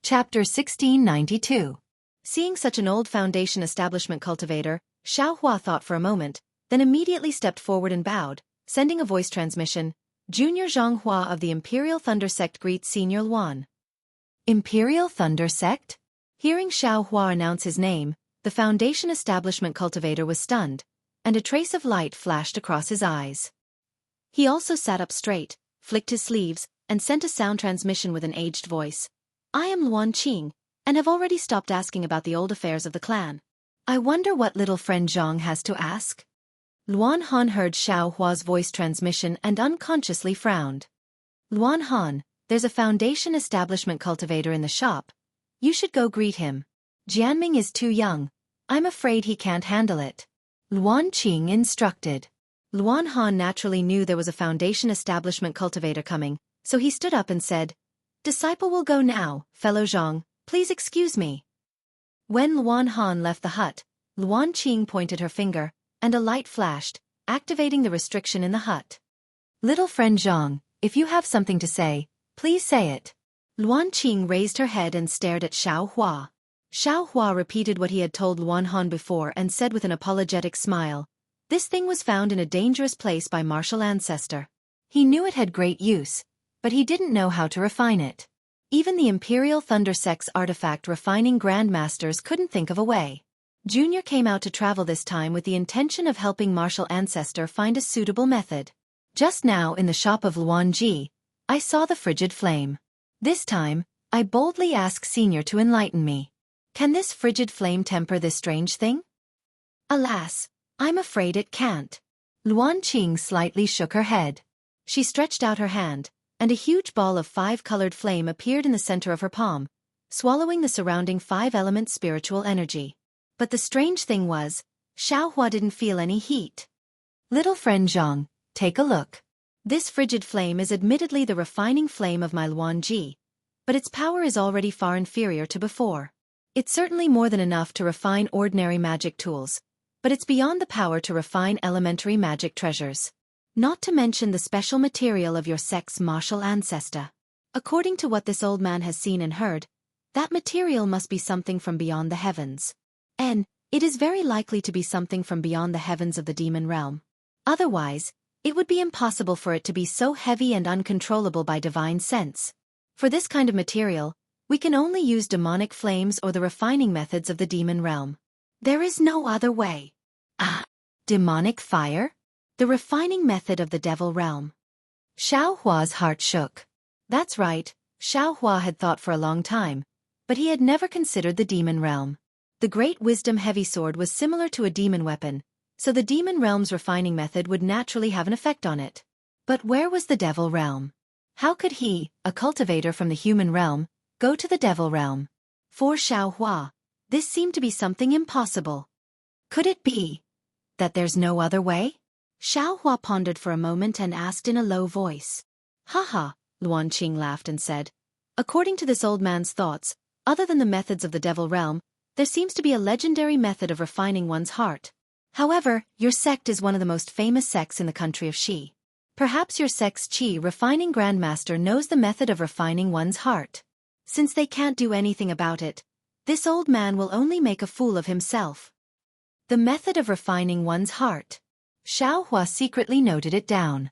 Chapter 1692. Seeing such an old foundation establishment cultivator, Xiaohua thought for a moment, then immediately stepped forward and bowed, sending a voice transmission. Junior Zhanghua of the Imperial Thunder Sect greets Senior Luan. Imperial Thunder Sect? Hearing Xiaohua announce his name, the foundation establishment cultivator was stunned, and a trace of light flashed across his eyes. He also sat up straight, flicked his sleeves, and sent a sound transmission with an aged voice. I am Luan Qing, and have already stopped asking about the old affairs of the clan. I wonder what little friend Zhang has to ask? Luan Han heard Xiaohua's voice transmission and unconsciously frowned. Luan Han, there's a foundation establishment cultivator in the shop. You should go greet him. Jianming is too young. I'm afraid he can't handle it. Luan Qing instructed. Luan Han naturally knew there was a foundation establishment cultivator coming, so he stood up and said, Disciple will go now, fellow Zhang, please excuse me. When Luan Han left the hut, Luan Qing pointed her finger, and a light flashed, activating the restriction in the hut. Little friend Zhang, if you have something to say, please say it. Luan Qing raised her head and stared at Xiaohua. Xiaohua repeated what he had told Luan Han before and said with an apologetic smile, This thing was found in a dangerous place by martial ancestor. He knew it had great use, but he didn't know how to refine it. Even the Imperial Thunder Sect's artifact refining grandmasters couldn't think of a way. Junior came out to travel this time with the intention of helping martial ancestor find a suitable method. Just now in the shop of Luan Ji, I saw the frigid flame. This time, I boldly ask Senior to enlighten me. Can this frigid flame temper this strange thing? Alas, I'm afraid it can't. Luan Qing slightly shook her head. She stretched out her hand, and a huge ball of 5-colored flame appeared in the center of her palm, swallowing the surrounding 5-element spiritual energy. But the strange thing was, Xiaohua didn't feel any heat. Little friend Zhang, take a look. This frigid flame is admittedly the refining flame of my Luan Ji, but its power is already far inferior to before. It's certainly more than enough to refine ordinary magic tools, but it's beyond the power to refine elementary magic treasures. Not to mention the special material of your sect's martial ancestor. According to what this old man has seen and heard, that material must be something from beyond the heavens. And it is very likely to be something from beyond the heavens of the demon realm. Otherwise, it would be impossible for it to be so heavy and uncontrollable by divine sense. For this kind of material, we can only use demonic flames or the refining methods of the demon realm. There is no other way. Demonic fire? The refining method of the devil realm. Xiaohua's heart shook. That's right, Xiaohua had thought for a long time, but he had never considered the demon realm. The Great Wisdom Heavy Sword was similar to a demon weapon, so the demon realm's refining method would naturally have an effect on it. But where was the devil realm? How could he, a cultivator from the human realm, go to the devil realm? For Xiaohua, this seemed to be something impossible. Could it be that there's no other way? Xiaohua pondered for a moment and asked in a low voice. Haha, Luan Qing laughed and said. According to this old man's thoughts, other than the methods of the devil realm, there seems to be a legendary method of refining one's heart. However, your sect is one of the most famous sects in the country of Xi. Perhaps your sect's Qi refining grandmaster knows the method of refining one's heart. Since they can't do anything about it, this old man will only make a fool of himself. The method of refining one's heart. Xiaohua secretly noted it down.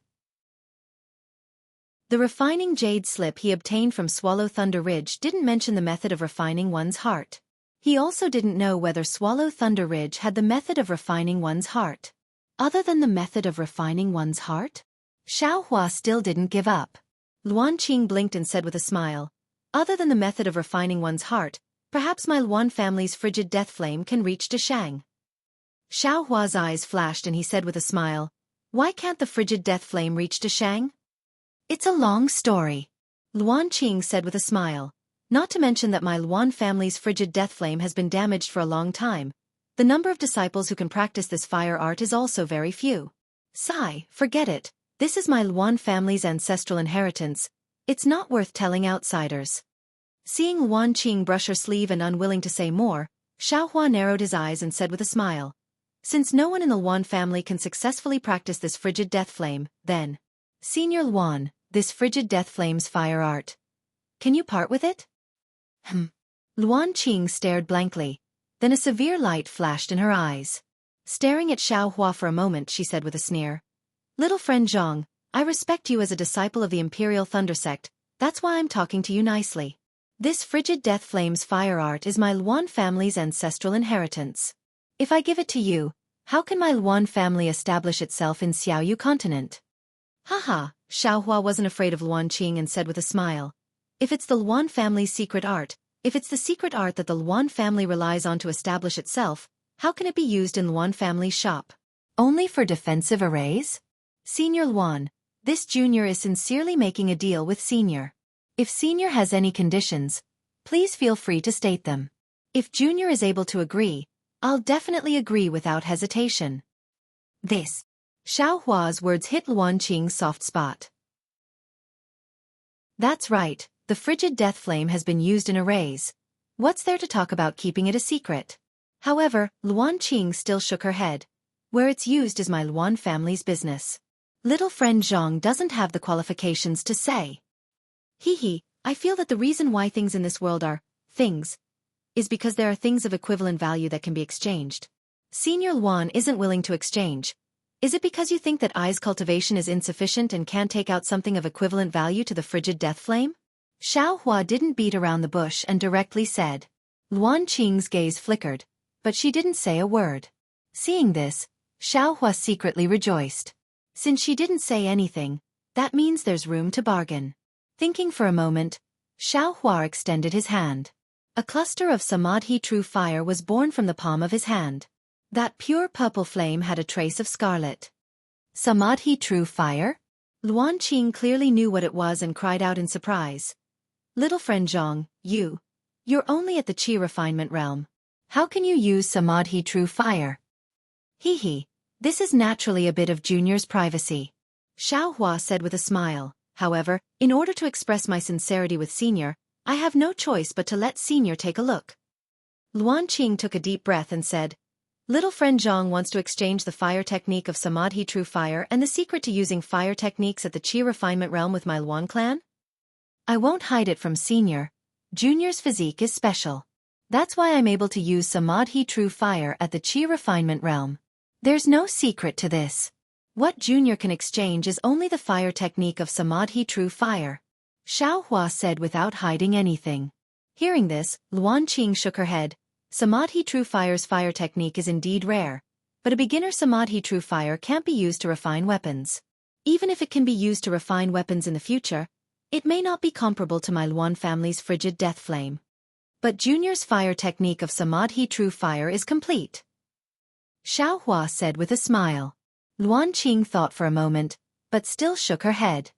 The refining jade slip he obtained from Swallow Thunder Ridge didn't mention the method of refining one's heart. He also didn't know whether Swallow Thunder Ridge had the method of refining one's heart. Other than the method of refining one's heart? Xiaohua still didn't give up. Luan Qing blinked and said with a smile, Other than the method of refining one's heart, perhaps my Luan family's frigid death flame can reach to Shang. Xiaohua's eyes flashed and he said with a smile, Why can't the frigid death flame reach to Shang? It's a long story. Luan Qing said with a smile. Not to mention that my Luan family's frigid death flame has been damaged for a long time. The number of disciples who can practice this fire art is also very few. Sigh, forget it. This is my Luan family's ancestral inheritance. It's not worth telling outsiders. Seeing Luan Qing brush her sleeve and unwilling to say more, Xiaohua narrowed his eyes and said with a smile. Since no one in the Luan family can successfully practice this frigid death flame, then, Senior Luan, this frigid death flame's fire art. Can you part with it? Luan Qing stared blankly. Then a severe light flashed in her eyes. Staring at Xiaohua for a moment, she said with a sneer. Little friend Zhang, I respect you as a disciple of the Imperial Thunder Sect, that's why I'm talking to you nicely. This frigid death flame's fire art is my Luan family's ancestral inheritance. If I give it to you, how can my Luan family establish itself in Xiaoyu continent? Haha, Xiaohua wasn't afraid of Luan Qing and said with a smile. If it's the Luan family's secret art, if it's the secret art that the Luan family relies on to establish itself, how can it be used in Luan family's shop? Only for defensive arrays? Senior Luan, this junior is sincerely making a deal with Senior. If Senior has any conditions, please feel free to state them. If Junior is able to agree, I'll definitely agree without hesitation. This. Xiaohua's words hit Luan Qing's soft spot. That's right, the frigid death flame has been used in arrays. What's there to talk about keeping it a secret? However, Luan Qing still shook her head. Where it's used is my Luan family's business. Little friend Zhang doesn't have the qualifications to say. I feel that the reason why things in this world are things is because there are things of equivalent value that can be exchanged. Senior Luan isn't willing to exchange. Is it because you think that I's cultivation is insufficient and can't take out something of equivalent value to the frigid death flame? Xiaohua didn't beat around the bush and directly said. Luan Qing's gaze flickered, but she didn't say a word. Seeing this, Xiaohua secretly rejoiced. Since she didn't say anything, that means there's room to bargain. Thinking for a moment, Xiaohua extended his hand. A cluster of samadhi true fire was born from the palm of his hand. That pure purple flame had a trace of scarlet. Samadhi true fire? Luan Qing clearly knew what it was and cried out in surprise. Little friend Zhang, you're only at the Qi refinement realm. How can you use samadhi true fire? This is naturally a bit of Junior's privacy. Xiaohua said with a smile. However, in order to express my sincerity with Senior, I have no choice but to let Senior take a look. Luan Qing took a deep breath and said, Little friend Zhang wants to exchange the fire technique of Samadhi True Fire and the secret to using fire techniques at the Qi refinement realm with my Luan clan? I won't hide it from Senior. Junior's physique is special. That's why I'm able to use Samadhi True Fire at the Qi refinement realm. There's no secret to this. What Junior can exchange is only the fire technique of Samadhi True Fire. Xiaohua said without hiding anything. Hearing this, Luan Qing shook her head. Samadhi True Fire's fire technique is indeed rare, but a beginner Samadhi True Fire can't be used to refine weapons. Even if it can be used to refine weapons in the future, it may not be comparable to my Luan family's frigid death flame. But Junior's fire technique of Samadhi True Fire is complete. Xiaohua said with a smile. Luan Qing thought for a moment, but still shook her head.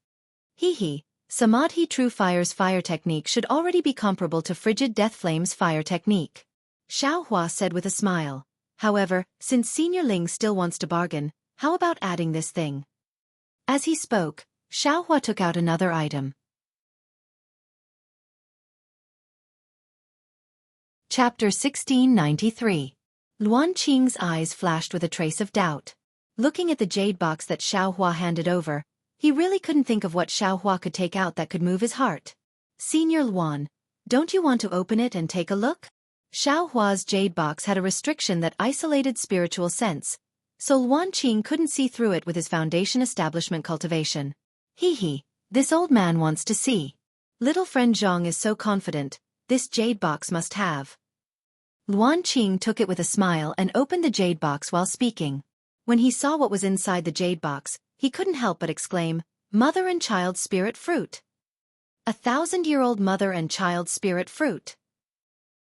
Samadhi True Fire's fire technique should already be comparable to Frigid Death Flame's fire technique. Xiaohua said with a smile. However, since Senior Ling still wants to bargain, how about adding this thing? As he spoke, Xiaohua took out another item. Chapter 1693. Luan Qing's eyes flashed with a trace of doubt. Looking at the jade box that Xiaohua handed over, he really couldn't think of what Xiaohua could take out that could move his heart. Senior Luan, don't you want to open it and take a look? Xiaohua's jade box had a restriction that isolated spiritual sense, so Luan Qing couldn't see through it with his foundation establishment cultivation. This old man wants to see. Little friend Zhang is so confident, this jade box must have. Luan Qing took it with a smile and opened the jade box while speaking. When he saw what was inside the jade box, he couldn't help but exclaim, Mother and child spirit fruit. 1,000-year-old mother and child spirit fruit.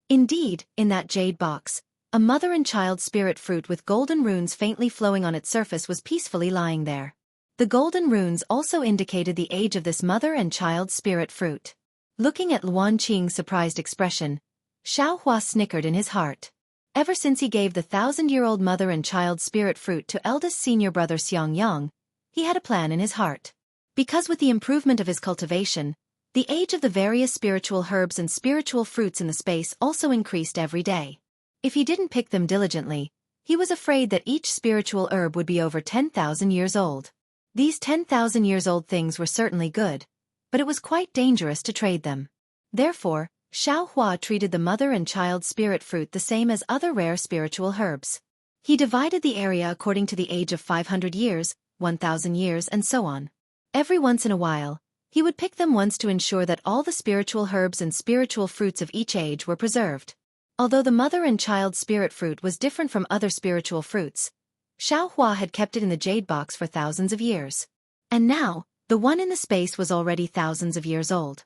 Indeed, in that jade box, a mother and child spirit fruit with golden runes faintly flowing on its surface was peacefully lying there. The golden runes also indicated the age of this mother and child spirit fruit. Looking at Luan Qing's surprised expression, Xiaohua snickered in his heart. Ever since he gave the 1,000-year-old mother and child spirit fruit to eldest senior brother Xianxia, he had a plan in his heart. Because with the improvement of his cultivation, the age of the various spiritual herbs and spiritual fruits in the space also increased every day. If he didn't pick them diligently, he was afraid that each spiritual herb would be over 10,000 years old. These 10,000 years old things were certainly good, but it was quite dangerous to trade them. Therefore, Xianxia treated the mother and child spirit fruit the same as other rare spiritual herbs. He divided the area according to the age of 500 years, 1,000 years and so on. Every once in a while, he would pick them once to ensure that all the spiritual herbs and spiritual fruits of each age were preserved. Although the mother and child spirit fruit was different from other spiritual fruits, Xianxia had kept it in the jade box for thousands of years. And now, the one in the space was already thousands of years old.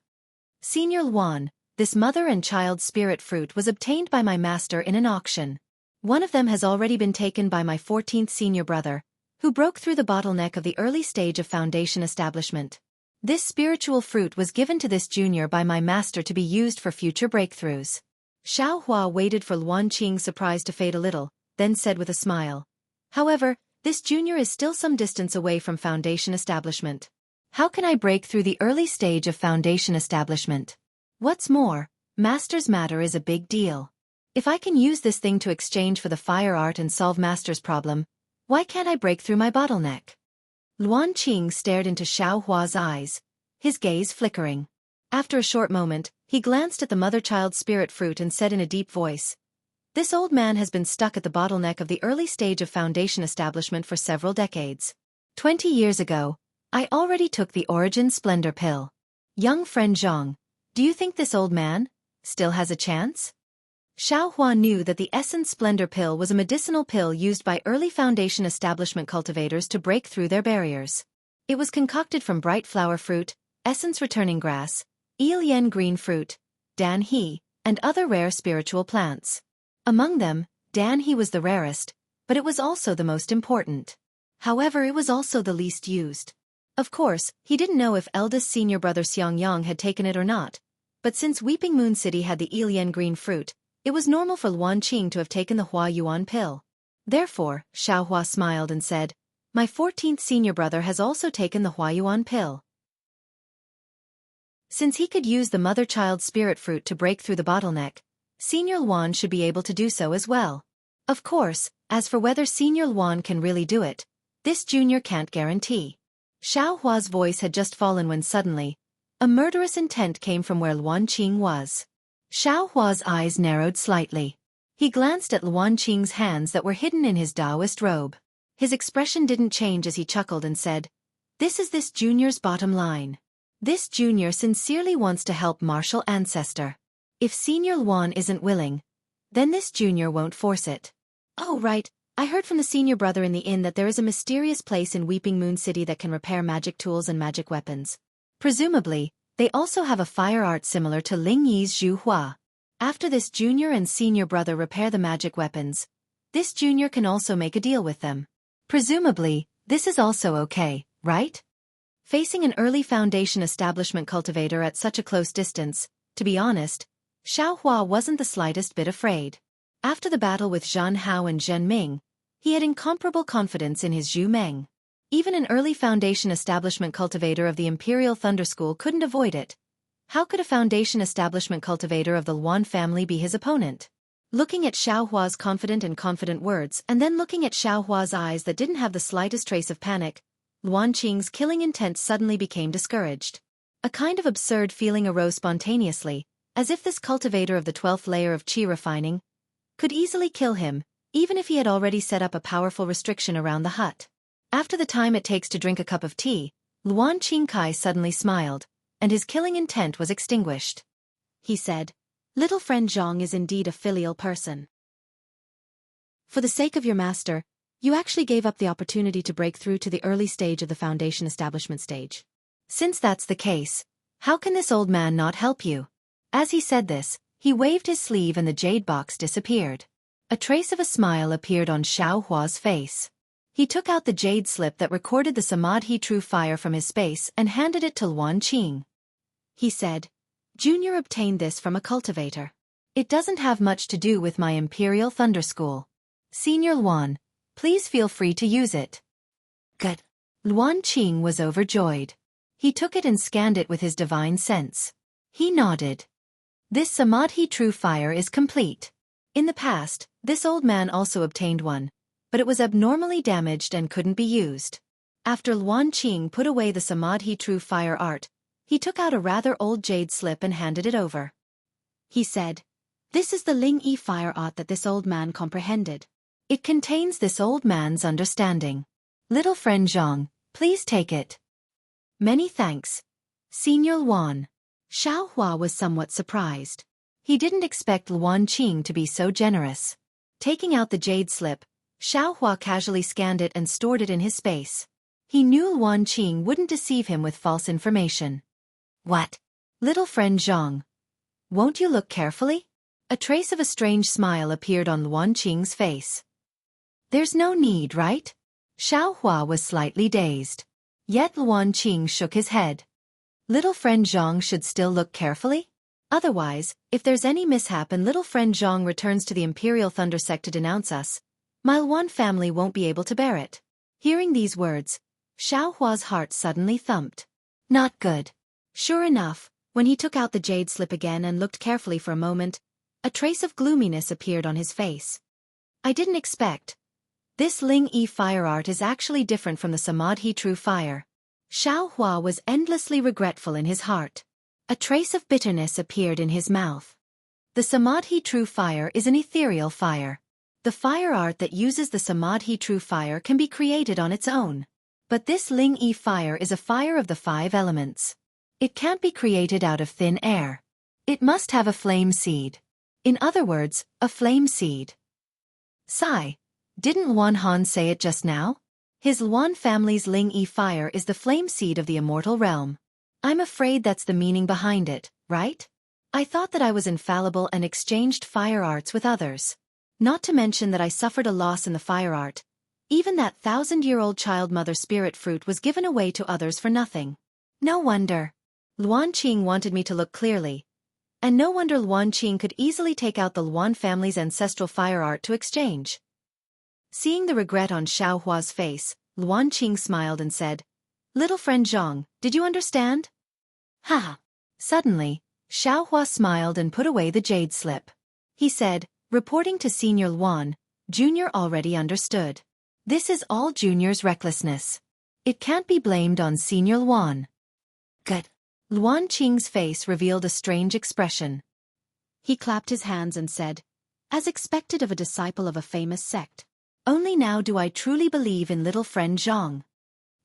Senior Luan, this mother and child spirit fruit was obtained by my master in an auction. One of them has already been taken by my 14th senior brother, who broke through the bottleneck of the early stage of foundation establishment. This spiritual fruit was given to this junior by my master to be used for future breakthroughs. Xianxia waited for Luan Qing's surprise to fade a little, then said with a smile. However, this junior is still some distance away from foundation establishment. How can I break through the early stage of foundation establishment? What's more, master's matter is a big deal. If I can use this thing to exchange for the fire art and solve master's problem, why can't I break through my bottleneck? Luan Qing stared into Xiaohua's eyes, his gaze flickering. After a short moment, he glanced at the mother-child spirit fruit and said in a deep voice, "This old man has been stuck at the bottleneck of the early stage of foundation establishment for several decades. 20 years ago, I already took the Origin Splendor pill. Young friend Zhang, do you think this old man still has a chance?" Xiaohua knew that the Essence Splendor pill was a medicinal pill used by early foundation establishment cultivators to break through their barriers. It was concocted from bright flower fruit, essence returning grass, Ilian green fruit, Dan He, and other rare spiritual plants. Among them, Dan He was the rarest, but it was also the most important. However, it was also the least used. Of course, he didn't know if eldest senior brother Xiangyang had taken it or not, but since Weeping Moon City had the Ilian green fruit, it was normal for Luan Qing to have taken the Hua Yuan pill. Therefore, Xiaohua smiled and said, "My 14th senior brother has also taken the Hua Yuan pill." Since he could use the mother-child spirit fruit to break through the bottleneck, Senior Luan should be able to do so as well. Of course, as for whether Senior Luan can really do it, this junior can't guarantee. Xiaohua's voice had just fallen when suddenly, a murderous intent came from where Luan Qing was. Xiaohua's eyes narrowed slightly. He glanced at Luan Qing's hands that were hidden in his Taoist robe. His expression didn't change as he chuckled and said, "This is this junior's bottom line. This junior sincerely wants to help martial ancestor. If Senior Luan isn't willing, then this junior won't force it." "Oh right, I heard from the senior brother in the inn that there is a mysterious place in Weeping Moon City that can repair magic tools and magic weapons. Presumably, they also have a fire art similar to Ling Yi's Zhu Hua. After this junior and senior brother repair the magic weapons, this junior can also make a deal with them. Presumably, this is also okay, right?" Facing an early foundation establishment cultivator at such a close distance, to be honest, Xiaohua wasn't the slightest bit afraid. After the battle with Zhan Hao and Zhen Ming, he had incomparable confidence in his Zhu Meng. Even an early foundation establishment cultivator of the Imperial Thunder School couldn't avoid it. How could a foundation establishment cultivator of the Luan family be his opponent? Looking at Xiaohua's confident words and then looking at Xiaohua's eyes that didn't have the slightest trace of panic, Luan Qing's killing intent suddenly became discouraged. A kind of absurd feeling arose spontaneously, as if this cultivator of the 12th layer of qi refining could easily kill him, even if he had already set up a powerful restriction around the hut. After the time it takes to drink a cup of tea, Luan Qingkai suddenly smiled, and his killing intent was extinguished. He said, "Little friend Zhang is indeed a filial person. For the sake of your master, you actually gave up the opportunity to break through to the early stage of the foundation establishment stage. Since that's the case, how can this old man not help you?" As he said this, he waved his sleeve and the jade box disappeared. A trace of a smile appeared on Xiaohua's face. He took out the jade slip that recorded the Samadhi True Fire from his space and handed it to Luan Qing. He said, "Junior obtained this from a cultivator. It doesn't have much to do with my Imperial Thunder School. Senior Luan, please feel free to use it." "Good." Luan Qing was overjoyed. He took it and scanned it with his divine sense. He nodded. "This Samadhi True Fire is complete. In the past, this old man also obtained one, but it was abnormally damaged and couldn't be used." After Luan Qing put away the Samadhi True Fire art, he took out a rather old jade slip and handed it over. he said. This is the Ling Yi fire art that this old man comprehended. It contains this old man's understanding. Little friend Zhang, please take it. Many thanks, Senior Luan. Xiaohua was somewhat surprised. He didn't expect Luan Qing to be so generous. Taking out the jade slip, Xiaohua casually scanned it and stored it in his space. He knew Luan Qing wouldn't deceive him with false information. What? Little friend Zhang. Won't you look carefully? A trace of a strange smile appeared on Luan Qing's face. There's no need, right? Xiaohua was slightly dazed. Yet Luan Qing shook his head. Little friend Zhang should still look carefully? Otherwise, if there's any mishap and little friend Zhang returns to the Imperial Thunder Sect to denounce us, my Luan family won't be able to bear it. Hearing these words, Xiaohua's heart suddenly thumped. Not good. Sure enough, when he took out the jade slip again and looked carefully for a moment, a trace of gloominess appeared on his face. I didn't expect. This Ling Yi fire art is actually different from the Samadhi true fire. Xiaohua was endlessly regretful in his heart. A trace of bitterness appeared in his mouth. The Samadhi true fire is an ethereal fire. The fire art that uses the Samadhi true fire can be created on its own. But this Ling Yi fire is a fire of the 5 elements. It can't be created out of thin air. It must have a flame seed. In other words, a flame seed. Sigh. Didn't Luan Han say it just now? His Luan family's Ling Yi fire is the flame seed of the immortal realm. I'm afraid that's the meaning behind it, right? I thought that I was infallible and exchanged fire arts with others. Not to mention that I suffered a loss in the fire art. Even that 1,000-year-old child mother spirit fruit was given away to others for nothing. No wonder. Luan Qing wanted me to look clearly. And no wonder Luan Qing could easily take out the Luan family's ancestral fire art to exchange. Seeing the regret on Xiaohua's face, Luan Qing smiled and said, Little friend Zhang, did you understand? Ha! Suddenly, Xiaohua smiled and put away the jade slip. He said, reporting to Senior Luan, Junior already understood. This is all Junior's recklessness. It can't be blamed on Senior Luan. Good. Luan Qing's face revealed a strange expression. He clapped his hands and said, as expected of a disciple of a famous sect. Only now do I truly believe in little friend Zhang.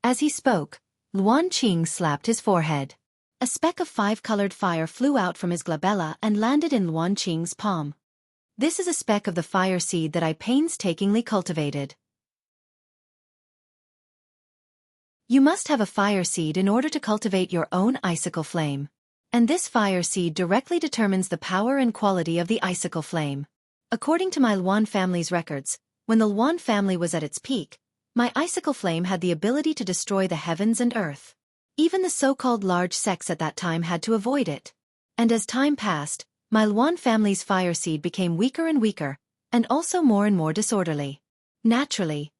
As he spoke, Luan Qing slapped his forehead. A speck of 5-colored fire flew out from his glabella and landed in Luan Qing's palm. This is a speck of the fire seed that I painstakingly cultivated. You must have a fire seed in order to cultivate your own icicle flame. And this fire seed directly determines the power and quality of the icicle flame. According to my Luan family's records, when the Luan family was at its peak, my icicle flame had the ability to destroy the heavens and earth. Even the so-called large sects at that time had to avoid it. And as time passed, my Luan family's fire seed became weaker and weaker, and also more and more disorderly. Naturally,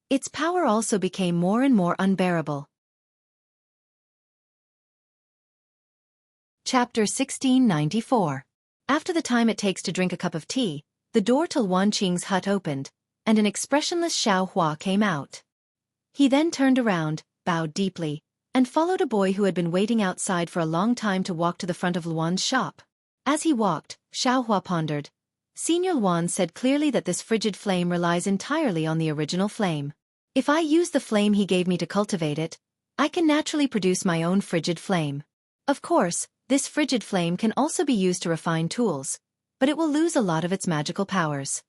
its power also became more and more unbearable. Chapter 1694. After the time it takes to drink a cup of tea, the door to Luan Qing's hut opened, and an expressionless Xiaohua came out. He then turned around, bowed deeply, and followed a boy who had been waiting outside for a long time to walk to the front of Luan's shop. As he walked, Xiaohua pondered. Senior Luan said clearly that this frigid flame relies entirely on the original flame. If I use the flame he gave me to cultivate it, I can naturally produce my own frigid flame. Of course, this frigid flame can also be used to refine tools, but it will lose a lot of its magical powers.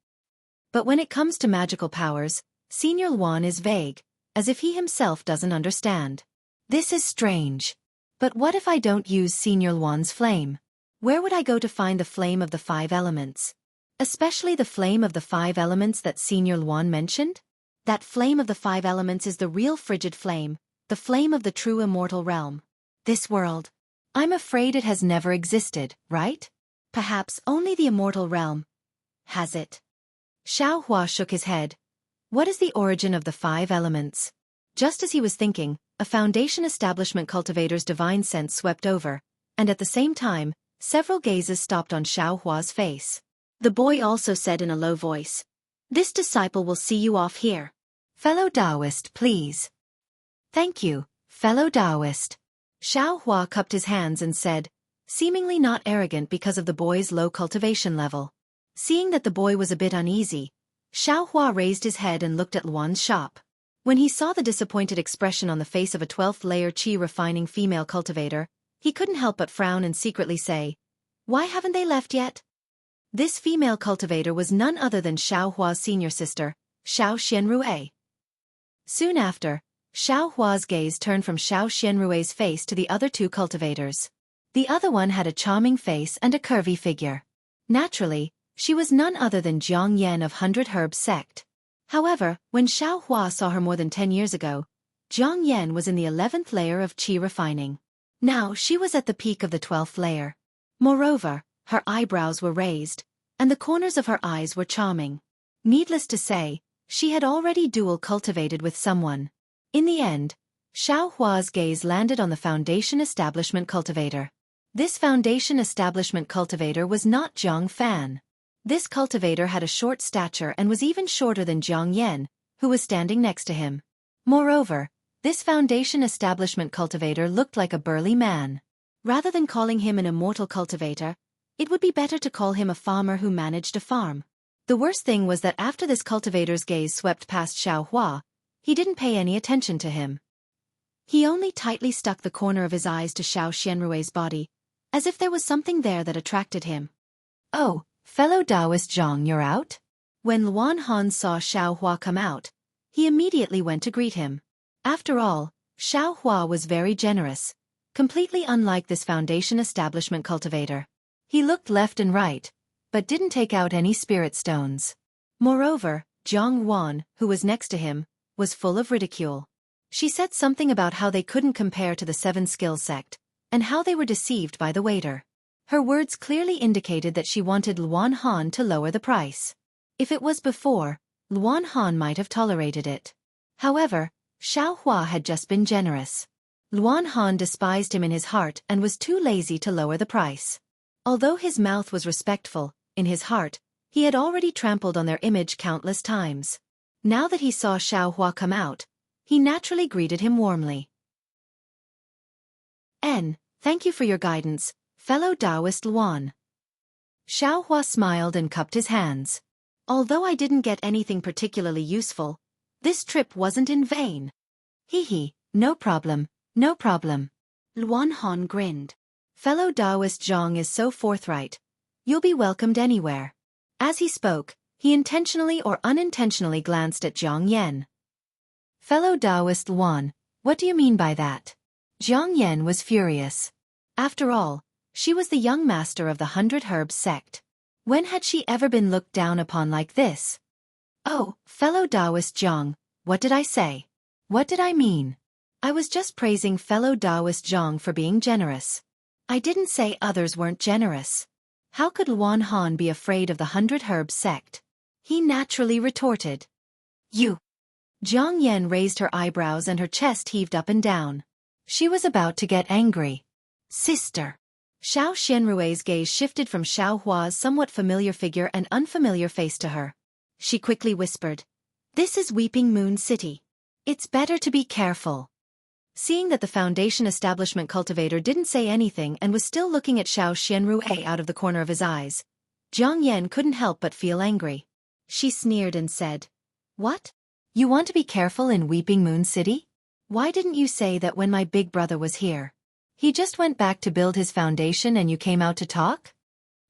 But when it comes to magical powers, Senior Luan is vague, as if he himself doesn't understand. This is strange. But what if I don't use Senior Luan's flame? Where would I go to find the flame of the 5 elements? Especially the flame of the 5 elements that Senior Luan mentioned? That flame of the 5 elements is the real frigid flame, the flame of the true immortal realm. This world. I'm afraid it has never existed, right? Perhaps only the immortal realm. Has it? Xiaohua shook his head. What is the origin of the 5 elements? Just as he was thinking, a Foundation establishment cultivator's divine sense swept over, and at the same time, several gazes stopped on Xiaohua's face. The boy also said in a low voice, "This disciple will see you off here. Fellow Taoist, please." "Thank you, fellow Taoist." Xiaohua cupped his hands and said, seemingly not arrogant because of the boy's low cultivation level. Seeing that the boy was a bit uneasy, Xiaohua raised his head and looked at Luan's shop. When he saw the disappointed expression on the face of a 12th-layer qi refining female cultivator, he couldn't help but frown and secretly say, "Why haven't they left yet?" This female cultivator was none other than Xiaohua's senior sister, Xiao Xianrui. Soon after, Xiaohua's gaze turned from Xiao Xianrui's face to the other two cultivators. The other one had a charming face and a curvy figure. Naturally, she was none other than Jiang Yan of 100 Herbs sect. However, when Xiaohua saw her more than 10 years ago, Jiang Yan was in the 11th layer of qi refining. Now she was at the peak of the 12th layer. Moreover, her eyebrows were raised, and the corners of her eyes were charming. Needless to say, she had already dual cultivated with someone. In the end, Xiaohua's gaze landed on the Foundation Establishment cultivator. This Foundation Establishment cultivator was not Zhang Fan. This cultivator had a short stature and was even shorter than Jiang Yan, who was standing next to him. Moreover, this Foundation Establishment cultivator looked like a burly man. Rather than calling him an immortal cultivator, it would be better to call him a farmer who managed a farm. The worst thing was that after this cultivator's gaze swept past Xiaohua, he didn't pay any attention to him. He only tightly stuck the corner of his eyes to Xiao Xianrui's body, as if there was something there that attracted him. "Oh, fellow Taoist Zhang, you're out?" When Luan Han saw Xiaohua come out, he immediately went to greet him. After all, Xiaohua was very generous, completely unlike this Foundation Establishment cultivator. He looked left and right, but didn't take out any spirit stones. Moreover, Zhang Wan, who was next to him, was full of ridicule. She said something about how they couldn't compare to the 7 skill sect, and how they were deceived by the waiter. Her words clearly indicated that she wanted Luan Han to lower the price. If it was before, Luan Han might have tolerated it. However, Xiaohua had just been generous. Luan Han despised him in his heart and was too lazy to lower the price. Although his mouth was respectful, in his heart, he had already trampled on their image countless times. Now that he saw Xiaohua come out, he naturally greeted him warmly. Thank you for your guidance, fellow Taoist Luan." Xiaohua smiled and cupped his hands. "Although I didn't get anything particularly useful, this trip wasn't in vain." "Hee, no problem, no problem." Luan Han grinned. "Fellow Taoist Zhang is so forthright. You'll be welcomed anywhere." As he spoke, he intentionally or unintentionally glanced at Jiang Yan. "Fellow Taoist Luan, what do you mean by that?" Jiang Yan was furious. After all, she was the young master of the 100 Herbs sect. When had she ever been looked down upon like this? "Oh, fellow Taoist Zhang, what did I say? What did I mean? I was just praising fellow Taoist Zhang for being generous. I didn't say others weren't generous." How could Luan Han be afraid of the 100 Herbs sect? He naturally retorted. "You." Jiang Yan raised her eyebrows and her chest heaved up and down. She was about to get angry. "Sister." Xiao Xianrui's gaze shifted from Xiaohua's somewhat familiar figure and unfamiliar face to her. She quickly whispered, "This is Weeping Moon City. It's better to be careful." Seeing that the Foundation Establishment cultivator didn't say anything and was still looking at Xiao Xianrui out of the corner of his eyes, Jiang Yan couldn't help but feel angry. She sneered and said, "What? You want to be careful in Weeping Moon City? Why didn't you say that when my big brother was here? He just went back to build his foundation and you came out to talk?"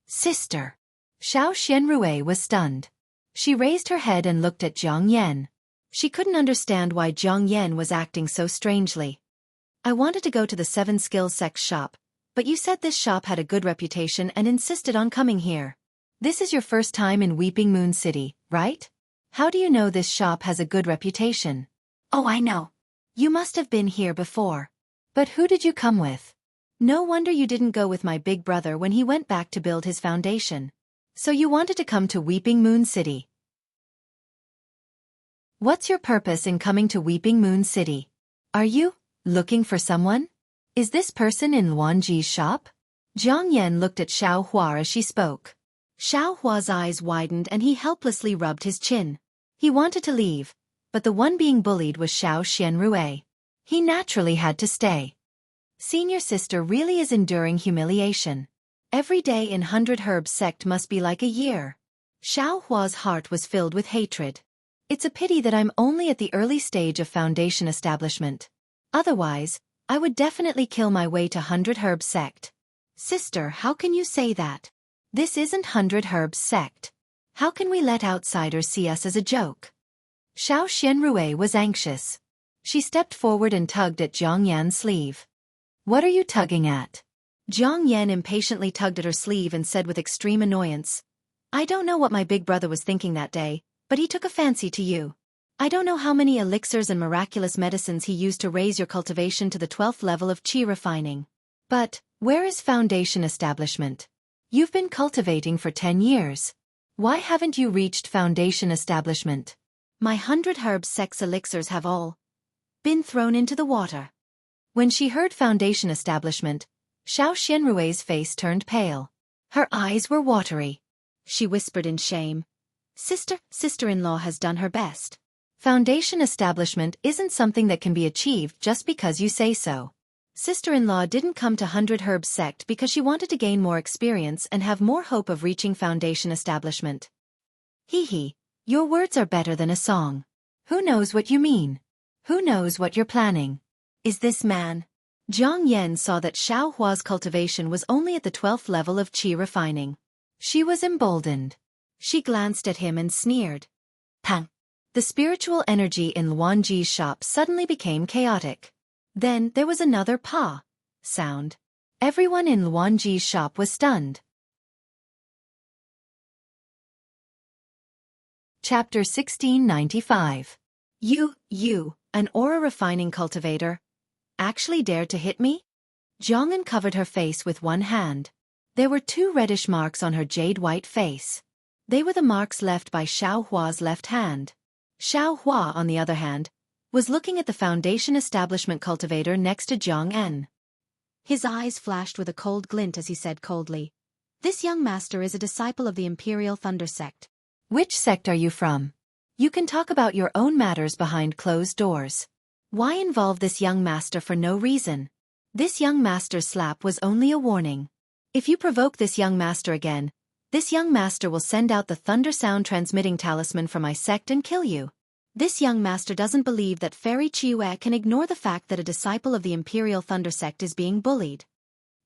"Sister." Xiao Xianrui was stunned. She raised her head and looked at Jiang Yan. She couldn't understand why Jiang Yan was acting so strangely. "I wanted to go to the 7 Skills Sect shop, but you said this shop had a good reputation and insisted on coming here. This is your first time in Weeping Moon City, right? How do you know this shop has a good reputation?" "Oh, I know. You must have been here before. But who did you come with? No wonder you didn't go with my big brother when he went back to build his foundation. So you wanted to come to Weeping Moon City. What's your purpose in coming to Weeping Moon City? Are you looking for someone? Is this person in Luanji's shop?" Jiang Yan looked at Xiaohua as she spoke. Xiaohua's eyes widened and he helplessly rubbed his chin. He wanted to leave, but the one being bullied was Xiao Xianrui. He naturally had to stay. Senior sister really is enduring humiliation. Every day in 100 Herbs sect must be like a year. Xiao Hua's heart was filled with hatred. It's a pity that I'm only at the early stage of foundation establishment. Otherwise, I would definitely kill my way to 100 Herbs sect. Sister, how can you say that? This isn't 100 Herbs sect. How can we let outsiders see us as a joke? Xiao Xianrui was anxious. She stepped forward and tugged at Jiang Yan's sleeve. What are you tugging at? Jiang Yan impatiently tugged at her sleeve and said with extreme annoyance, I don't know what my big brother was thinking that day, but he took a fancy to you. I don't know how many elixirs and miraculous medicines he used to raise your cultivation to the 12th level of qi refining. But, where is foundation establishment? You've been cultivating for 10 years. Why haven't you reached foundation establishment? My 100 Herbs sect's elixirs have all been thrown into the water. When she heard foundation establishment, Xiao Xianrui's face turned pale. Her eyes were watery. She whispered in shame. Sister-in-law has done her best. Foundation establishment isn't something that can be achieved just because you say so. Sister-in-law didn't come to 100 Herbs sect because she wanted to gain more experience and have more hope of reaching foundation establishment. Hee, your words are better than a song. Who knows what you mean? Who knows what you're planning? Is this man? Jiang Yan saw that Xiao Hua's cultivation was only at the 12th level of qi refining. She was emboldened. She glanced at him and sneered. Pang! The spiritual energy in Luanji's shop suddenly became chaotic. Then there was another pa sound. Everyone in Luanji's shop was stunned. Chapter 1695. You, an aura refining cultivator, actually dared to hit me? Jiang uncovered her face with one hand. There were 2 reddish marks on her jade-white face. They were the marks left by Xiao Hua's left hand. Xiao Hua, on the other hand, was looking at the foundation establishment cultivator next to Jiang En. His eyes flashed with a cold glint as he said coldly, This young master is a disciple of the Imperial Thunder sect. Which sect are you from? You can talk about your own matters behind closed doors. Why involve this young master for no reason? This young master's slap was only a warning. If you provoke this young master again, this young master will send out the thunder sound transmitting talisman from my sect and kill you. This young master doesn't believe that Fairy Chiue can ignore the fact that a disciple of the Imperial Thunder sect is being bullied.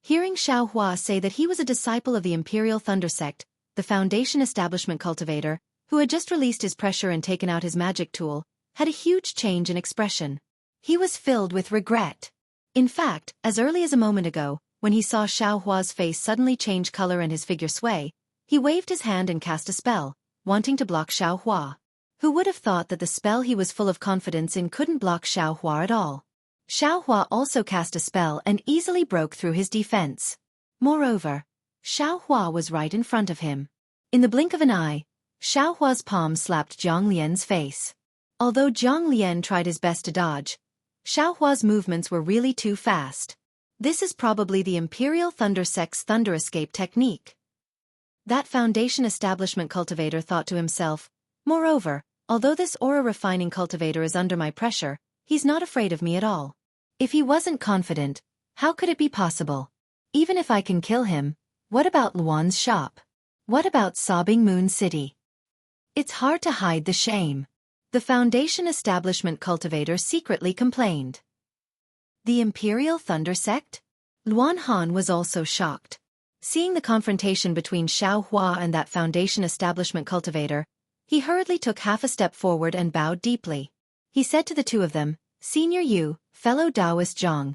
Hearing Xiao Hua say that he was a disciple of the Imperial Thunder sect, the foundation establishment cultivator, who had just released his pressure and taken out his magic tool, had a huge change in expression. He was filled with regret. In fact, as early as a moment ago, when he saw Xiao Hua's face suddenly change color and his figure sway, he waved his hand and cast a spell, wanting to block Xiao Hua. Who would have thought that the spell he was full of confidence in couldn't block Xiao Hua at all? Xiao Hua also cast a spell and easily broke through his defense. Moreover, Xiao Hua was right in front of him. In the blink of an eye, Xiao Hua's palm slapped Zhang Lian's face. Although Zhang Lian tried his best to dodge, Xiao Hua's movements were really too fast. This is probably the Imperial Thunder sect's thunder escape technique. That foundation establishment cultivator thought to himself, moreover, although this aura refining cultivator is under my pressure, he's not afraid of me at all. If he wasn't confident, how could it be possible? Even if I can kill him, what about Luan's shop? What about Sobbing Moon City? It's hard to hide the shame. The foundation establishment cultivator secretly complained. The Imperial Thunder sect? Luan Han was also shocked. Seeing the confrontation between Xiao Hua and that foundation establishment cultivator, he hurriedly took half a step forward and bowed deeply. He said to the 2 of them, Senior Yu, fellow Taoist Zhang,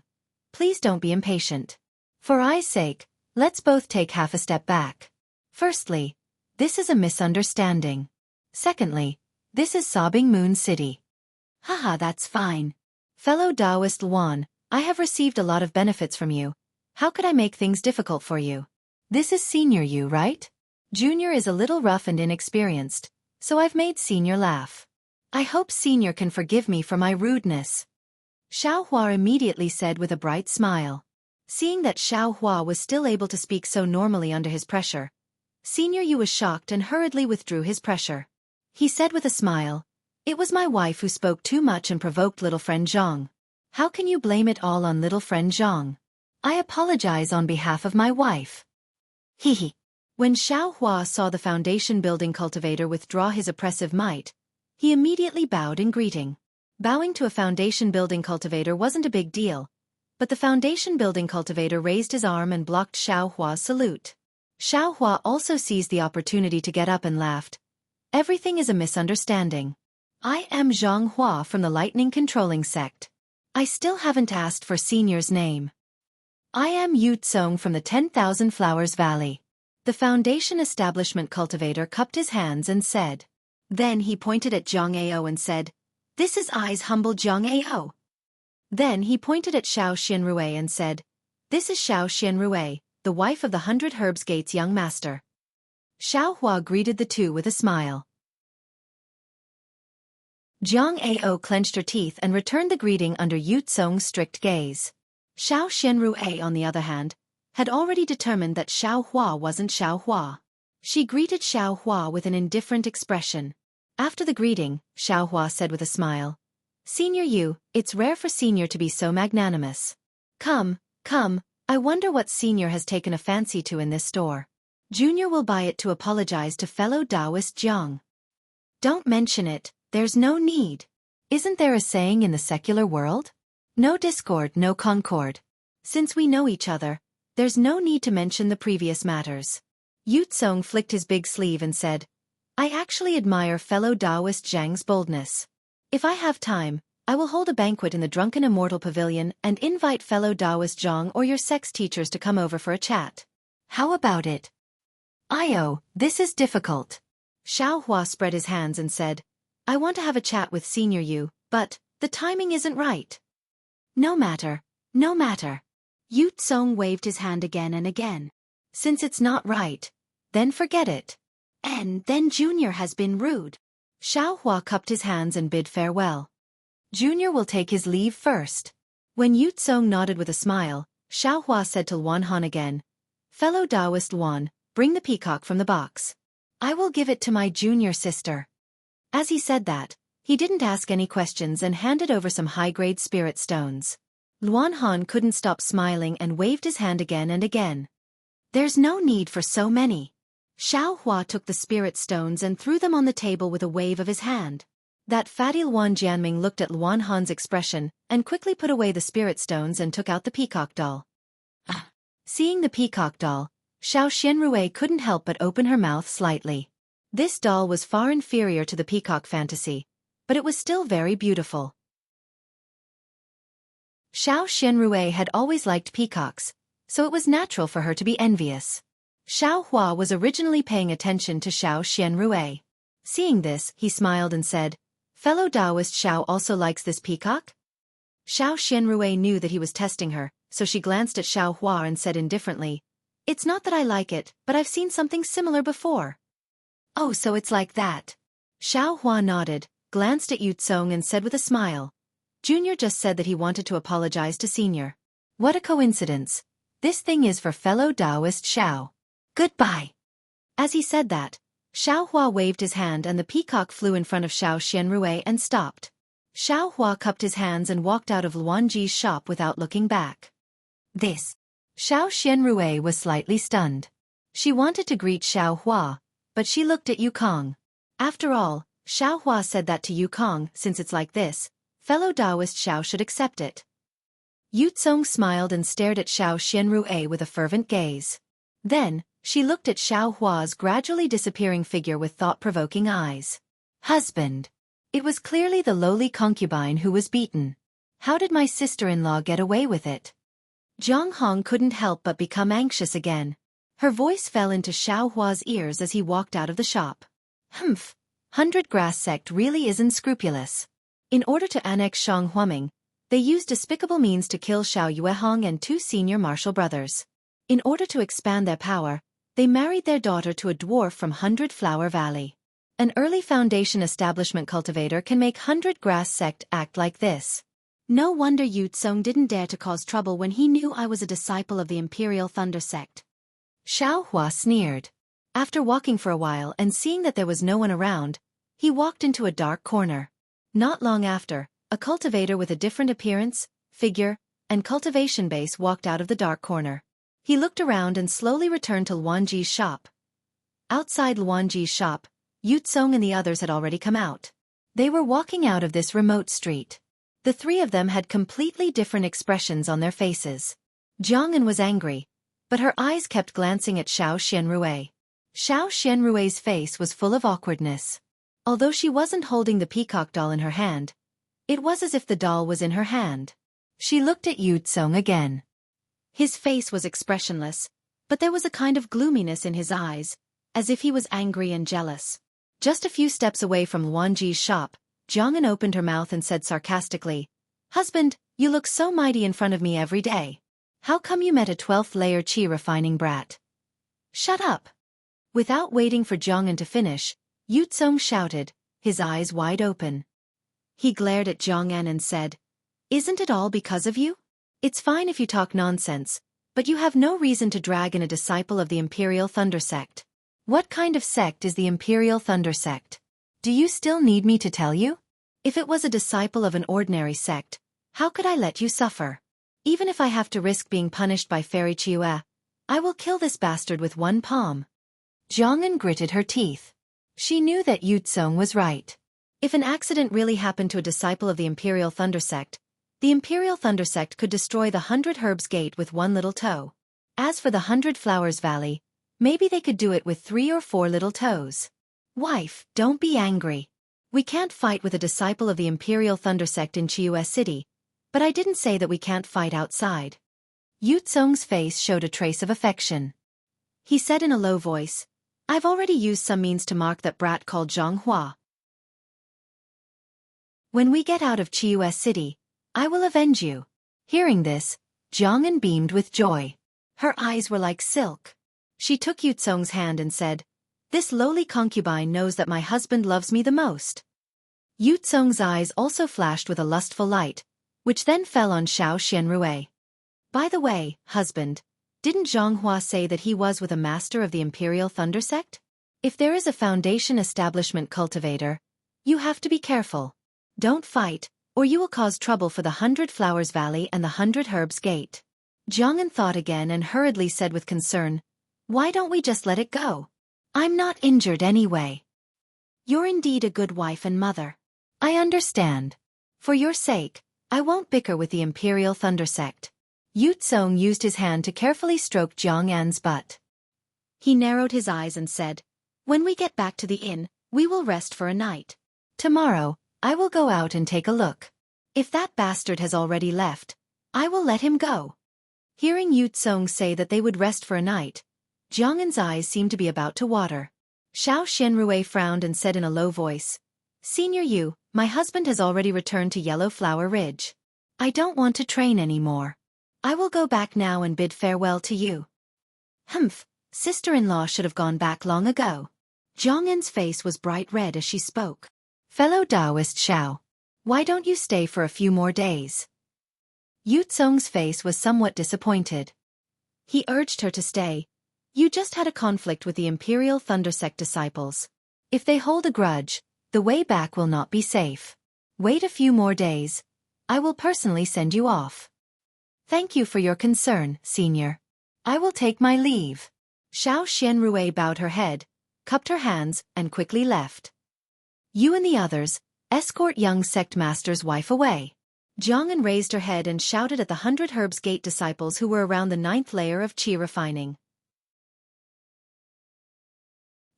please don't be impatient. For I's sake, let's both take half a step back. Firstly, this is a misunderstanding. Secondly, this is Sobbing Moon City. Haha, that's fine. Fellow Taoist Luan, I have received a lot of benefits from you. How could I make things difficult for you? This is Senior Yu, right? Junior is a little rough and inexperienced, so I've made Senior laugh. I hope Senior can forgive me for my rudeness. Xiao Hua immediately said with a bright smile. Seeing that Xiao Hua was still able to speak so normally under his pressure, Senior Yu was shocked and hurriedly withdrew his pressure. He said with a smile, It was my wife who spoke too much and provoked little friend Zhang. How can you blame it all on little friend Zhang? I apologize on behalf of my wife. Hehe. When Xiaohua saw the foundation-building cultivator withdraw his oppressive might, he immediately bowed in greeting. Bowing to a foundation-building cultivator wasn't a big deal, but the foundation-building cultivator raised his arm and blocked Xiaohua's salute. Xiaohua also seized the opportunity to get up and laughed. Everything is a misunderstanding. I am Zhang Hua from the Lightning Controlling Sect. I still haven't asked for Senior's name. I am Yu Tsong from the 10,000 Flowers Valley. The foundation establishment cultivator cupped his hands and said. Then he pointed at Jianghu and said, This is I's humble Jianghu. Then he pointed at Xiao Xianrui and said, This is Xiao Xianrui, the wife of the 100 Herbs Gate's young master. Xiaohua greeted the two with a smile. Jianghu clenched her teeth and returned the greeting under Yu Tsong's strict gaze. Xiao Xianrui, on the other hand, had already determined that Xiaohua wasn't Xiaohua. She greeted Xiaohua with an indifferent expression. After the greeting, Xiaohua said with a smile, Senior Yu, it's rare for Senior to be so magnanimous. Come, I wonder what Senior has taken a fancy to in this store. Junior will buy it to apologize to fellow Taoist Jiang. Don't mention it, there's no need. Isn't there a saying in the secular world? No discord, no concord. Since we know each other, there's no need to mention the previous matters. Yu Tsong flicked his big sleeve and said, I actually admire fellow Taoist Zhang's boldness. If I have time, I will hold a banquet in the drunken Immortal Pavilion and invite fellow Taoist Zhang or your sex teachers to come over for a chat. How about it? This is difficult. Xiaohua spread his hands and said, I want to have a chat with Senior Yu, but the timing isn't right. No matter. Yu Tsong waved his hand again and again. Since it's not right, then forget it. And then Junior has been rude. Xiaohua cupped his hands and bid farewell. Junior will take his leave first. When Yu Tsong nodded with a smile, Xiaohua said to Luan Han again, Fellow Taoist Luan, bring the peacock from the box. I will give it to my junior sister. As he said that, he didn't ask any questions and handed over some high-grade spirit stones. Luan Han couldn't stop smiling and waved his hand again and again. There's no need for so many. Xiaohua took the spirit stones and threw them on the table with a wave of his hand. That fatty Luan Jianming looked at Luan Han's expression and quickly put away the spirit stones and took out the peacock doll. Seeing the peacock doll, Xiao Xianrui couldn't help but open her mouth slightly. This doll was far inferior to the peacock fantasy, but it was still very beautiful. Xiao Xianrui had always liked peacocks, so it was natural for her to be envious. Xiaohua was originally paying attention to Xiao Xianrui. Seeing this, he smiled and said, Fellow Taoist Xiao also likes this peacock? Xiao Xianrui knew that he was testing her, so she glanced at Xiaohua and said indifferently, It's not that I like it, but I've seen something similar before. Oh, so it's like that. Xiaohua nodded, glanced at Yu Tsong and said with a smile, Junior just said that he wanted to apologize to Senior. What a coincidence. This thing is for fellow Taoist Xiao. Goodbye. As he said that, Xiaohua waved his hand and the peacock flew in front of Xiao Xianrui and stopped. Xiaohua cupped his hands and walked out of Luanji's shop without looking back. This. Xiao Xianrui was slightly stunned. She wanted to greet Xiaohua, but she looked at Yukong. After all, Xiaohua said that to Yukong, since it's like this, fellow Taoist Xiao should accept it. Yu Tsong smiled and stared at Xiao Xianrui with a fervent gaze. Then, she looked at Xiaohua's gradually disappearing figure with thought-provoking eyes. Husband. It was clearly the lowly concubine who was beaten. How did my sister-in-law get away with it? Zhang Hong couldn't help but become anxious again. Her voice fell into Xiaohua's ears as he walked out of the shop. 100 Grass Sect really isn't scrupulous. In order to annex Shang Huaming, they used despicable means to kill Xiao Yuehong and 2 senior martial brothers. In order to expand their power, they married their daughter to a dwarf from 100 Flower Valley. An early foundation establishment cultivator can make 100 Grass Sect act like this. No wonder Yu Tsong didn't dare to cause trouble when he knew I was a disciple of the Imperial Thunder Sect. Xiaohua sneered. After walking for a while and seeing that there was no one around, he walked into a dark corner. Not long after, a cultivator with a different appearance, figure, and Cultivation base walked out of the dark corner. He looked around and slowly returned to Luanji's shop. Outside Luanji's shop, Yutsong and the others had already come out. They were walking out of this remote street. The three of them had completely different expressions on their faces. Jianghu was angry, but her eyes kept glancing at Xiao Xianrui. Xiao Xianrui's face was full of awkwardness. Although she wasn't holding the peacock doll in her hand, it was as if the doll was in her hand. She looked at Yutsong again. His face was expressionless, but there was a kind of gloominess in his eyes, as if he was angry and jealous. Just a few steps away from Luanji's shop, Jianghu opened her mouth and said sarcastically, "Husband, you look so mighty in front of me every day. How come you met a 12th layer qi refining brat?" "Shut up." Without waiting for Jianghu to finish, Yutsong shouted, his eyes wide open. He glared at Jianghu and said, "Isn't it all because of you? It's fine if you talk nonsense, but you have no reason to drag in a disciple of the Imperial Thunder Sect. What kind of sect is the Imperial Thunder Sect? Do you still need me to tell you? If it was a disciple of an ordinary sect, how could I let you suffer? Even if I have to risk being punished by Fairy Chiue, I will kill this bastard with one palm." Jianghu gritted her teeth. She knew that Yutsong was right. If an accident really happened to a disciple of the Imperial Thunder Sect, the Imperial Thunder Sect could destroy the 100 Herbs Gate with one little toe. As for the 100 Flowers Valley, maybe they could do it with 3 or 4 little toes. "Wife, don't be angry. We can't fight with a disciple of the Imperial Thunder Sect in Chiue City, but I didn't say that we can't fight outside." Yutsong's face showed a trace of affection. He said in a low voice, "I've already used some means to mark that brat called Jianghu. When we get out of Chiue City, I will avenge you." Hearing this, Jianghu beamed with joy. Her eyes were like silk. She took Yutsong's hand and said, "This lowly concubine knows that my husband loves me the most." Yutsong's eyes also flashed with a lustful light, which then fell on Xiao Xianrui. "By the way, husband, didn't Jianghu say that he was with a master of the Imperial Thunder Sect? If there is a Foundation Establishment cultivator, you have to be careful. Don't fight, or you will cause trouble for the 100 Flowers Valley and the 100 Herbs Gate." Jianghu thought again and hurriedly said with concern, "Why don't we just let it go? I'm not injured anyway." "You're indeed a good wife and mother. I understand. For your sake, I won't bicker with the Imperial Thunder Sect." Yutsong used his hand to carefully stroke Jianghu's butt. He narrowed his eyes and said, "When we get back to the inn, we will rest for a night. Tomorrow, I will go out and take a look. If that bastard has already left, I will let him go." Hearing Yutsong say that they would rest for a night, Jianghu's eyes seemed to be about to water. Xiao Xianrui frowned and said in a low voice, "Senior Yu, my husband has already returned to Yellow Flower Ridge. I don't want to train anymore. I will go back now and bid farewell to you." "Humph, sister-in-law should have gone back long ago." Jianghu's face was bright red as she spoke. "Fellow Taoist Xiao, why don't you stay for a few more days?" Yutsong's face was somewhat disappointed. He urged her to stay. "You just had a conflict with the Imperial Thunder Sect disciples. If they hold a grudge, the way back will not be safe. Wait a few more days. I will personally send you off." "Thank you for your concern, senior. I will take my leave." Xiao Xianrui bowed her head, cupped her hands, and quickly left. "You and the others, escort young sect master's wife away." Jianghu raised her head and shouted at the 100 Herbs Gate disciples who were around the 9th layer of qi refining.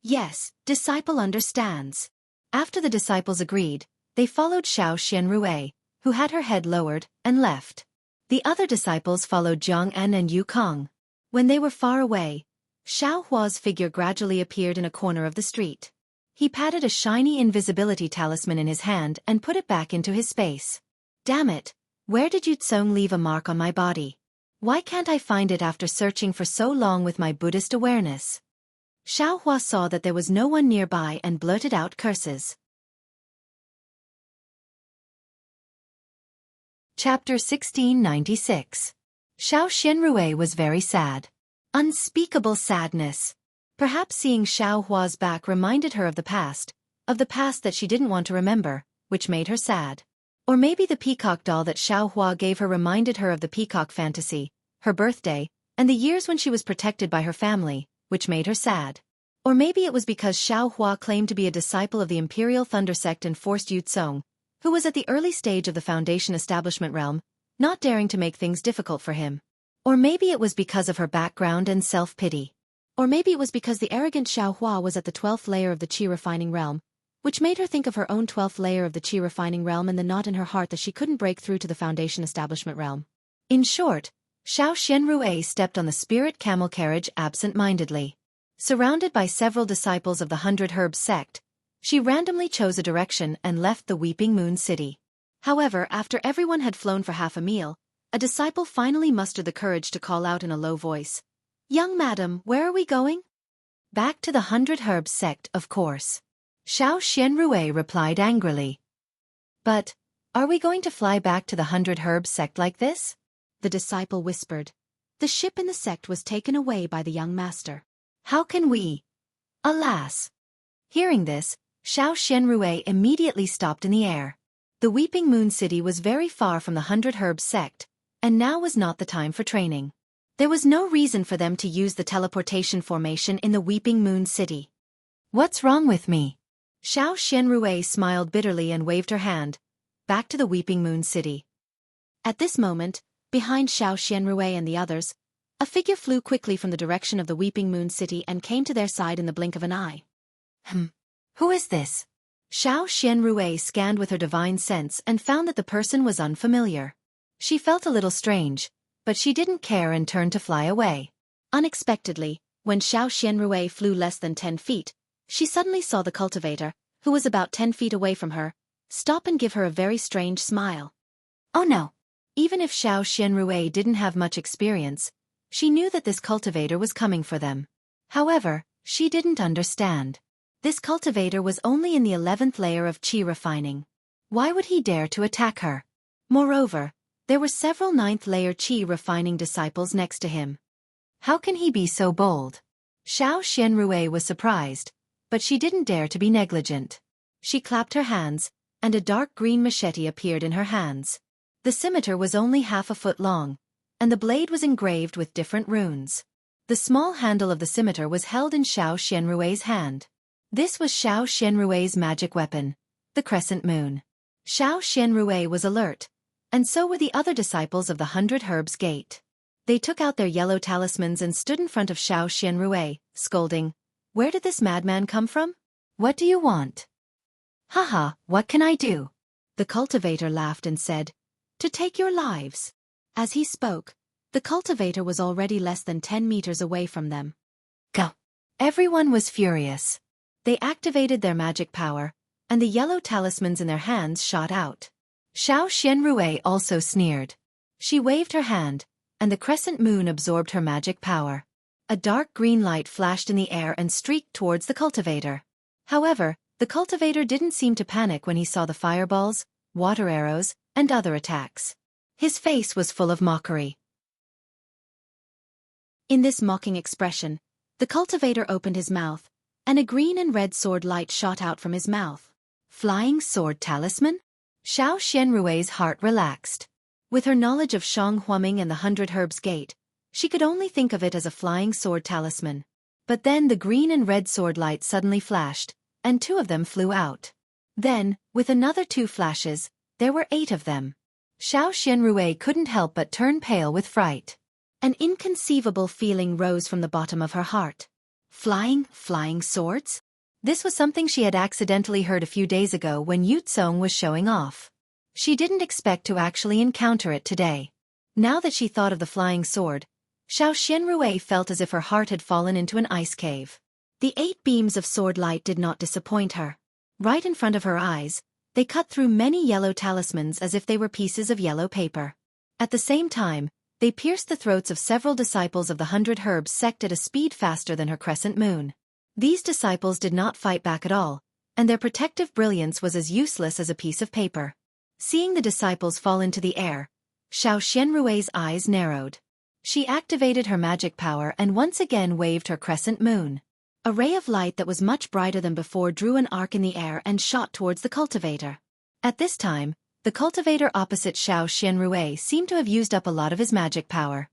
"Yes, disciple understands." After the disciples agreed, they followed Xiao Xianrui, who had her head lowered, and left. The other disciples followed Jianghu and Yu Kong. When they were far away, Xiao Hua's figure gradually appeared in a corner of the street. He patted a shiny invisibility talisman in his hand and put it back into his space. "Damn it, where did Yutsong leave a mark on my body? Why can't I find it after searching for so long with my Buddhist awareness?" Xiao Hua saw that there was no one nearby and blurted out curses. Chapter 1696. Xiao Xianrui was very sad. Unspeakable sadness. Perhaps seeing Xiao Hua's back reminded her of the past that she didn't want to remember, which made her sad. Or maybe the peacock doll that Xiao Hua gave her reminded her of the peacock fantasy, her birthday, and the years when she was protected by her family, which made her sad. Or maybe it was because Xiao Hua claimed to be a disciple of the Imperial Thunder Sect and forced Yutsong, who was at the early stage of the Foundation establishment realm, not daring to make things difficult for him. Or maybe it was because of her background and self-pity. Or maybe it was because the arrogant Xiao Hua was at the 12th layer of the Qi refining realm, which made her think of her own 12th layer of the Qi refining realm and the knot in her heart that she couldn't break through to the Foundation establishment realm. In short, Xiao Xianrui stepped on the spirit camel carriage absent-mindedly. Surrounded by several disciples of the 100 Herbs sect, she randomly chose a direction and left the Weeping Moon City. However, after everyone had flown for half a meal, a disciple finally mustered the courage to call out in a low voice, "Young madam, where are we going?" "Back to the 100 Herbs sect, of course." Xiao Xianrui replied angrily. "But, are we going to fly back to the 100 Herbs sect like this?" The disciple whispered. "The ship in the sect was taken away by the young master. How can we?" Alas! Hearing this, Xiao Xianrui immediately stopped in the air. The Weeping Moon City was very far from the 100 Herbs sect, and now was not the time for training. There was no reason for them to use the teleportation formation in the Weeping Moon City. "What's wrong with me?" Xiao Xianrui smiled bitterly and waved her hand, back to the Weeping Moon City. At this moment, behind Xiao Xianrui and the others, a figure flew quickly from the direction of the Weeping Moon City and came to their side in the blink of an eye. Who is this?" Xiao Xianrui scanned with her divine sense and found that the person was unfamiliar. She felt a little strange, but she didn't care and turned to fly away. Unexpectedly, when Xiao Xianrui flew less than 10 feet, she suddenly saw the cultivator, who was about 10 feet away from her, stop and give her a very strange smile. Oh no! Even if Xiao Xianrui didn't have much experience, she knew that this cultivator was coming for them. However, she didn't understand. This cultivator was only in the 11th layer of Qi refining. Why would he dare to attack her? Moreover, there were several 9th layer Qi refining disciples next to him. How can he be so bold? Xiao Xianrui was surprised, but she didn't dare to be negligent. She clapped her hands, and a dark green machete appeared in her hands. The scimitar was only half a foot long, and the blade was engraved with different runes. The small handle of the scimitar was held in Xiao Xianrui's hand. This was Xiao Xianrui's magic weapon, the crescent moon. Xiao Xianrui was alert, and so were the other disciples of the 100 Herbs Gate. They took out their yellow talismans and stood in front of Xiao Xianrui, scolding, "Where did this madman come from? What do you want?" "Haha, what can I do?" The cultivator laughed and said, "To take your lives." As he spoke, the cultivator was already less than 10 meters away from them. Go! Everyone was furious. They activated their magic power, and the yellow talismans in their hands shot out. Xiao Xianrui also sneered. She waved her hand, and the crescent moon absorbed her magic power. A dark green light flashed in the air and streaked towards the cultivator. However, the cultivator didn't seem to panic when he saw the fireballs, water arrows, and other attacks. His face was full of mockery. In this mocking expression, the cultivator opened his mouth, and a green and red sword light shot out from his mouth. Flying sword talisman? Xiao Xianrui's heart relaxed. With her knowledge of Shang Huaming and the 100 Herbs Gate, she could only think of it as a flying sword talisman. But then the green and red sword light suddenly flashed, and 2 of them flew out. Then, with another 2 flashes, there were 8 of them. Xiao Xianrui couldn't help but turn pale with fright. An inconceivable feeling rose from the bottom of her heart. Flying swords? This was something she had accidentally heard a few days ago when Yutsong was showing off. She didn't expect to actually encounter it today. Now that she thought of the flying sword, Xiao Xianrui felt as if her heart had fallen into an ice cave. The 8 beams of sword light did not disappoint her. Right in front of her eyes, they cut through many yellow talismans as if they were pieces of yellow paper. At the same time, they pierced the throats of several disciples of the 100 Herbs sect at a speed faster than her crescent moon. These disciples did not fight back at all, and their protective brilliance was as useless as a piece of paper. Seeing the disciples fall into the air, Xiao Xianrui's eyes narrowed. She activated her magic power and once again waved her crescent moon. A ray of light that was much brighter than before drew an arc in the air and shot towards the cultivator. At this time, The cultivator opposite Xiao Xianrui seemed to have used up a lot of his magic power.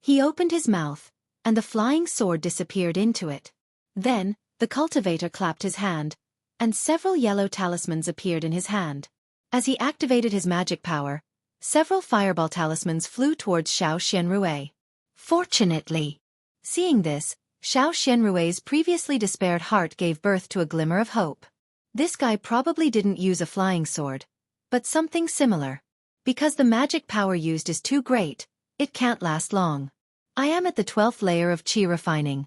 He opened his mouth, and the flying sword disappeared into it. Then, the cultivator clapped his hand, and several yellow talismans appeared in his hand. As he activated his magic power, several fireball talismans flew towards Xiao Xianrui. Fortunately, seeing this, Xiao Xianrui's previously despaired heart gave birth to a glimmer of hope. This guy probably didn't use a flying sword, but something similar. Because the magic power used is too great, it can't last long. I am at the 12th layer of Qi refining.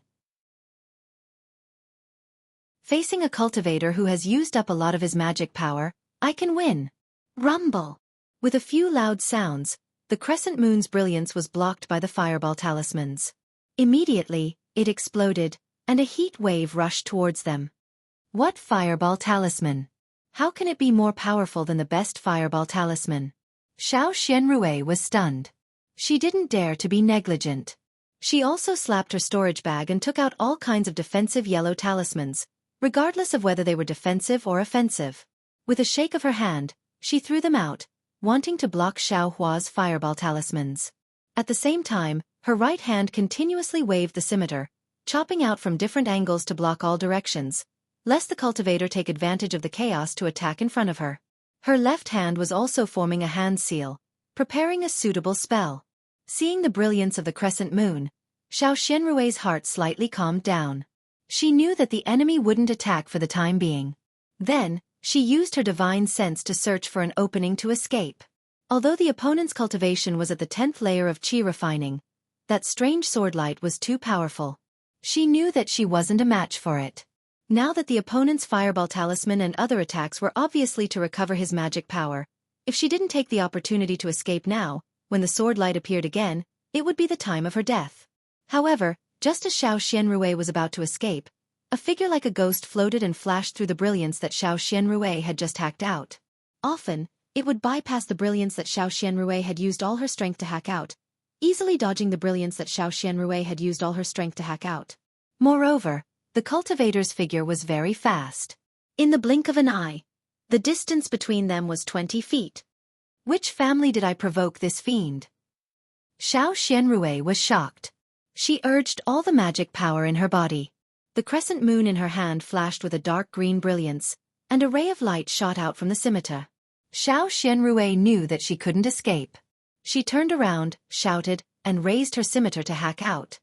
Facing a cultivator who has used up a lot of his magic power, I can win. Rumble. With a few loud sounds, the crescent moon's brilliance was blocked by the fireball talismans. Immediately, it exploded, and a heat wave rushed towards them. What fireball talisman? How can it be more powerful than the best fireball talisman? Xiao Xianrui was stunned. She didn't dare to be negligent. She also slapped her storage bag and took out all kinds of defensive yellow talismans, regardless of whether they were defensive or offensive. With a shake of her hand, she threw them out, wanting to block Xiao Hua's fireball talismans. At the same time, her right hand continuously waved the scimitar, chopping out from different angles to block all directions, lest the cultivator take advantage of the chaos to attack in front of her. Her left hand was also forming a hand seal, preparing a suitable spell. Seeing the brilliance of the crescent moon, Xiao Xianrui's heart slightly calmed down. She knew that the enemy wouldn't attack for the time being. Then, she used her divine sense to search for an opening to escape. Although the opponent's cultivation was at the 10th layer of Qi refining, that strange sword light was too powerful. She knew that she wasn't a match for it. Now that the opponent's fireball talisman and other attacks were obviously to recover his magic power, if she didn't take the opportunity to escape now, when the sword light appeared again, it would be the time of her death. However, just as Xiao Xianrui was about to escape, a figure like a ghost floated and flashed through the brilliance that Xiao Xianrui had just hacked out. Often, it would bypass the brilliance that Xiao Xianrui had used all her strength to hack out, easily dodging the brilliance that Xiao Xianrui had used all her strength to hack out. Moreover, the cultivator's figure was very fast. In the blink of an eye, the distance between them was 20 feet. Which family did I provoke this fiend? Xiao Xianrui was shocked. She urged all the magic power in her body. The crescent moon in her hand flashed with a dark green brilliance, and a ray of light shot out from the scimitar. Xiao Xianrui knew that she couldn't escape. She turned around, shouted, and raised her scimitar to hack out.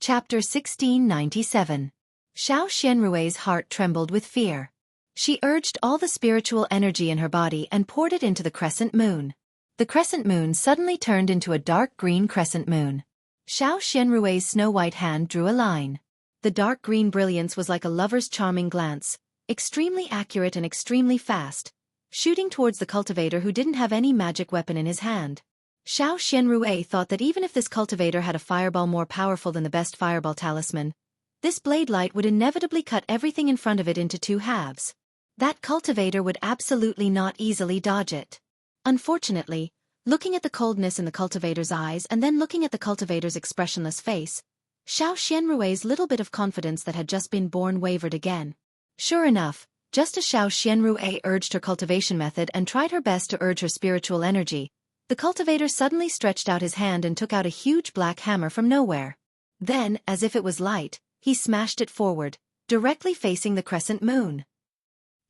Chapter 1697. Xiao Xianrui's heart trembled with fear. She urged all the spiritual energy in her body and poured it into the crescent moon. The crescent moon suddenly turned into a dark green crescent moon. Xiao Xianrui's snow-white hand drew a line. The dark green brilliance was like a lover's charming glance, extremely accurate and extremely fast, shooting towards the cultivator who didn't have any magic weapon in his hand. Xiao Xianrui thought that even if this cultivator had a fireball more powerful than the best fireball talisman, this blade light would inevitably cut everything in front of it into two halves. That cultivator would absolutely not easily dodge it. Unfortunately, looking at the coldness in the cultivator's eyes and then looking at the cultivator's expressionless face, Xiao Xianrui's little bit of confidence that had just been born wavered again. Sure enough, just as Xiao Xianrui urged her cultivation method and tried her best to urge her spiritual energy, the cultivator suddenly stretched out his hand and took out a huge black hammer from nowhere. Then, as if it was light, he smashed it forward, directly facing the crescent moon.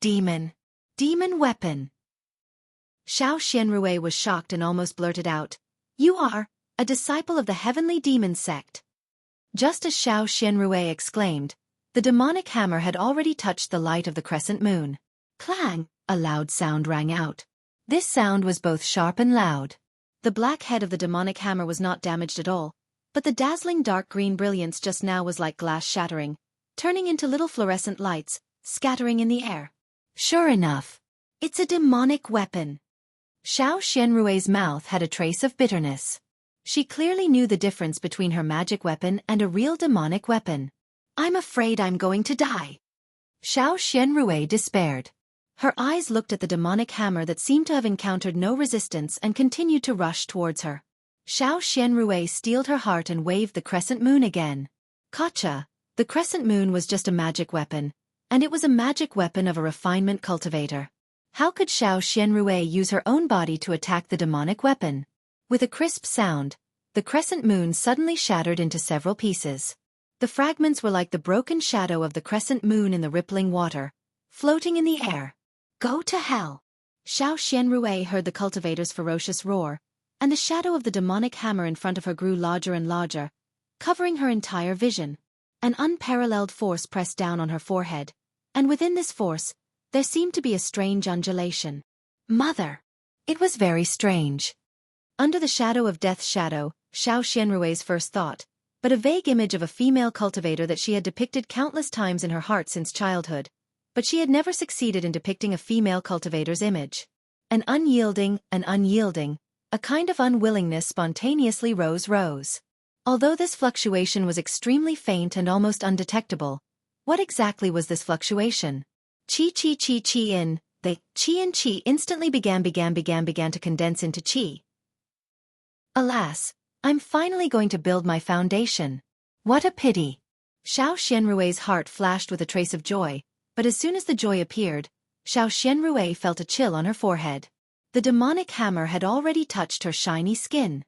Demon. Demon weapon. Xiao Xianrui was shocked and almost blurted out, "You are a disciple of the heavenly demon sect." Just as Xiao Xianrui exclaimed, the demonic hammer had already touched the light of the crescent moon. Clang! A loud sound rang out. This sound was both sharp and loud. The black head of the demonic hammer was not damaged at all, but the dazzling dark green brilliance just now was like glass shattering, turning into little fluorescent lights, scattering in the air. Sure enough, it's a demonic weapon. Xiao Xianrui's mouth had a trace of bitterness. She clearly knew the difference between her magic weapon and a real demonic weapon. "I'm afraid I'm going to die." Xiao Xianrui despaired. Her eyes looked at the demonic hammer that seemed to have encountered no resistance and continued to rush towards her. Xiao Xianrui steeled her heart and waved the crescent moon again. Gotcha! The crescent moon was just a magic weapon, and it was a magic weapon of a refinement cultivator. How could Xiao Xianrui use her own body to attack the demonic weapon? With a crisp sound, the crescent moon suddenly shattered into several pieces. The fragments were like the broken shadow of the crescent moon in the rippling water, floating in the air. Go to hell! Xiao Xianrui heard the cultivator's ferocious roar, and the shadow of the demonic hammer in front of her grew larger and larger, covering her entire vision. An unparalleled force pressed down on her forehead, and within this force, there seemed to be a strange undulation. Mother! It was very strange. Under the shadow of Death's shadow, Xiao Xianrui's first thought, but a vague image of a female cultivator that she had depicted countless times in her heart since childhood, but she had never succeeded in depicting a female cultivator's image. An unyielding, a kind of unwillingness spontaneously rose. Although this fluctuation was extremely faint and almost undetectable, what exactly was this fluctuation? Qi in, the qi and qi instantly began to condense into qi. Alas, I'm finally going to build my foundation. What a pity. Xiao Xianrui's heart flashed with a trace of joy, but as soon as the joy appeared, Xiao Xianrui felt a chill on her forehead. The demonic hammer had already touched her shiny skin.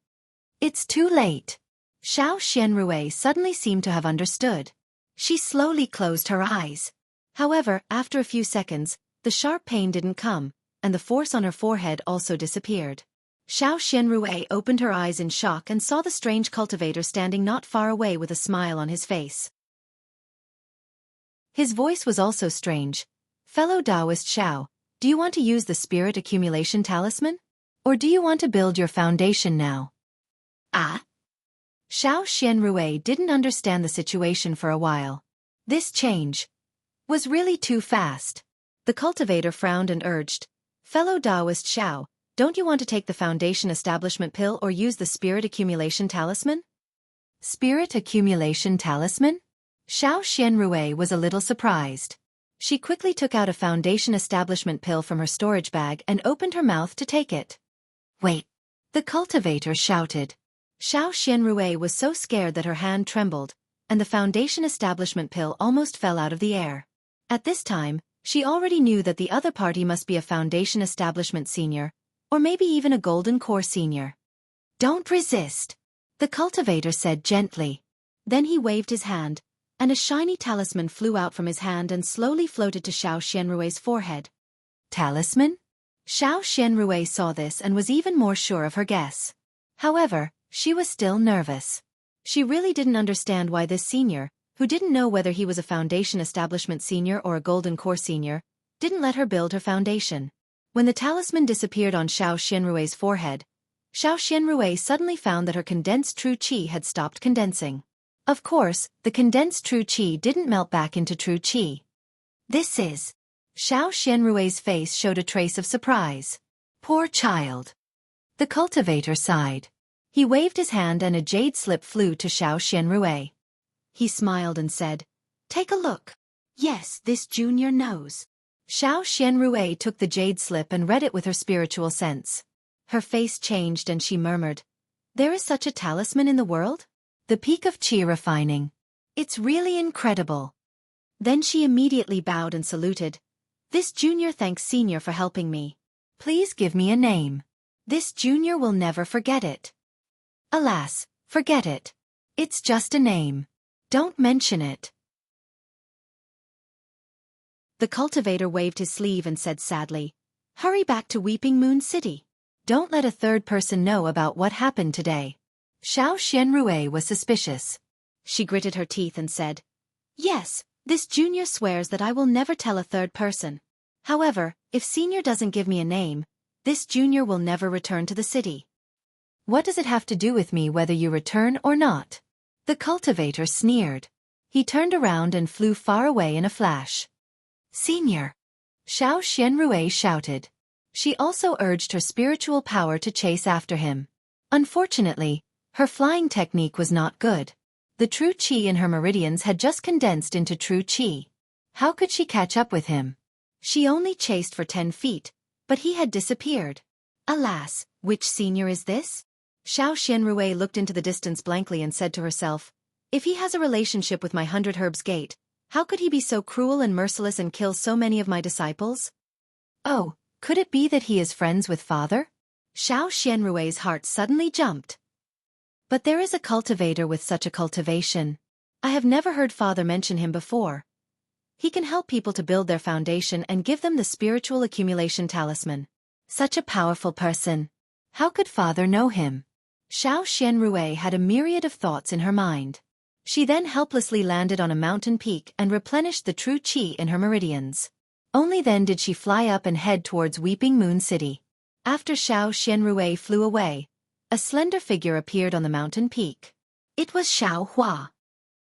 It's too late. Xiao Xianrui suddenly seemed to have understood. She slowly closed her eyes. However, after a few seconds, the sharp pain didn't come, and the force on her forehead also disappeared. Xiao Xianrui opened her eyes in shock and saw the strange cultivator standing not far away with a smile on his face. His voice was also strange. Fellow Taoist Xiao, do you want to use the spirit accumulation talisman? Or do you want to build your foundation now? Ah? Xiao Xianrui didn't understand the situation for a while. This change was really too fast. The cultivator frowned and urged, Fellow Taoist Xiao, don't you want to take the foundation establishment pill or use the spirit accumulation talisman? Spirit accumulation talisman? Xiao Xianrui was a little surprised. She quickly took out a foundation establishment pill from her storage bag and opened her mouth to take it. Wait! The cultivator shouted. Xiao Xianrui was so scared that her hand trembled, and the foundation establishment pill almost fell out of the air. At this time, she already knew that the other party must be a foundation establishment senior, or maybe even a golden core senior. Don't resist, the cultivator said gently. Then he waved his hand, and a shiny talisman flew out from his hand and slowly floated to Xiao Xianrui's forehead. Talisman? Xiao Xianrui saw this and was even more sure of her guess. However, she was still nervous. She really didn't understand why this senior, who didn't know whether he was a foundation establishment senior or a golden core senior, didn't let her build her foundation. When the talisman disappeared on Xiao Xianrui's forehead, Xiao Xianrui suddenly found that her condensed true qi had stopped condensing. Of course, the condensed true qi didn't melt back into true qi. This is... Xiao Xianrui's face showed a trace of surprise. Poor child. The cultivator sighed. He waved his hand and a jade slip flew to Xiao Xianrui. He smiled and said, Take a look. Yes, this junior knows. Xiao Xianrui took the jade slip and read it with her spiritual sense. Her face changed and she murmured, There is such a talisman in the world? The peak of qi refining. It's really incredible. Then she immediately bowed and saluted. This junior thanks senior for helping me. Please give me a name. This junior will never forget it. Alas, forget it. It's just a name. Don't mention it. The cultivator waved his sleeve and said sadly, Hurry back to Weeping Moon City. Don't let a third person know about what happened today. Xiao Xianrui was suspicious. She gritted her teeth and said, Yes, this junior swears that I will never tell a third person. However, if senior doesn't give me a name, this junior will never return to the city. What does it have to do with me whether you return or not? The cultivator sneered. He turned around and flew far away in a flash. Senior! Xiao Xianrui shouted. She also urged her spiritual power to chase after him. Unfortunately, her flying technique was not good. The true qi in her meridians had just condensed into true qi. How could she catch up with him? She only chased for 10 feet, but he had disappeared. Alas, which senior is this? Xiao Xianrui looked into the distance blankly and said to herself, If he has a relationship with my 100 Herbs Gate, How could he be so cruel and merciless and kill so many of my disciples? Oh, could it be that he is friends with father? Xiao Xianrui's heart suddenly jumped. But there is a cultivator with such a cultivation. I have never heard father mention him before. He can help people to build their foundation and give them the spiritual accumulation talisman. Such a powerful person. How could father know him? Xiao Xianrui had a myriad of thoughts in her mind. She then helplessly landed on a mountain peak and replenished the true qi in her meridians. Only then did she fly up and head towards Weeping Moon City. After Xiao Xianrui flew away, a slender figure appeared on the mountain peak. It was Xiao Hua.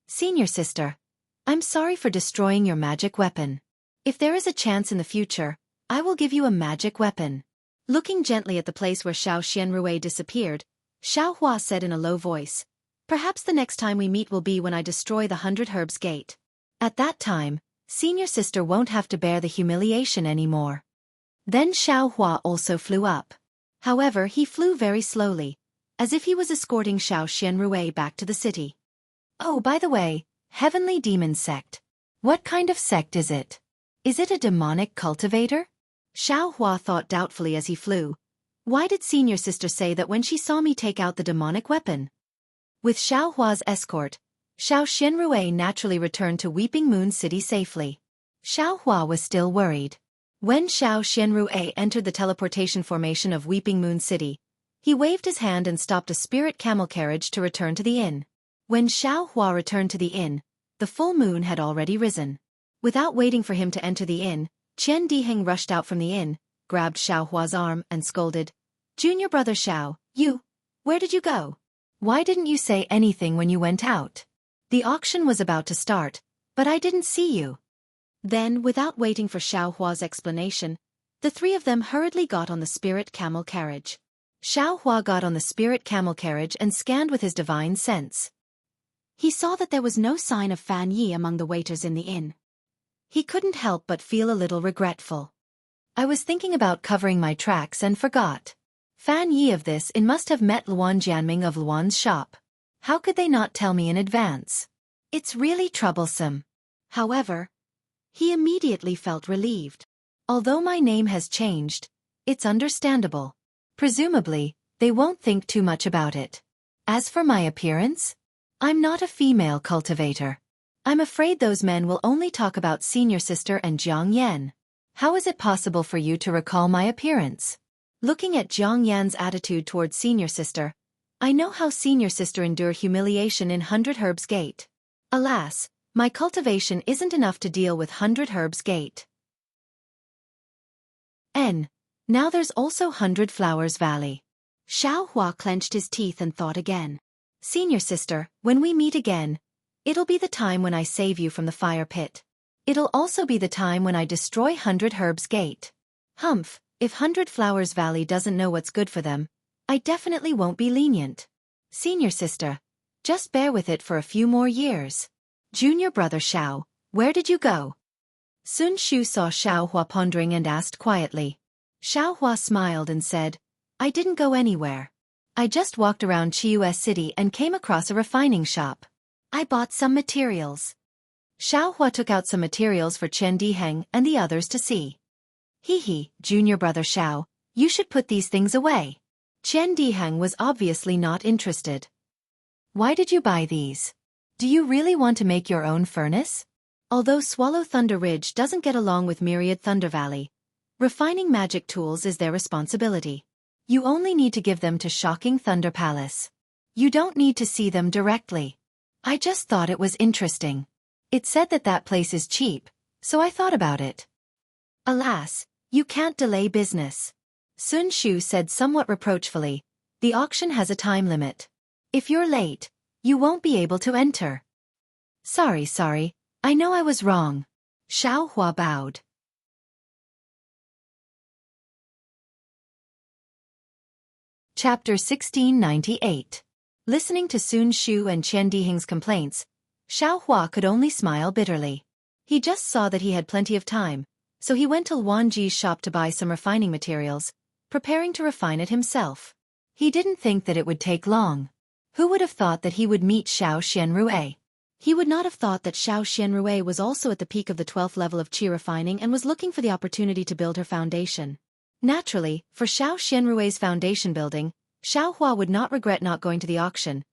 Senior sister, I'm sorry for destroying your magic weapon. If there is a chance in the future, I will give you a magic weapon. Looking gently at the place where Xiao Xianrui disappeared, Xiao Hua said in a low voice, perhaps the next time we meet will be when I destroy the 100 Herbs Gate. At that time, senior sister won't have to bear the humiliation anymore. Then Xiao Hua also flew up. However, he flew very slowly, as if he was escorting Xiao Xianrui back to the city. Oh, by the way, Heavenly Demon Sect. What kind of sect is it? Is it a demonic cultivator? Xiao Hua thought doubtfully as he flew. Why did senior sister say that when she saw me take out the demonic weapon? With Xiao Hua's escort, Xiao Xianrui naturally returned to Weeping Moon City safely. Xiao Hua was still worried. When Xiao Xianrui entered the teleportation formation of Weeping Moon City, he waved his hand and stopped a spirit camel carriage to return to the inn. When Xiao Hua returned to the inn, the full moon had already risen. Without waiting for him to enter the inn, Qian Diheng rushed out from the inn, grabbed Xiao Hua's arm and scolded, "Junior brother Xiao, where did you go? Why didn't you say anything when you went out? The auction was about to start, but I didn't see you." Then, without waiting for Xiao Hua's explanation, the three of them hurriedly got on the spirit camel carriage. Xiao Hua got on the spirit camel carriage and scanned with his divine sense. He saw that there was no sign of Fan Yi among the waiters in the inn. He couldn't help but feel a little regretful. I was thinking about covering my tracks and forgot. Fan Yi of this inn must have met Luan Jianming of Luan's shop. How could they not tell me in advance? It's really troublesome. However, he immediately felt relieved. Although my name has changed, it's understandable. Presumably, they won't think too much about it. As for my appearance, I'm not a female cultivator. I'm afraid those men will only talk about senior sister and Jiang Yan. How is it possible for you to recall my appearance? Looking at Jiang Yan's attitude towards senior sister, I know how senior sister endured humiliation in 100 Herbs Gate. Alas, my cultivation isn't enough to deal with 100 Herbs Gate. Now there's also 100 Flowers Valley. Xiao Hua clenched his teeth and thought again. Senior sister, when we meet again, it'll be the time when I save you from the fire pit. It'll also be the time when I destroy 100 Herbs Gate. Humph, if 100 Flowers Valley doesn't know what's good for them, I definitely won't be lenient. Senior sister, just bear with it for a few more years. Junior brother Xiao, where did you go? Sun Shu saw Xiao Hua pondering and asked quietly. Xiao Hua smiled and said, I didn't go anywhere. I just walked around Chiu's city and came across a refining shop. I bought some materials. Xiao Hua took out some materials for Chen Diheng and the others to see. Hee, junior brother Xiao, you should put these things away. Chen Diheng was obviously not interested. Why did you buy these? Do you really want to make your own furnace? Although Swallow Thunder Ridge doesn't get along with Myriad Thunder Valley, refining magic tools is their responsibility. You only need to give them to Shocking Thunder Palace. You don't need to see them directly. I just thought it was interesting. It said that that place is cheap, so I thought about it. Alas, you can't delay business. Sun Shu said somewhat reproachfully, the auction has a time limit. If you're late, you won't be able to enter. Sorry, I know I was wrong. Xiao Hua bowed. Chapter 1698. Listening to Sun Shu and Chen Diheng's complaints, Xiao Hua could only smile bitterly. He just saw that he had plenty of time, so he went to Luan Ji's shop to buy some refining materials, preparing to refine it himself. He didn't think that it would take long. Who would have thought that he would meet Xiao Xianrui? He would not have thought that Xiao Xianrui was also at the peak of the 12th level of qi refining and was looking for the opportunity to build her foundation. Naturally, for Xiao Xianrui's foundation building, Xiao Hua would not regret not going to the auction,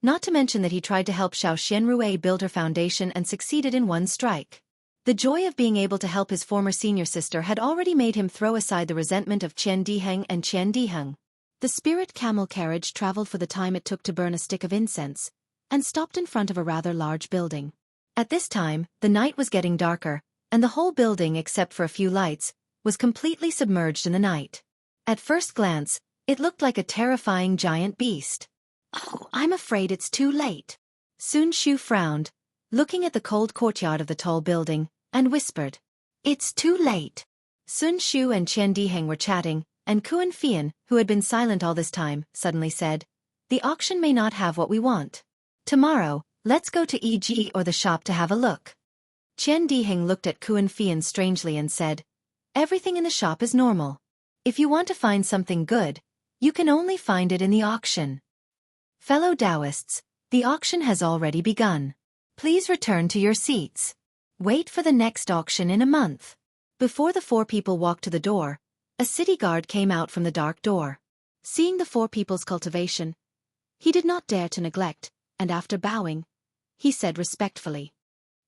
not to mention that he tried to help Xiao Xianrui build her foundation and succeeded in one strike. The joy of being able to help his former senior sister had already made him throw aside the resentment of Qian Diheng and Qian Diheng. The spirit camel carriage traveled for the time it took to burn a stick of incense, and stopped in front of a rather large building. At this time, the night was getting darker, and the whole building, except for a few lights, was completely submerged in the night. At first glance, it looked like a terrifying giant beast. "Oh, I'm afraid it's too late." Sun Shu frowned, looking at the cold courtyard of the tall building, and whispered, "It's too late." Sun Shu and Qian Diheng were chatting, and Kuan Fian, who had been silent all this time, suddenly said, "The auction may not have what we want. Tomorrow, let's go to EG or the shop to have a look." Qian Diheng looked at Kuan Fian strangely and said, "Everything in the shop is normal. If you want to find something good, you can only find it in the auction." Fellow Taoists, the auction has already begun. Please return to your seats. Wait for the next auction in a month. Before the four people walked to the door, a city guard came out from the dark door. Seeing the four people's cultivation, he did not dare to neglect, and after bowing, he said respectfully,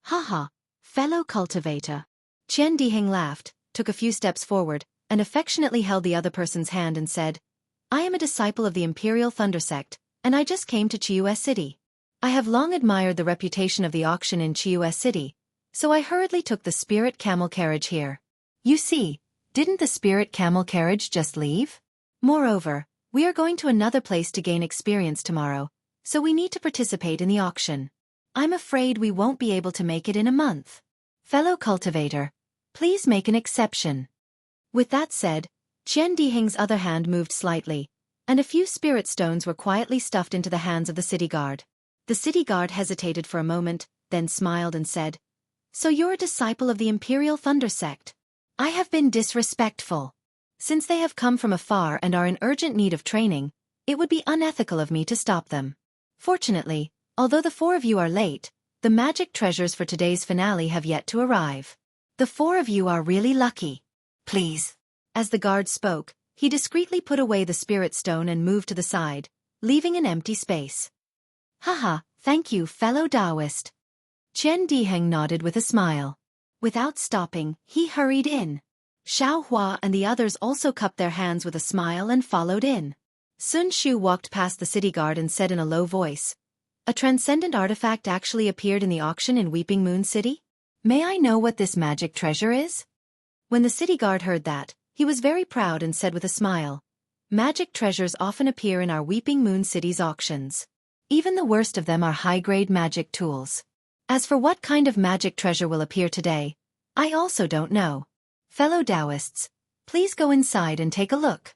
"Haha, fellow cultivator." Qian Diheng laughed, took a few steps forward, and affectionately held the other person's hand and said, "I am a disciple of the Imperial Thunder Sect, and I just came to Chiu City. I have long admired the reputation of the auction in Chiu City, so I hurriedly took the spirit camel carriage here. You see, didn't the spirit camel carriage just leave? Moreover, we are going to another place to gain experience tomorrow, so we need to participate in the auction. I'm afraid we won't be able to make it in a month. Fellow cultivator, please make an exception." With that said, Qian Diheng's other hand moved slightly, and a few spirit stones were quietly stuffed into the hands of the city guard. The city guard hesitated for a moment, then smiled and said, "So you're a disciple of the Imperial Thunder Sect. I have been disrespectful. Since they have come from afar and are in urgent need of training, it would be unethical of me to stop them. Fortunately, although the four of you are late, the magic treasures for today's finale have yet to arrive. The four of you are really lucky. Please." As the guard spoke, he discreetly put away the spirit stone and moved to the side, leaving an empty space. "Haha, thank you, fellow Taoist." Qian Diheng nodded with a smile. Without stopping, he hurried in. Xiao Hua and the others also cupped their hands with a smile and followed in. Sun Shu walked past the city guard and said in a low voice, "A transcendent artifact actually appeared in the auction in Weeping Moon City? May I know what this magic treasure is?" When the city guard heard that, he was very proud and said with a smile, "Magic treasures often appear in our Weeping Moon City's auctions. Even the worst of them are high-grade magic tools. As for what kind of magic treasure will appear today, I also don't know. Fellow Taoists, please go inside and take a look."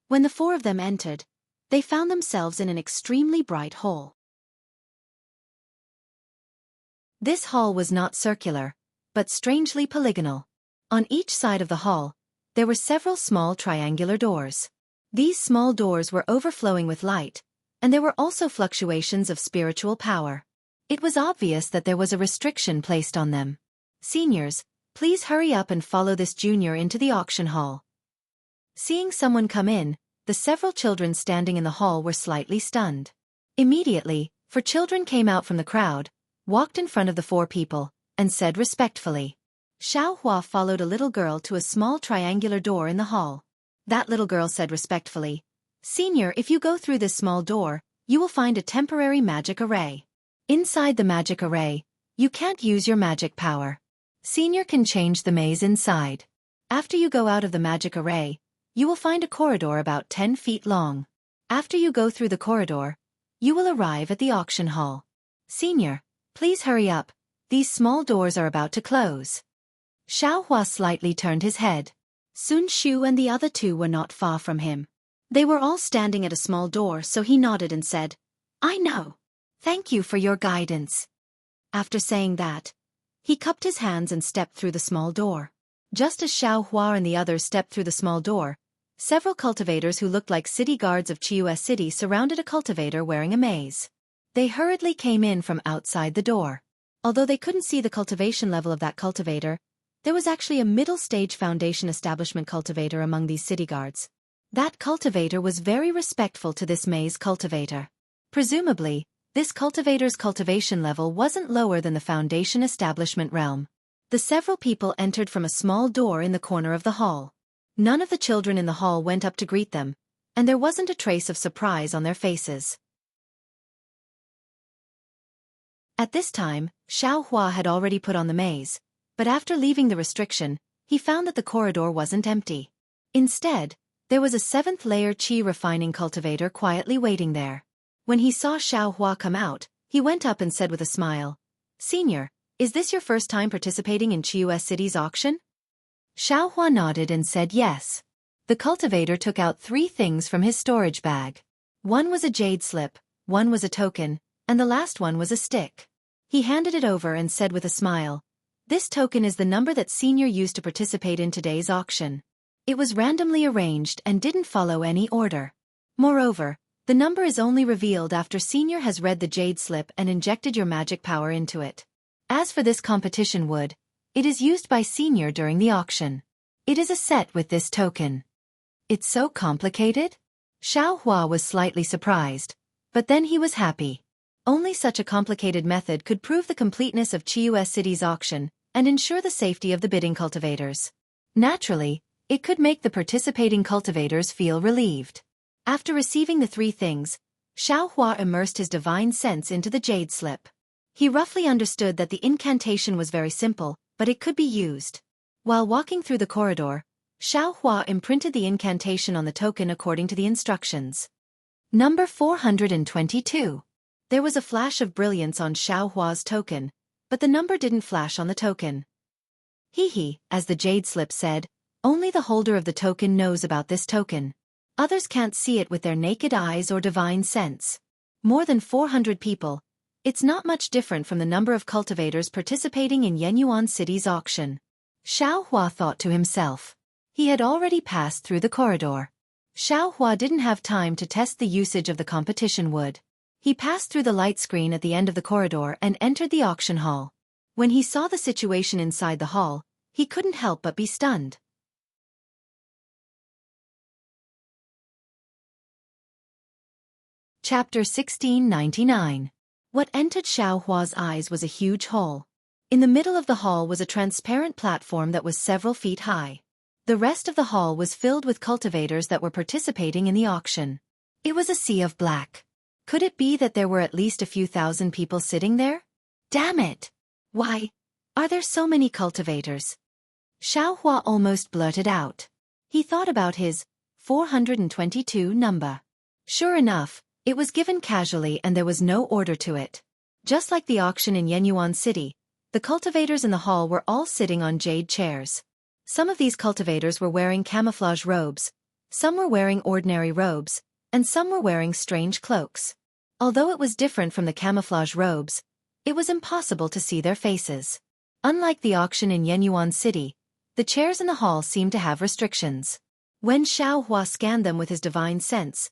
When the four of them entered, they found themselves in an extremely bright hall. This hall was not circular, but strangely polygonal. On each side of the hall, there were several small triangular doors. These small doors were overflowing with light, and there were also fluctuations of spiritual power. It was obvious that there was a restriction placed on them. "Seniors, please hurry up and follow this junior into the auction hall." Seeing someone come in, the several children standing in the hall were slightly stunned. Immediately, 4 children came out from the crowd, walked in front of the 4 people, and said respectfully. Xiao Hua followed a little girl to a small triangular door in the hall. That little girl said respectfully, "Senior, if you go through this small door, you will find a temporary magic array. Inside the magic array, you can't use your magic power. Senior can change the maze inside. After you go out of the magic array, you will find a corridor about 10 feet long. After you go through the corridor, you will arrive at the auction hall. Senior, please hurry up, these small doors are about to close." Xiao Hua slightly turned his head. Sun Shu and the other 2 were not far from him. They were all standing at a small door, so he nodded and said, "I know. Thank you for your guidance." After saying that, he cupped his hands and stepped through the small door. Just as Xiao Hua and the others stepped through the small door, several cultivators who looked like city guards of Chiu City surrounded a cultivator wearing a maze. They hurriedly came in from outside the door. Although they couldn't see the cultivation level of that cultivator, there was actually a middle-stage foundation establishment cultivator among these city guards. That cultivator was very respectful to this maze cultivator. Presumably, this cultivator's cultivation level wasn't lower than the foundation establishment realm. The several people entered from a small door in the corner of the hall. None of the children in the hall went up to greet them, and there wasn't a trace of surprise on their faces. At this time, Xianxia had already put on the maze, but after leaving the restriction, he found that the corridor wasn't empty. Instead, there was a 7th-layer qi refining cultivator quietly waiting there. When he saw Xianxia come out, he went up and said with a smile, "Senior, is this your first time participating in Chiu City's auction?" Xianxia nodded and said yes. The cultivator took out 3 things from his storage bag. One was a jade slip, one was a token, and the last one was a stick. He handed it over and said with a smile, "This token is the number that Senior used to participate in today's auction. It was randomly arranged and didn't follow any order. Moreover, the number is only revealed after Senior has read the jade slip and injected your magic power into it. As for this competition wood, it is used by Senior during the auction. It is a set with this token." "It's so complicated?" Xianxia was slightly surprised, but then he was happy. Only such a complicated method could prove the completeness of Chiu City's auction and ensure the safety of the bidding cultivators. Naturally, it could make the participating cultivators feel relieved. After receiving the 3 things, Xianxia immersed his divine sense into the jade slip. He roughly understood that the incantation was very simple, but it could be used. While walking through the corridor, Xianxia imprinted the incantation on the token according to the instructions. Number 422. There was a flash of brilliance on Xiaohua's token, but the number didn't flash on the token. "Hee," as the jade slip said, "only the holder of the token knows about this token. Others can't see it with their naked eyes or divine sense. More than 400 people. It's not much different from the number of cultivators participating in Yenyuan City's auction." Xiaohua thought to himself. He had already passed through the corridor. Xiaohua didn't have time to test the usage of the competition wood. He passed through the light screen at the end of the corridor and entered the auction hall. When he saw the situation inside the hall, he couldn't help but be stunned. Chapter 1699. What entered Xiaohua's eyes was a huge hall. In the middle of the hall was a transparent platform that was several feet high. The rest of the hall was filled with cultivators that were participating in the auction. It was a sea of black. Could it be that there were at least a few thousand people sitting there? Damn it! Why are there so many cultivators? Xiaohua almost blurted out. He thought about his 422 number. Sure enough, it was given casually and there was no order to it. Just like the auction in Yenyuan City, the cultivators in the hall were all sitting on jade chairs. Some of these cultivators were wearing camouflage robes, some were wearing ordinary robes, and some were wearing strange cloaks. Although it was different from the camouflage robes, it was impossible to see their faces. Unlike the auction in Yenyuan City, the chairs in the hall seemed to have restrictions. When Xiaohua scanned them with his divine sense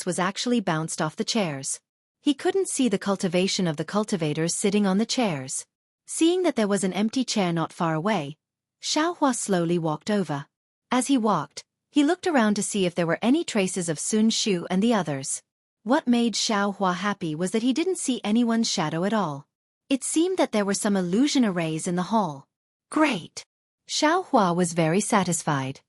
was actually bounced off the chairs. He couldn't see the cultivation of the cultivators sitting on the chairs. Seeing that there was an empty chair not far away, Xiaohua slowly walked over. As he walked, he looked around to see if there were any traces of Sun Shu and the others. What made Xiaohua happy was that he didn't see anyone's shadow at all. It seemed that there were some illusion arrays in the hall. Great! Xiaohua was very satisfied.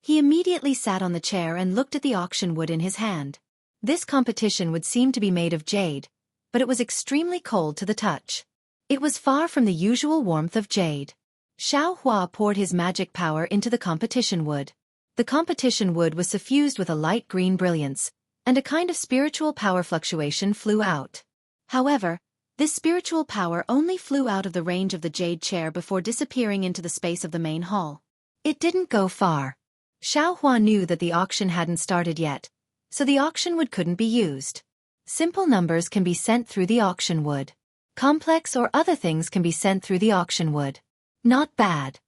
He immediately sat on the chair and looked at the auction wood in his hand. This competition would seem to be made of jade, but it was extremely cold to the touch. It was far from the usual warmth of jade. Xiaohua poured his magic power into the competition wood. The competition wood was suffused with a light green brilliance, and a kind of spiritual power fluctuation flew out. However, this spiritual power only flew out of the range of the jade chair before disappearing into the space of the main hall. It didn't go far. Xiaohua knew that the auction hadn't started yet, so the auction wood couldn't be used. Simple numbers can be sent through the auction wood. Complex or other things can be sent through the auction wood. Not bad.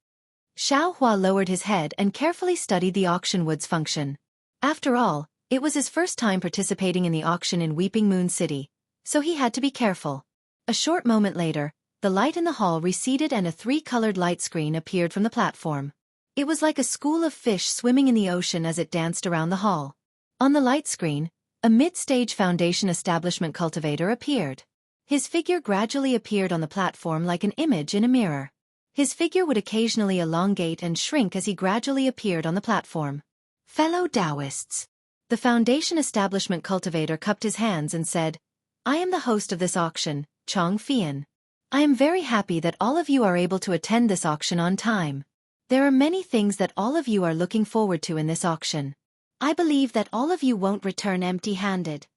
Xiaohua lowered his head and carefully studied the auction wood's function. After all, It was his first time participating in the auction in Weeping Moon City, so he had to be careful. A short moment later, the light in the hall receded and a three-colored light screen appeared from the platform. It was like a school of fish swimming in the ocean as it danced around the hall. On the light screen, a mid-stage Foundation establishment cultivator appeared. His figure gradually appeared on the platform like an image in a mirror. His figure would occasionally elongate and shrink as he gradually appeared on the platform. Fellow Taoists. The Foundation establishment cultivator cupped his hands and said, I am the host of this auction, Chong Fian. I am very happy that all of you are able to attend this auction on time. There are many things that all of you are looking forward to in this auction. I believe that all of you won't return empty-handed.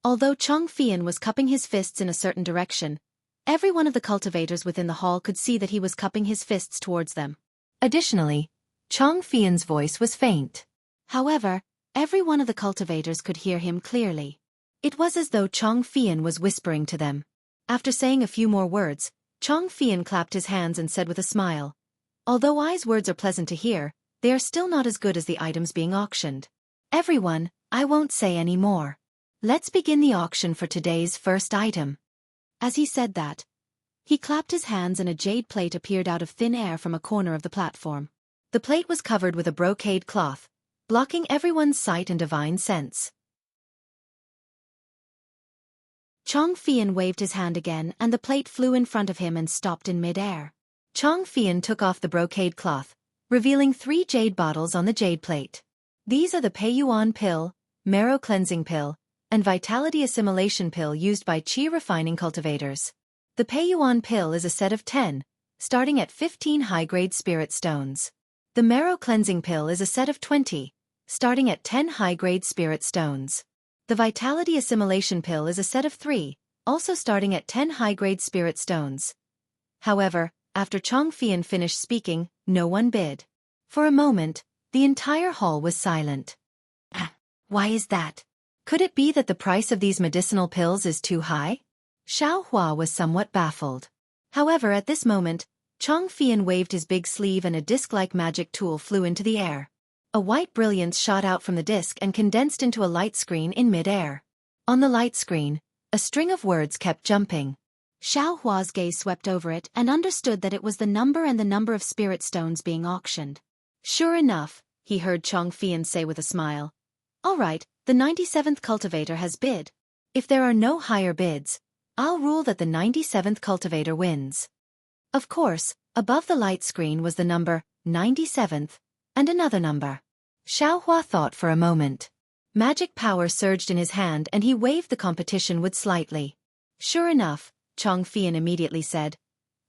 Although Chong Fian was cupping his fists in a certain direction, every one of the cultivators within the hall could see that he was cupping his fists towards them. Additionally, Chong Fian's voice was faint. However, every one of the cultivators could hear him clearly. It was as though Chong Fian was whispering to them. After saying a few more words, Chong Fian clapped his hands and said with a smile, Although I's words are pleasant to hear, they are still not as good as the items being auctioned. Everyone, I won't say any more. Let's begin the auction for today's first item. As he said that, he clapped his hands and a jade plate appeared out of thin air from a corner of the platform. The plate was covered with a brocade cloth, blocking everyone's sight and divine sense. Chong Fian waved his hand again and the plate flew in front of him and stopped in mid-air. Chong Fian took off the brocade cloth, revealing 3 jade bottles on the jade plate. These are the Pei Yuan pill, marrow cleansing pill, and vitality assimilation pill used by qi refining cultivators. The Pei Yuan pill is a set of 10, starting at 15 high-grade spirit stones. The marrow cleansing pill is a set of 20, starting at 10 high-grade spirit stones. The vitality assimilation pill is a set of 3, also starting at 10 high-grade spirit stones. However, after Chong Fian finished speaking, no one bid. For a moment, the entire hall was silent. Why is that? Could it be that the price of these medicinal pills is too high? Xiao Hua was somewhat baffled. However, at this moment, Chong Fian waved his big sleeve and a disc-like magic tool flew into the air. A white brilliance shot out from the disc and condensed into a light screen in mid-air. On the light screen, a string of words kept jumping. Xiao Hua's gaze swept over it and understood that it was the number and the number of spirit stones being auctioned. Sure enough, he heard Chong Fian say with a smile. All right, the 97th cultivator has bid. If there are no higher bids, I'll rule that the 97th cultivator wins. Of course, above the light screen was the number 97th and another number. Xiao Hua thought for a moment. Magic power surged in his hand and he waved the competition wood slightly. Sure enough, Chong Fian immediately said,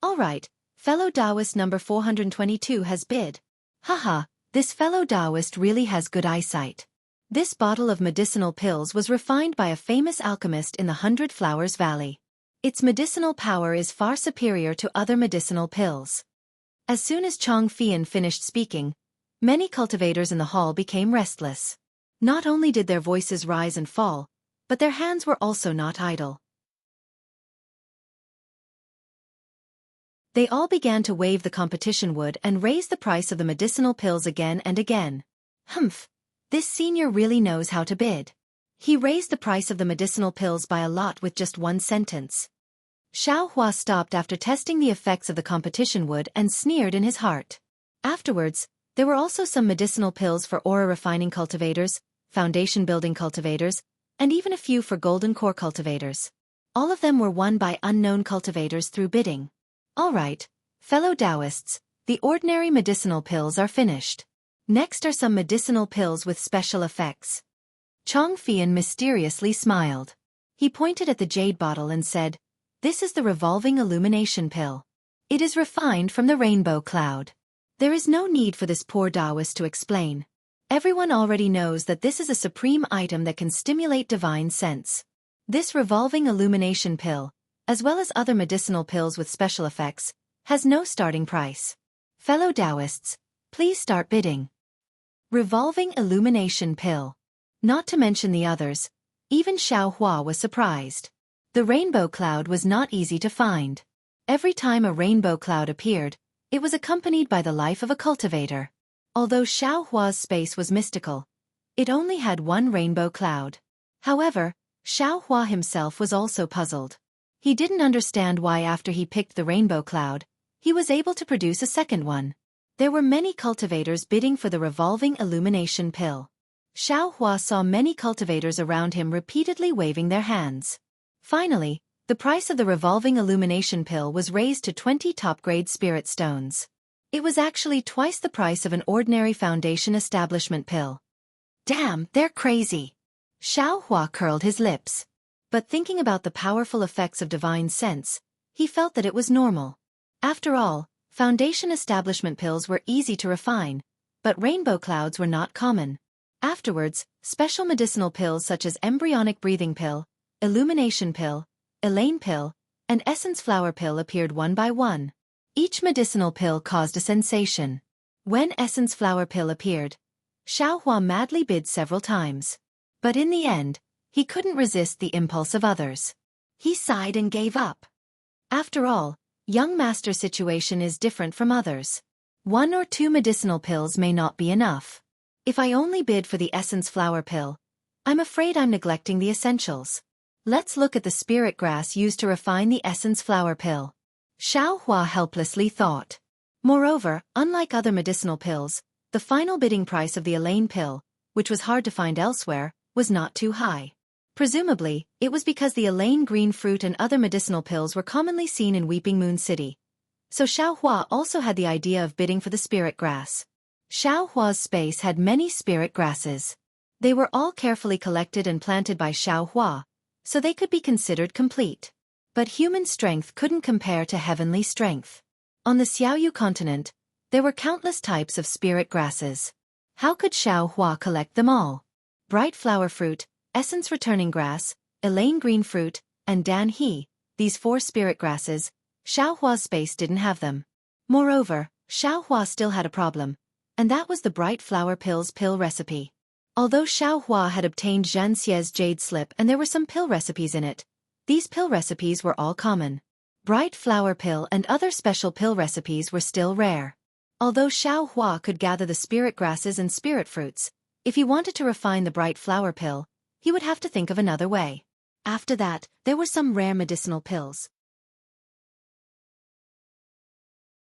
All right, fellow Taoist number 422 has bid. Haha, this fellow Taoist really has good eyesight. This bottle of medicinal pills was refined by a famous alchemist in the 100 Flowers Valley. Its medicinal power is far superior to other medicinal pills. As soon as Chong Fian finished speaking, many cultivators in the hall became restless. Not only did their voices rise and fall, but their hands were also not idle. They all began to wave the competition wood and raise the price of the medicinal pills again and again. Humph, this senior really knows how to bid. He raised the price of the medicinal pills by a lot with just one sentence. Xiao Hua stopped after testing the effects of the competition wood and sneered in his heart. Afterwards, there were also some medicinal pills for aura refining cultivators, foundation building cultivators, and even a few for golden core cultivators. All of them were won by unknown cultivators through bidding. All right, fellow Taoists, the ordinary medicinal pills are finished. Next are some medicinal pills with special effects. Chong Fian mysteriously smiled. He pointed at the jade bottle and said, This is the revolving illumination pill. It is refined from the rainbow cloud. There is no need for this poor Taoist to explain. Everyone already knows that this is a supreme item that can stimulate divine sense. This revolving illumination pill, as well as other medicinal pills with special effects, has no starting price. Fellow Taoists, please start bidding. Revolving illumination pill. Not to mention the others, even Xiao Hua was surprised. The rainbow cloud was not easy to find. Every time a rainbow cloud appeared, it was accompanied by the life of a cultivator. Although Xiao Hua's space was mystical, It only had one rainbow cloud. However, Xiaohua himself was also puzzled. He didn't understand why after he picked the rainbow cloud, he was able to produce a second one. There were many cultivators bidding for the revolving illumination pill. Xiaohua saw many cultivators around him repeatedly waving their hands. Finally, the price of the revolving illumination pill was raised to 20 top-grade spirit stones. It was actually twice the price of an ordinary foundation establishment pill. Damn, they're crazy. Xiaohua curled his lips. But thinking about the powerful effects of divine sense, he felt that it was normal. After all, foundation establishment pills were easy to refine, but rainbow clouds were not common. Afterwards, special medicinal pills such as embryonic breathing pill, illumination pill, Elaine pill, and essence flower pill appeared one by one. Each medicinal pill caused a sensation. When essence flower pill appeared, Xiaohua madly bid several times. But in the end, he couldn't resist the impulse of others. He sighed and gave up. After all, young master's situation is different from others. 1 or 2 medicinal pills may not be enough. If I only bid for the essence flower pill, I'm afraid I'm neglecting the essentials. Let's look at the spirit grass used to refine the essence flower pill. Xiaohua helplessly thought. Moreover, unlike other medicinal pills, the final bidding price of the Elaine pill, which was hard to find elsewhere, was not too high. Presumably, it was because the Elaine green fruit and other medicinal pills were commonly seen in Weeping Moon City. So Xiaohua also had the idea of bidding for the spirit grass. Xiaohua's space had many spirit grasses. They were all carefully collected and planted by Xiaohua, so they could be considered complete. But human strength couldn't compare to heavenly strength. On the Xiaoyu continent, there were countless types of spirit grasses. How could Xiaohua collect them all? Bright flower fruit, essence returning grass, Elaine green fruit, and Dan He, these 4 spirit grasses, Xiaohua's space didn't have them. Moreover, Xiaohua still had a problem, and that was the bright flower pill's pill recipe. Although Xiaohua had obtained Xianxia's jade slip and there were some pill recipes in it, these pill recipes were all common. Bright flower pill and other special pill recipes were still rare. Although Xiaohua could gather the spirit grasses and spirit fruits, if he wanted to refine the bright flower pill, he would have to think of another way. After that, there were some rare medicinal pills.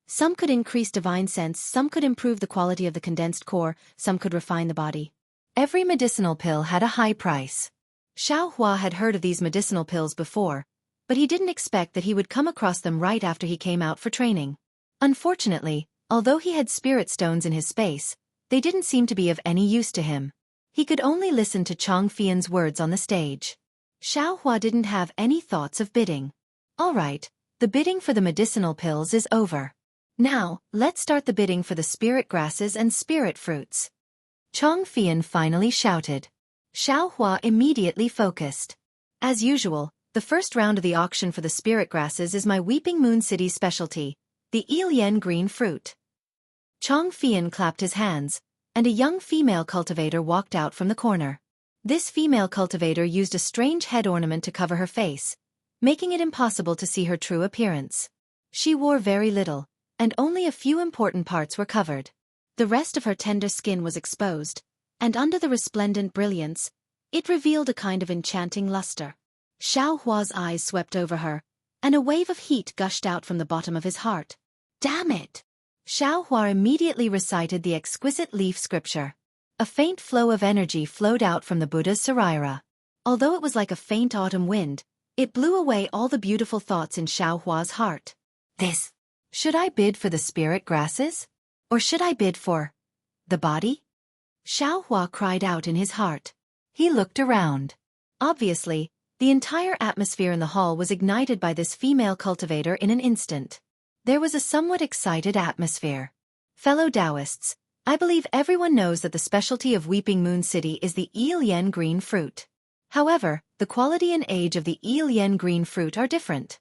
Some could increase divine sense, some could improve the quality of the condensed core, some could refine the body. Every medicinal pill had a high price. Xiaohua had heard of these medicinal pills before, but he didn't expect that he would come across them right after he came out for training. Unfortunately, although he had spirit stones in his space, they didn't seem to be of any use to him. He could only listen to Chang Fian's words on the stage. Xiaohua didn't have any thoughts of bidding. All right, the bidding for the medicinal pills is over. Now, let's start the bidding for the spirit grasses and spirit fruits. Chang Fian finally shouted. Xiaohua immediately focused. As usual, the first round of the auction for the spirit grasses is my Weeping Moon City specialty, the Ilian green fruit. Chang Fian clapped his hands, and a young female cultivator walked out from the corner. This female cultivator used a strange head ornament to cover her face, making it impossible to see her true appearance. She wore very little, and only a few important parts were covered. The rest of her tender skin was exposed, and under the resplendent brilliance, it revealed a kind of enchanting luster. Xiaohua's eyes swept over her, and a wave of heat gushed out from the bottom of his heart. Damn it! Xiaohua immediately recited the exquisite leaf scripture. A faint flow of energy flowed out from the Buddha's saraira. Although it was like a faint autumn wind, it blew away all the beautiful thoughts in Xiaohua's heart. Should I bid for the spirit grasses? Or should I bid for the body? Xiaohua cried out in his heart. He looked around. Obviously, the entire atmosphere in the hall was ignited by this female cultivator in an instant. There was a somewhat excited atmosphere. Fellow Taoists, I believe everyone knows that the specialty of Weeping Moon City is the Ilian green fruit. However, the quality and age of the Ilian green fruit are different.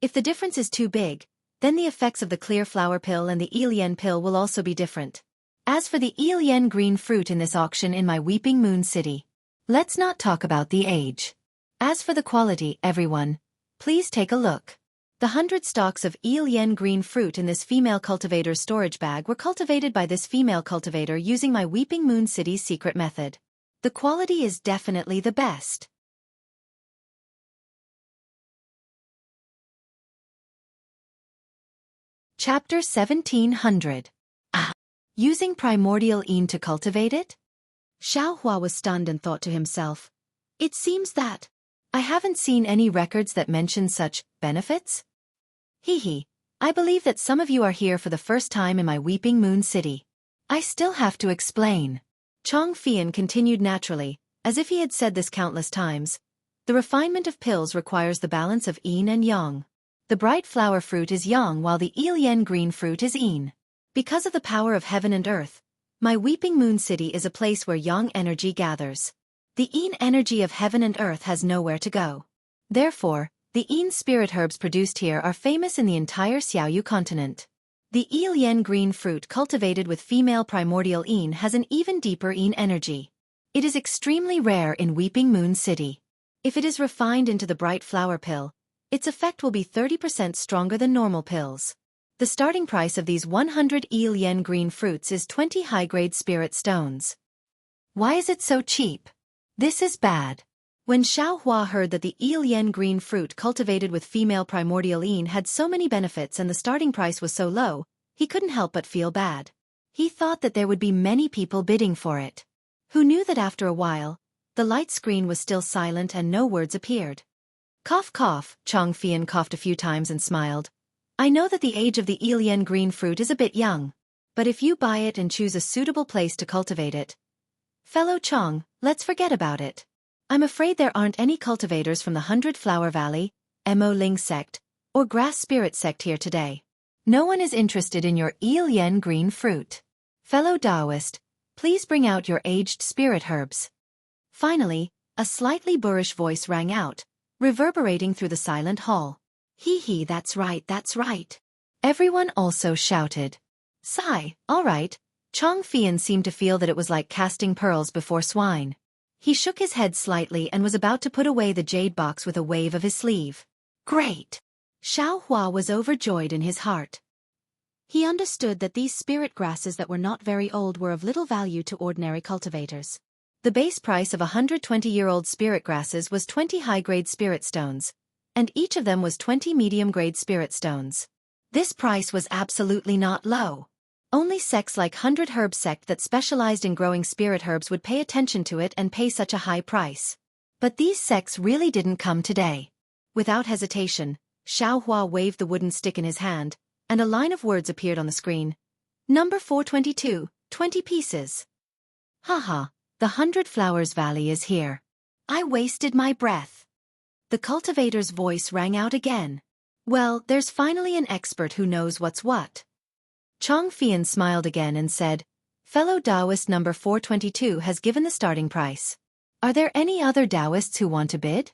If the difference is too big, then the effects of the clear flower pill and the Ilian pill will also be different. As for the Ilian green fruit in this auction in my Weeping Moon City, let's not talk about the age. As for the quality, everyone, please take a look. The 100 stalks of Ilian green fruit in this female cultivator's storage bag were cultivated by this female cultivator using my Weeping Moon City's secret method. The quality is definitely the best. Chapter 1700. Using primordial Yin to cultivate it? Xiaohua was stunned and thought to himself, it seems that I haven't seen any records that mention such benefits. I believe that some of you are here for the first time in my Weeping Moon City. I still have to explain. Chongfian continued naturally, as if he had said this countless times. The refinement of pills requires the balance of yin and yang. The bright flower fruit is yang while the Ilian green fruit is yin. Because of the power of heaven and earth, my Weeping Moon City is a place where yang energy gathers. The yin energy of heaven and earth has nowhere to go. Therefore, the yin spirit herbs produced here are famous in the entire Xiaoyu continent. The Ilian green fruit cultivated with female primordial yin has an even deeper yin energy. It is extremely rare in Weeping Moon City. If it is refined into the bright flower pill, its effect will be 30% stronger than normal pills. The starting price of these 100 Ilian green fruits is 20 high-grade spirit stones. Why is it so cheap? This is bad. When Xiaohua heard that the Ilian green fruit cultivated with female primordial yin had so many benefits and the starting price was so low, he couldn't help but feel bad. He thought that there would be many people bidding for it. Who knew that after a while, the light screen was still silent and no words appeared. Cough cough, Chongfian coughed a few times and smiled. I know that the age of the Ilian green fruit is a bit young, but if you buy it and choose a suitable place to cultivate it, fellow Chong, let's forget about it. I'm afraid there aren't any cultivators from the 100 Flower Valley, Mo Ling sect, or Grass Spirit sect here today. No one is interested in your Ilian green fruit. Fellow Taoist, please bring out your aged spirit herbs. Finally, a slightly boorish voice rang out, reverberating through the silent hall. That's right. Everyone also shouted. Sigh, all right. Chongfian seemed to feel that it was like casting pearls before swine. He shook his head slightly and was about to put away the jade box with a wave of his sleeve. Great! Xiaohua was overjoyed in his heart. He understood that these spirit grasses that were not very old were of little value to ordinary cultivators. The base price of 120-year-old spirit grasses was 20 high-grade spirit stones, and each of them was 20 medium-grade spirit stones. This price was absolutely not low. Only sects like 100 Herb sect that specialized in growing spirit herbs would pay attention to it and pay such a high price. But these sects really didn't come today. Without hesitation, Xiaohua waved the wooden stick in his hand, and a line of words appeared on the screen. Number 422, 20 pieces. The 100 Flowers Valley is here. I wasted my breath. The cultivator's voice rang out again. Well, there's finally an expert who knows what's what. Chongfian smiled again and said, Fellow Taoist number 422 has given the starting price. Are there any other Taoists who want to bid?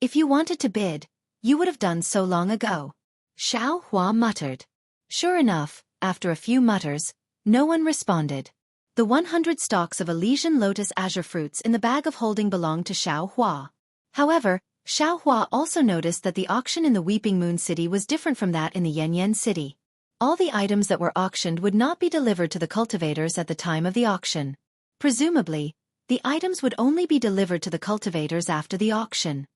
If you wanted to bid, you would have done so long ago. Xiaohua muttered. Sure enough, after a few mutters, no one responded. The 100 stalks of Elysian lotus azure fruits in the bag of holding belonged to Xiaohua. However, Xiaohua also noticed that the auction in the Weeping Moon City was different from that in the Yanyan City. All the items that were auctioned would not be delivered to the cultivators at the time of the auction. Presumably, the items would only be delivered to the cultivators after the auction.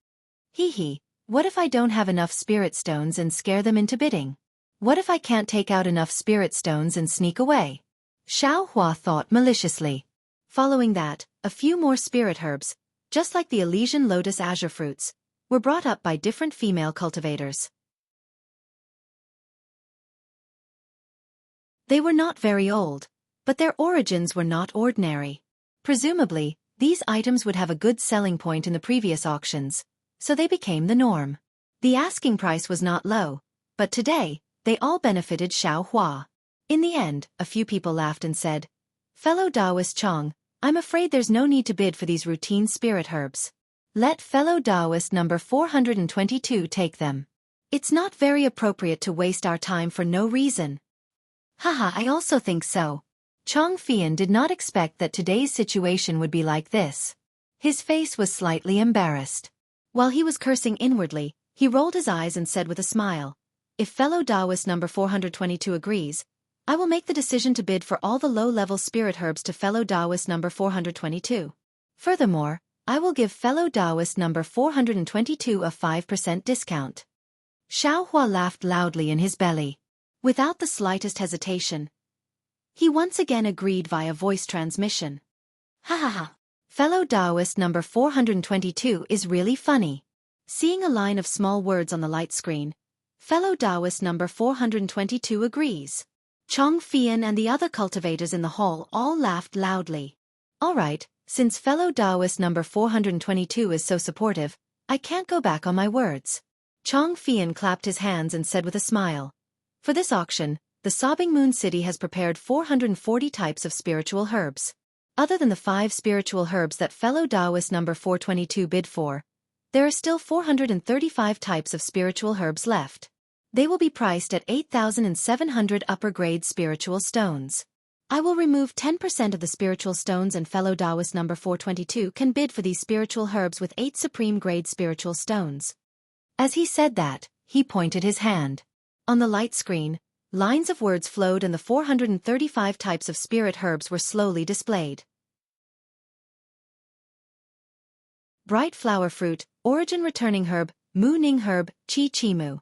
What if I don't have enough spirit stones and scare them into bidding? What if I can't take out enough spirit stones and sneak away? Xiaohua thought maliciously. Following that, a few more spirit herbs, just like the Elysian lotus azure fruits, were brought up by different female cultivators. They were not very old, but their origins were not ordinary. Presumably, these items would have a good selling point in the previous auctions, so they became the norm. The asking price was not low, but today, they all benefited Xiaohua. In the end, a few people laughed and said, Fellow Taoist Chong, I'm afraid there's no need to bid for these routine spirit herbs. Let fellow Taoist number 422 take them. It's not very appropriate to waste our time for no reason. I also think so. Chongfian did not expect that today's situation would be like this. His face was slightly embarrassed. While he was cursing inwardly, He rolled his eyes and said with a smile, "If fellow Taoist number 422 agrees, I will make the decision to bid for all the low-level spirit herbs to fellow Taoist number 422. Furthermore, I will give fellow Taoist number 422 a 5% discount." Xiaohua laughed loudly in his belly. Without the slightest hesitation, he once again agreed via voice transmission. "Ha ha ha. Fellow Taoist number 422 is really funny." Seeing a line of small words on the light screen, fellow Taoist number 422 agrees. Chong Fian and the other cultivators in the hall all laughed loudly. "All right, since fellow Taoist number 422 is so supportive, I can't go back on my words." Chong Fian clapped his hands and said with a smile, "For this auction, the Sobbing Moon City has prepared 440 types of spiritual herbs. Other than the 5 spiritual herbs that fellow Taoist number 422 bid for, there are still 435 types of spiritual herbs left. They will be priced at 8,700 upper-grade spiritual stones. I will remove 10% of the spiritual stones and fellow Taoist number 422 can bid for these spiritual herbs with 8 supreme-grade spiritual stones." As he said that, he pointed his hand. On the light screen, lines of words flowed and the 435 types of spirit herbs were slowly displayed. Bright flower fruit, origin returning herb, mu ning herb, chi chi mu.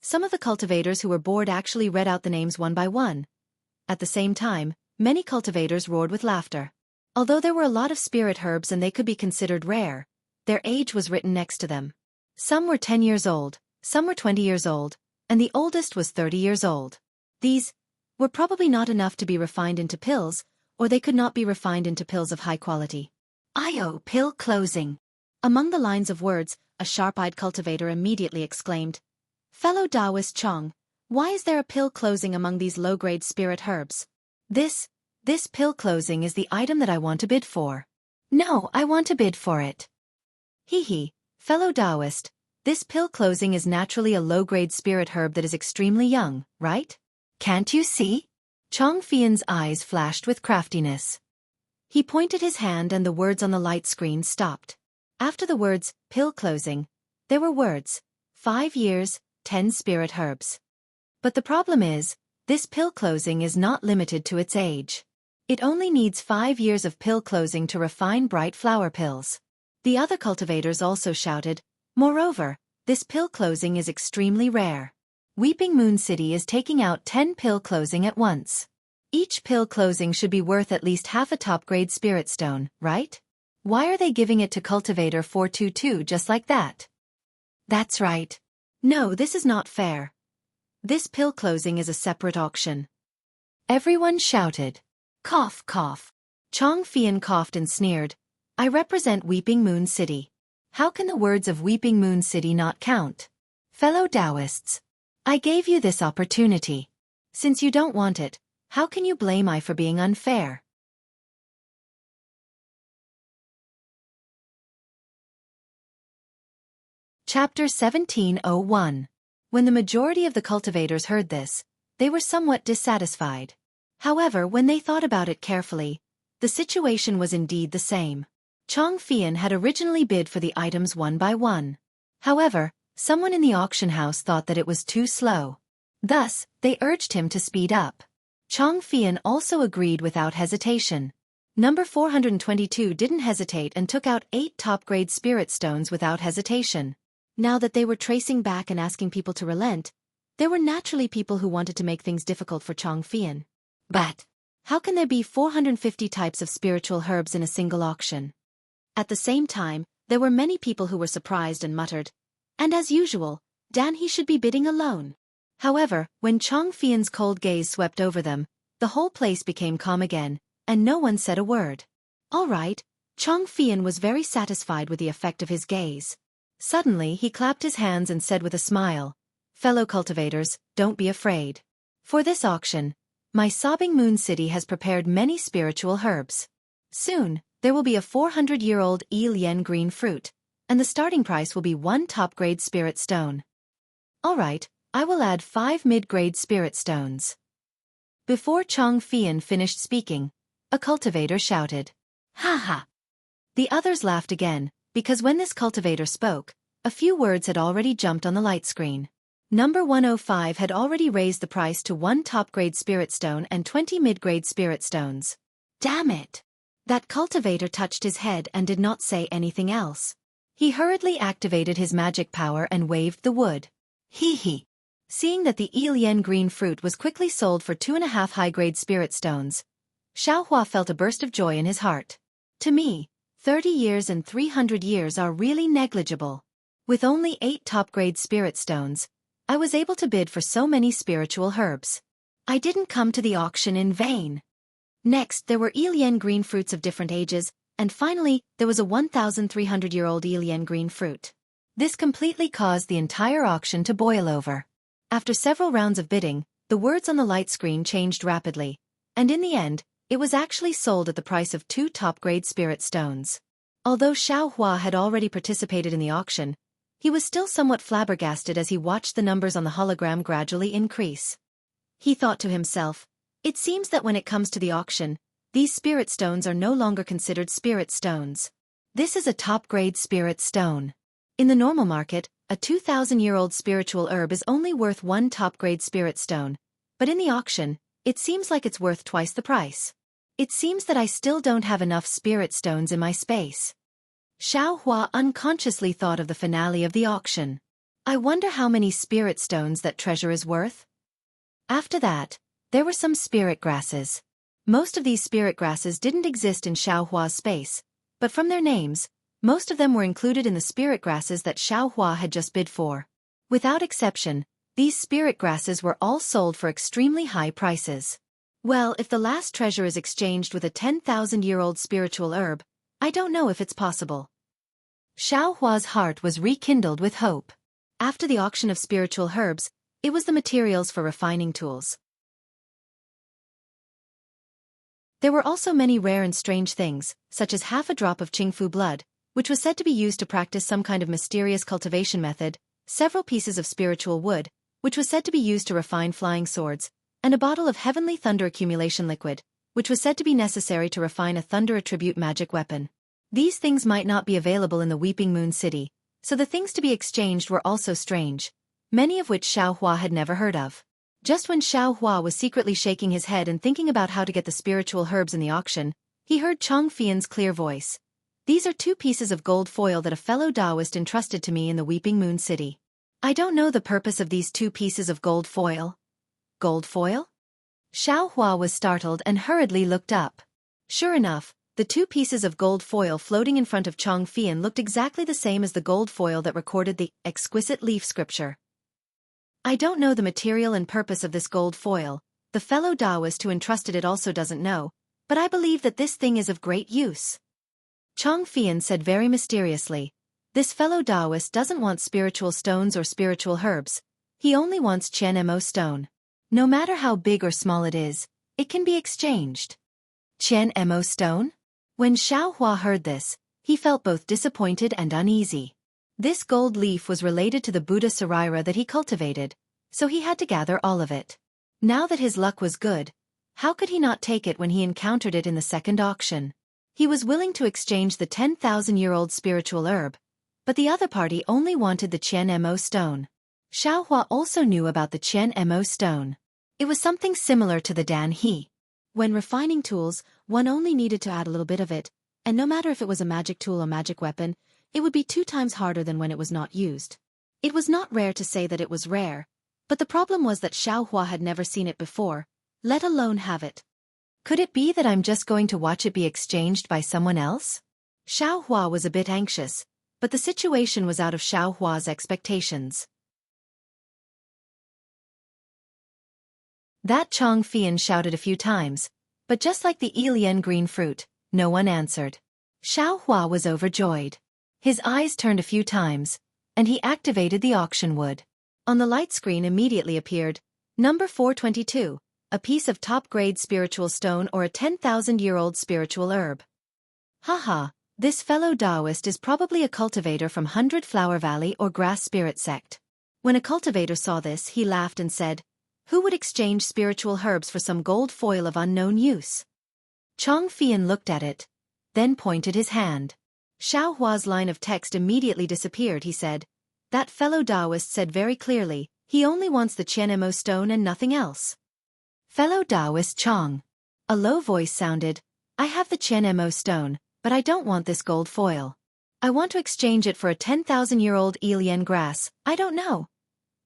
Some of the cultivators who were bored actually read out the names one by one. At the same time, many cultivators roared with laughter. Although there were a lot of spirit herbs and they could be considered rare, their age was written next to them. Some were 10 years old, some were 20 years old, and the oldest was 30 years old. These were probably not enough to be refined into pills, or they could not be refined into pills of high quality. "IO pill closing." Among the lines of words, a sharp-eyed cultivator immediately exclaimed, "Fellow Taoist Chong, why is there a pill closing among these low-grade spirit herbs? This pill closing is the item that I want to bid for." "No, I want to bid for it." "Hee. Fellow Taoist, this pill closing is naturally a low-grade spirit herb that is extremely young, right? Can't you see?" Chong Fian's eyes flashed with craftiness. He pointed his hand and the words on the light screen stopped. After the words, pill closing, there were words, 5 years, 10 spirit herbs. But the problem is, this pill closing is not limited to its age. It only needs 5 years of pill closing to refine bright flower pills. The other cultivators also shouted, "Moreover, this pill closing is extremely rare. Weeping Moon City is taking out 10 pill closing at once. Each pill closing should be worth at least half a top-grade spirit stone, right? Why are they giving it to cultivator 422 just like that?" "That's right. No, this is not fair. This pill closing is a separate auction." Everyone shouted. Cough, cough. Chong Fian coughed and sneered, "I represent Weeping Moon City. How can the words of Weeping Moon City not count? Fellow Taoists, I gave you this opportunity. Since you don't want it, how can you blame I for being unfair?" Chapter 1701. When the majority of the cultivators heard this, they were somewhat dissatisfied. However, when they thought about it carefully, the situation was indeed the same. Chong Fian had originally bid for the items one by one. However, someone in the auction house thought that it was too slow. Thus, they urged him to speed up. Chong Fian also agreed without hesitation. Number 422 didn't hesitate and took out 8 top-grade spirit stones without hesitation. Now that they were tracing back and asking people to relent, there were naturally people who wanted to make things difficult for Chong Fian. But how can there be 450 types of spiritual herbs in a single auction? At the same time, there were many people who were surprised and muttered, "And as usual, Dan he should be bidding alone." However, when Chong Fian's cold gaze swept over them, the whole place became calm again, and no one said a word. All right, Chong Fian was very satisfied with the effect of his gaze. Suddenly he clapped his hands and said with a smile, "Fellow cultivators, don't be afraid. For this auction, my Sobbing Moon City has prepared many spiritual herbs. Soon, there will be a 400-year-old Yen green fruit, and the starting price will be 1 top-grade spirit stone. All right, I will add 5 mid-grade spirit stones." Before Chong Fian finished speaking, a cultivator shouted, "Ha ha!" The others laughed again, because when this cultivator spoke, A few words had already jumped on the light screen. Number 105 had already raised the price to 1 top-grade spirit stone and 20 mid-grade spirit stones. Damn it! That cultivator touched his head and did not say anything else. He hurriedly activated his magic power and waved the wood. Hee hee. Seeing that the Ilian green fruit was quickly sold for 2.5 high-grade spirit stones, Xiaohua felt a burst of joy in his heart. To me, 30 years and 300 years are really negligible. With only 8 top-grade spirit stones, I was able to bid for so many spiritual herbs. I didn't come to the auction in vain. Next, there were Ilian green fruits of different ages, and finally, there was a 1,300-year-old Ilian green fruit. This completely caused the entire auction to boil over. After several rounds of bidding, the words on the light screen changed rapidly, and in the end, it was actually sold at the price of 2 top-grade spirit stones. Although Xiaohua had already participated in the auction, he was still somewhat flabbergasted as he watched the numbers on the hologram gradually increase. He thought to himself, it seems that when it comes to the auction, these spirit stones are no longer considered spirit stones. This is a top-grade spirit stone. In the normal market, a 2,000-year-old spiritual herb is only worth 1 top-grade spirit stone, but in the auction, it seems like it's worth twice the price. It seems that I still don't have enough spirit stones in my space. Xiaohua unconsciously thought of the finale of the auction. I wonder how many spirit stones that treasure is worth? After that, there were some spirit grasses. Most of these spirit grasses didn't exist in Xiaohua's space, but from their names, most of them were included in the spirit grasses that Xiaohua had just bid for. Without exception, these spirit grasses were all sold for extremely high prices. Well, if the last treasure is exchanged with a 10,000-year-old spiritual herb, I don't know if it's possible. Xiaohua's heart was rekindled with hope. After the auction of spiritual herbs, it was the materials for refining tools. There were also many rare and strange things, such as half a drop of Qingfu blood, which was said to be used to practice some kind of mysterious cultivation method, several pieces of spiritual wood, which was said to be used to refine flying swords, and a bottle of heavenly thunder accumulation liquid, which was said to be necessary to refine a thunder attribute magic weapon. These things might not be available in the Weeping Moon City, so the things to be exchanged were also strange, many of which Xiaohua had never heard of. Just when Xiaohua was secretly shaking his head and thinking about how to get the spiritual herbs in the auction, he heard Chong Fian's clear voice. These are 2 pieces of gold foil that a fellow Taoist entrusted to me in the Weeping Moon City. I don't know the purpose of these 2 pieces of gold foil. Gold foil? Xiaohua was startled and hurriedly looked up. Sure enough, the 2 pieces of gold foil floating in front of Chong Fian looked exactly the same as the gold foil that recorded the exquisite leaf scripture. I don't know the material and purpose of this gold foil, the fellow Taoist who entrusted it also doesn't know, but I believe that this thing is of great use. Chong Fian said very mysteriously, this fellow Taoist doesn't want spiritual stones or spiritual herbs, he only wants Qianmo stone. No matter how big or small it is, it can be exchanged. Qianmo stone? When Xiaohua heard this, he felt both disappointed and uneasy. This gold leaf was related to the Buddha Sarira that he cultivated, so he had to gather all of it. Now that his luck was good, how could he not take it when he encountered it in the second auction? He was willing to exchange the 10,000-year-old spiritual herb, but the other party only wanted the Qianmo stone. Xiaohua also knew about the Qianmo stone. It was something similar to the Dan He. When refining tools, one only needed to add a little bit of it, and no matter if it was a magic tool or magic weapon, it would be 2 times harder than when it was not used. It was not rare to say that it was rare, but the problem was that Xiaohua had never seen it before, let alone have it. Could it be that I'm just going to watch it be exchanged by someone else? Xiaohua was a bit anxious, but the situation was out of Xiaohua's expectations. That Chong Fian shouted a few times, but just like the Ilian green fruit, no one answered. Xiaohua was overjoyed. His eyes turned a few times, and he activated the auction wood. On the light screen immediately appeared, number 422, a piece of top-grade spiritual stone or a 10,000-year-old spiritual herb. Haha, this fellow Taoist is probably a cultivator from 100 Flower Valley or Grass Spirit Sect. When a cultivator saw this, he laughed and said, who would exchange spiritual herbs for some gold foil of unknown use? Chong Fian looked at it, then pointed his hand. Xiaohua's line of text immediately disappeared. He said, That fellow Taoist said very clearly, he only wants the Qianmo stone and nothing else. Fellow Taoist Chong. A low voice sounded, I have the Qianmo stone, but I don't want this gold foil. I want to exchange it for a 10,000-year-old Elian grass, I don't know.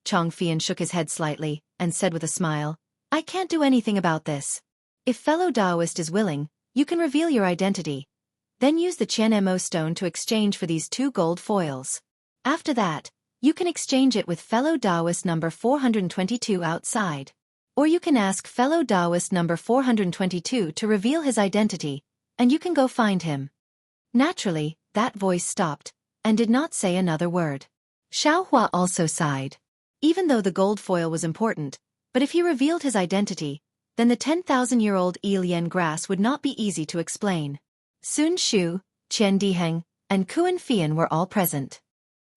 Chong Fian shook his head slightly, and said with a smile, I can't do anything about this. If fellow Taoist is willing, you can reveal your identity. Then use the Qianmo stone to exchange for these 2 gold foils. After that, you can exchange it with fellow Taoist number 422 outside. Or you can ask fellow Taoist number 422 to reveal his identity, and you can go find him. Naturally, that voice stopped, and did not say another word. Xiaohua also sighed. Even though the gold foil was important, but if he revealed his identity, then the 10,000-year-old Elian grass would not be easy to explain. Sun Shu, Qian Diheng, and Kuan Fian were all present.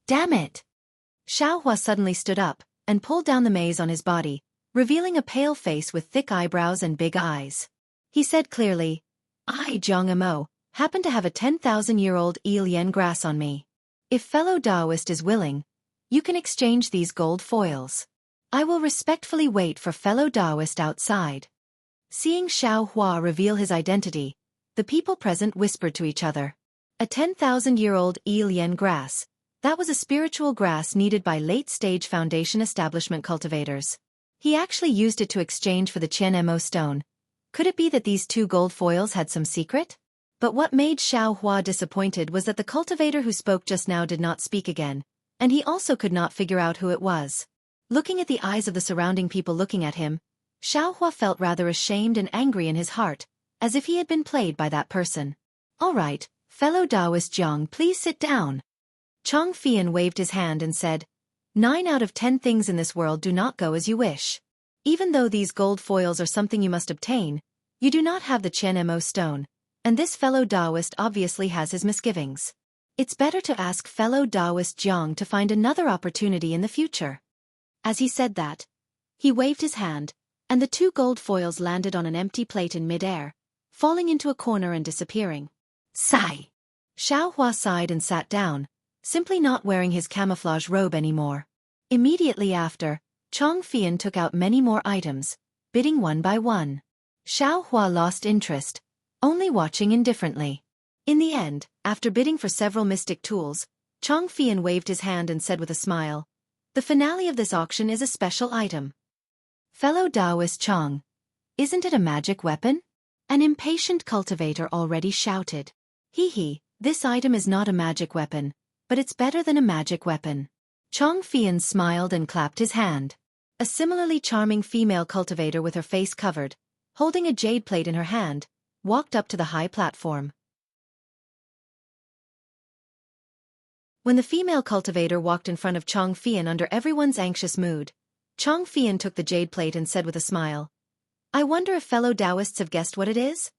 Damn it! Xiaohua suddenly stood up, and pulled down the maze on his body, revealing a pale face with thick eyebrows and big eyes. He said clearly, I, Jianghu, happen to have a 10,000-year-old Elian grass on me. If fellow Taoist is willing, you can exchange these gold foils. I will respectfully wait for fellow Taoist outside. Seeing Xiaohua reveal his identity, the people present whispered to each other. A 10,000-year-old Elian grass. That was a spiritual grass needed by late-stage Foundation establishment cultivators. He actually used it to exchange for the Qianmo stone. Could it be that these 2 gold foils had some secret? But what made Xiaohua disappointed was that the cultivator who spoke just now did not speak again, and he also could not figure out who it was. Looking at the eyes of the surrounding people looking at him, Xiaohua felt rather ashamed and angry in his heart, as if he had been played by that person. All right, fellow Taoist Jiang, please sit down. Chong Fian waved his hand and said, 9 out of 10 things in this world do not go as you wish. Even though these gold foils are something you must obtain, you do not have the Qianmo stone, and this fellow Taoist obviously has his misgivings. It's better to ask fellow Taoist Jiang to find another opportunity in the future. As he said that, he waved his hand, and the 2 gold foils landed on an empty plate in mid-air, falling into a corner and disappearing. Sigh. Xiaohua sighed and sat down, simply not wearing his camouflage robe anymore. Immediately after, Chong Fian took out many more items, bidding one by one. Xiaohua lost interest, only watching indifferently. In the end, after bidding for several mystic tools, Chong Fian waved his hand and said with a smile, the finale of this auction is a special item. Fellow Taoist Chong, isn't it a magic weapon? An impatient cultivator already shouted. Hee, this item is not a magic weapon, but it's better than a magic weapon. Chong Fian smiled and clapped his hand. A similarly charming female cultivator with her face covered, holding a jade plate in her hand, walked up to the high platform. When the female cultivator walked in front of Chong Fian under everyone's anxious mood, Chong Fian took the jade plate and said with a smile, I wonder if fellow Taoists have guessed what it is?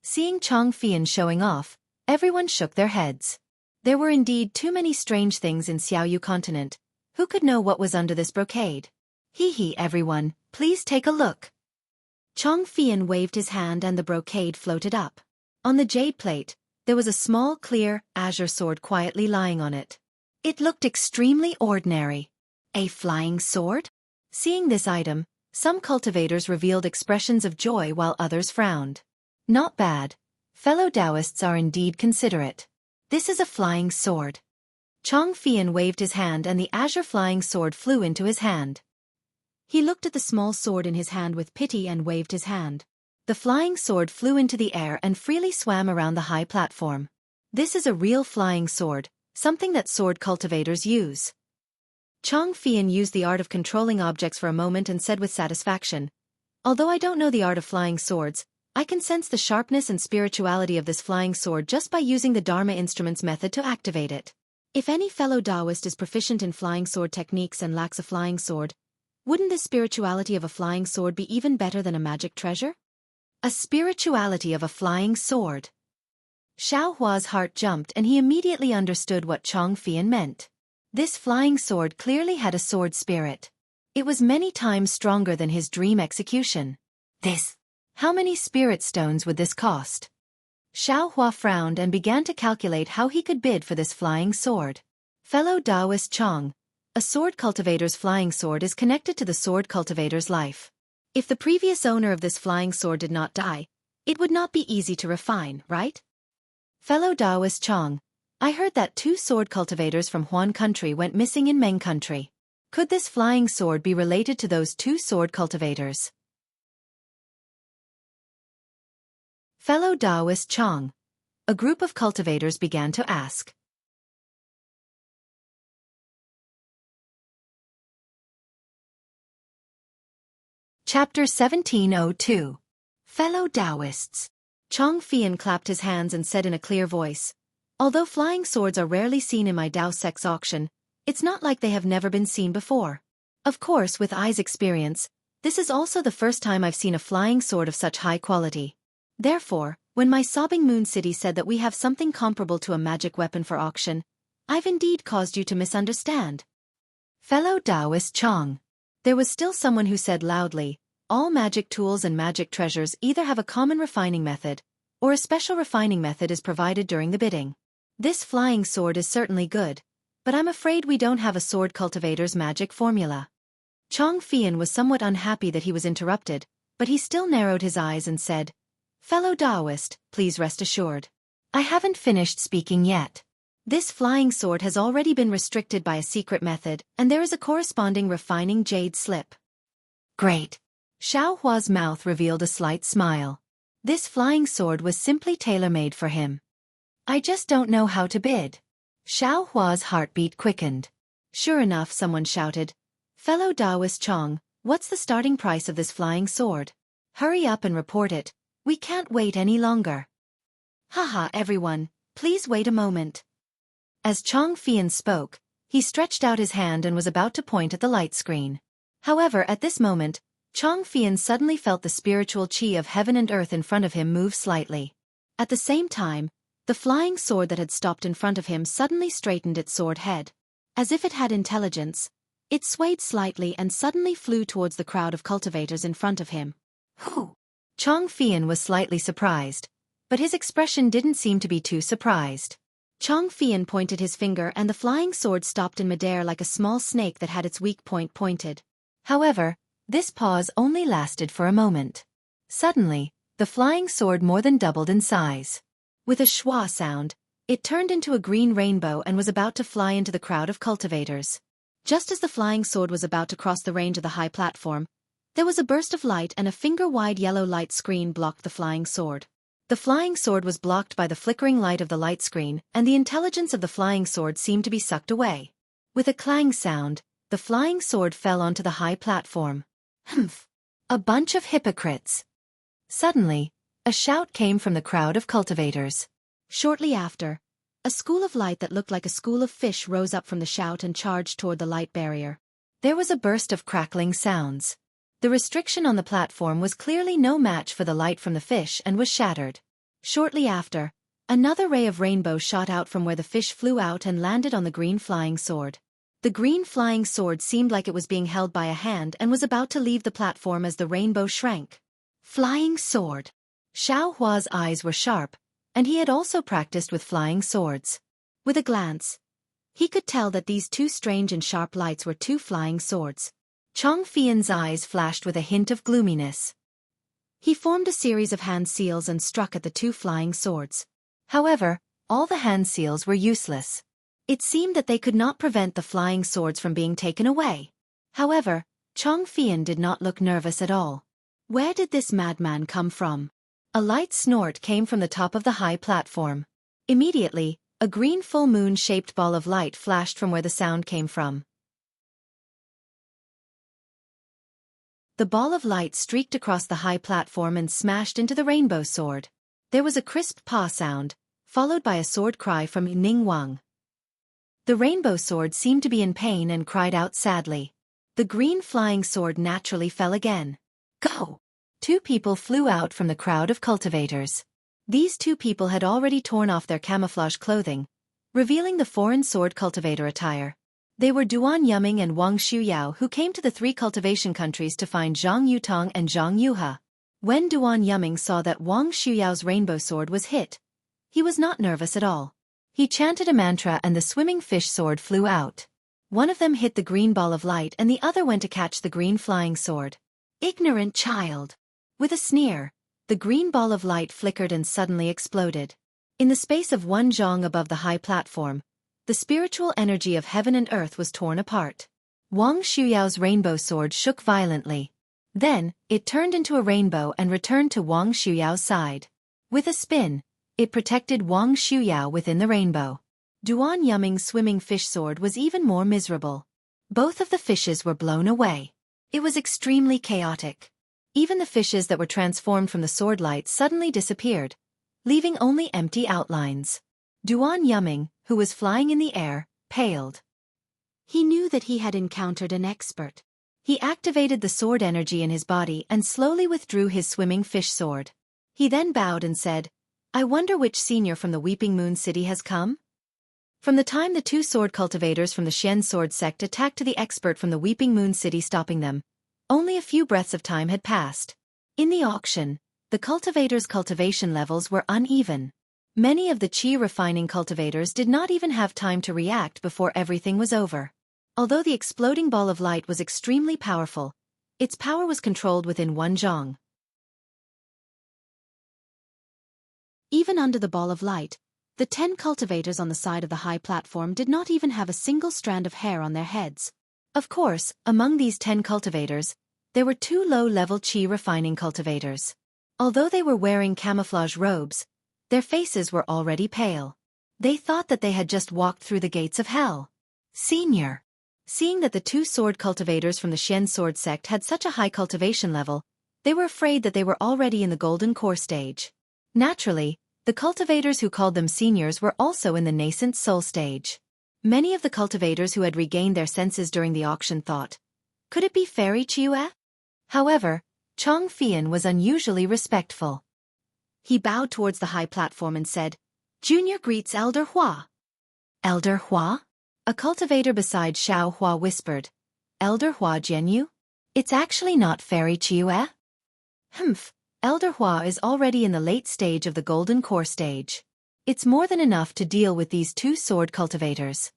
Seeing Chong Fian showing off, everyone shook their heads. There were indeed too many strange things in Xiaoyu continent. Who could know what was under this brocade? Hee everyone, please take a look. Chong Fian waved his hand and the brocade floated up. On the jade plate, there was a small clear, azure sword quietly lying on it. It looked extremely ordinary. A flying sword? Seeing this item, some cultivators revealed expressions of joy while others frowned. Not bad. Fellow Taoists are indeed considerate. This is a flying sword. Chong Fian waved his hand and the azure flying sword flew into his hand. He looked at the small sword in his hand with pity and waved his hand. The flying sword flew into the air and freely swam around the high platform. This is a real flying sword, something that sword cultivators use. Chong Fian used the art of controlling objects for a moment and said with satisfaction, although I don't know the art of flying swords, I can sense the sharpness and spirituality of this flying sword just by using the Dharma instruments method to activate it. If any fellow Taoist is proficient in flying sword techniques and lacks a flying sword, wouldn't the spirituality of a flying sword be even better than a magic treasure? A spirituality of a flying sword. Xiaohua's heart jumped and he immediately understood what Chong Fian meant. This flying sword clearly had a sword spirit. It was many times stronger than his dream execution. How many spirit stones would this cost? Xiaohua frowned and began to calculate how he could bid for this flying sword. Fellow Taoist Chong, a sword cultivator's flying sword is connected to the sword cultivator's life. If the previous owner of this flying sword did not die, it would not be easy to refine, right? Fellow Taoist Chong, I heard that 2 sword cultivators from Huan country went missing in Meng country. Could this flying sword be related to those 2 sword cultivators? Fellow Taoist Chong, a group of cultivators began to ask. Chapter 1702. Fellow Taoists. Chong Fian clapped his hands and said in a clear voice, although flying swords are rarely seen in my Tao Sex auction, it's not like they have never been seen before. Of course, with Ai's experience, this is also the first time I've seen a flying sword of such high quality. Therefore, when my sobbing Moon City said that we have something comparable to a magic weapon for auction, I've indeed caused you to misunderstand. Fellow Taoist Chong. There was still someone who said loudly, all magic tools and magic treasures either have a common refining method, or a special refining method is provided during the bidding. This flying sword is certainly good, but I'm afraid we don't have a sword cultivator's magic formula. Chong Fian was somewhat unhappy that he was interrupted, but he still narrowed his eyes and said, Fellow Taoist, please rest assured. I haven't finished speaking yet. This flying sword has already been restricted by a secret method, and there is a corresponding refining jade slip. Great. Xiao Hua's mouth revealed a slight smile. This flying sword was simply tailor-made for him. I just don't know how to bid. Xiao Hua's heartbeat quickened. Sure enough, someone shouted, Fellow Taoist Chong, what's the starting price of this flying sword? Hurry up and report it. We can't wait any longer. Haha, everyone, please wait a moment. As Chong Fian spoke, he stretched out his hand and was about to point at the light screen. However, at this moment, Chong Fian suddenly felt the spiritual chi of heaven and earth in front of him move slightly. At the same time, the flying sword that had stopped in front of him suddenly straightened its sword head. As if it had intelligence, it swayed slightly and suddenly flew towards the crowd of cultivators in front of him. Whew! Chong Fian was slightly surprised, but his expression didn't seem to be too surprised. Chong Fian pointed his finger and the flying sword stopped in midair like a small snake that had its weak point pointed. However, this pause only lasted for a moment. Suddenly, the flying sword more than doubled in size. With a schwa sound, it turned into a green rainbow and was about to fly into the crowd of cultivators. Just as the flying sword was about to cross the range of the high platform, there was a burst of light and a finger-wide yellow light screen blocked the flying sword. The flying sword was blocked by the flickering light of the light screen, and the intelligence of the flying sword seemed to be sucked away. With a clang sound, the flying sword fell onto the high platform. Humph! A bunch of hypocrites! Suddenly, a shout came from the crowd of cultivators. Shortly after, a school of light that looked like a school of fish rose up from the shout and charged toward the light barrier. There was a burst of crackling sounds. The restriction on the platform was clearly no match for the light from the fish and was shattered. Shortly after, another ray of rainbow shot out from where the fish flew out and landed on the green flying sword. The green flying sword seemed like it was being held by a hand and was about to leave the platform as the rainbow shrank. Flying sword! Xiao Hua's eyes were sharp, and he had also practiced with flying swords. With a glance, he could tell that these 2 strange and sharp lights were 2 flying swords. Chong Fian's eyes flashed with a hint of gloominess. He formed a series of hand seals and struck at the 2 flying swords. However, all the hand seals were useless. It seemed that they could not prevent the flying swords from being taken away. However, Chong Fian did not look nervous at all. Where did this madman come from? A light snort came from the top of the high platform. Immediately, a green full moon-shaped ball of light flashed from where the sound came from. The ball of light streaked across the high platform and smashed into the rainbow sword. There was a crisp paw sound, followed by a sword cry from Ning Wang. The rainbow sword seemed to be in pain and cried out sadly. The green flying sword naturally fell again. Go! 2 people flew out from the crowd of cultivators. These 2 people had already torn off their camouflage clothing, revealing the foreign sword cultivator attire. They were Duan Yuming and Wang Shuyao, who came to the 3 cultivation countries to find Zhang Yutong and Zhang Yuha. When Duan Yuming saw that Wang Shuyao's rainbow sword was hit, he was not nervous at all. He chanted a mantra and the swimming fish sword flew out. One of them hit the green ball of light and the other went to catch the green flying sword. Ignorant child! With a sneer, the green ball of light flickered and suddenly exploded. In the space of one zhang above the high platform, the spiritual energy of heaven and earth was torn apart. Wang Shuyao's rainbow sword shook violently. Then, it turned into a rainbow and returned to Wang Shuyao's side. With a spin, it protected Wang Shuyao within the rainbow. Duan Yuming's swimming fish sword was even more miserable. Both of the fishes were blown away. It was extremely chaotic. Even the fishes that were transformed from the sword light suddenly disappeared, leaving only empty outlines. Duan Yuming, who was flying in the air, paled. He knew that he had encountered an expert. He activated the sword energy in his body and slowly withdrew his swimming fish sword. He then bowed and said, "I wonder which senior from the Weeping Moon City has come?" From the time the two sword cultivators from the Xian sword sect attacked the expert from the Weeping Moon City stopping them, only a few breaths of time had passed. In the auction, the cultivators' cultivation levels were uneven. Many of the qi refining cultivators did not even have time to react before everything was over. Although the exploding ball of light was extremely powerful, its power was controlled within one zhang. Even under the ball of light, the 10 cultivators on the side of the high platform did not even have a single strand of hair on their heads. Of course, among these 10 cultivators, there were 2 low-level qi refining cultivators. Although they were wearing camouflage robes, their faces were already pale. They thought that they had just walked through the gates of hell. Senior. Seeing that the 2 sword cultivators from the Xian sword sect had such a high cultivation level, they were afraid that they were already in the golden core stage. Naturally, the cultivators who called them seniors were also in the nascent soul stage. Many of the cultivators who had regained their senses during the auction thought, could it be Fairy Chiue? However, Chong Fian was unusually respectful. He bowed towards the high platform and said, "Junior greets Elder Hua." "Elder Hua?" A cultivator beside Xiao Hua whispered, "Elder Hua Jianghu? It's actually not Fairy Chiue?" "Humph. Elder Hua is already in the late stage of the golden core stage. It's more than enough to deal with these 2 sword cultivators.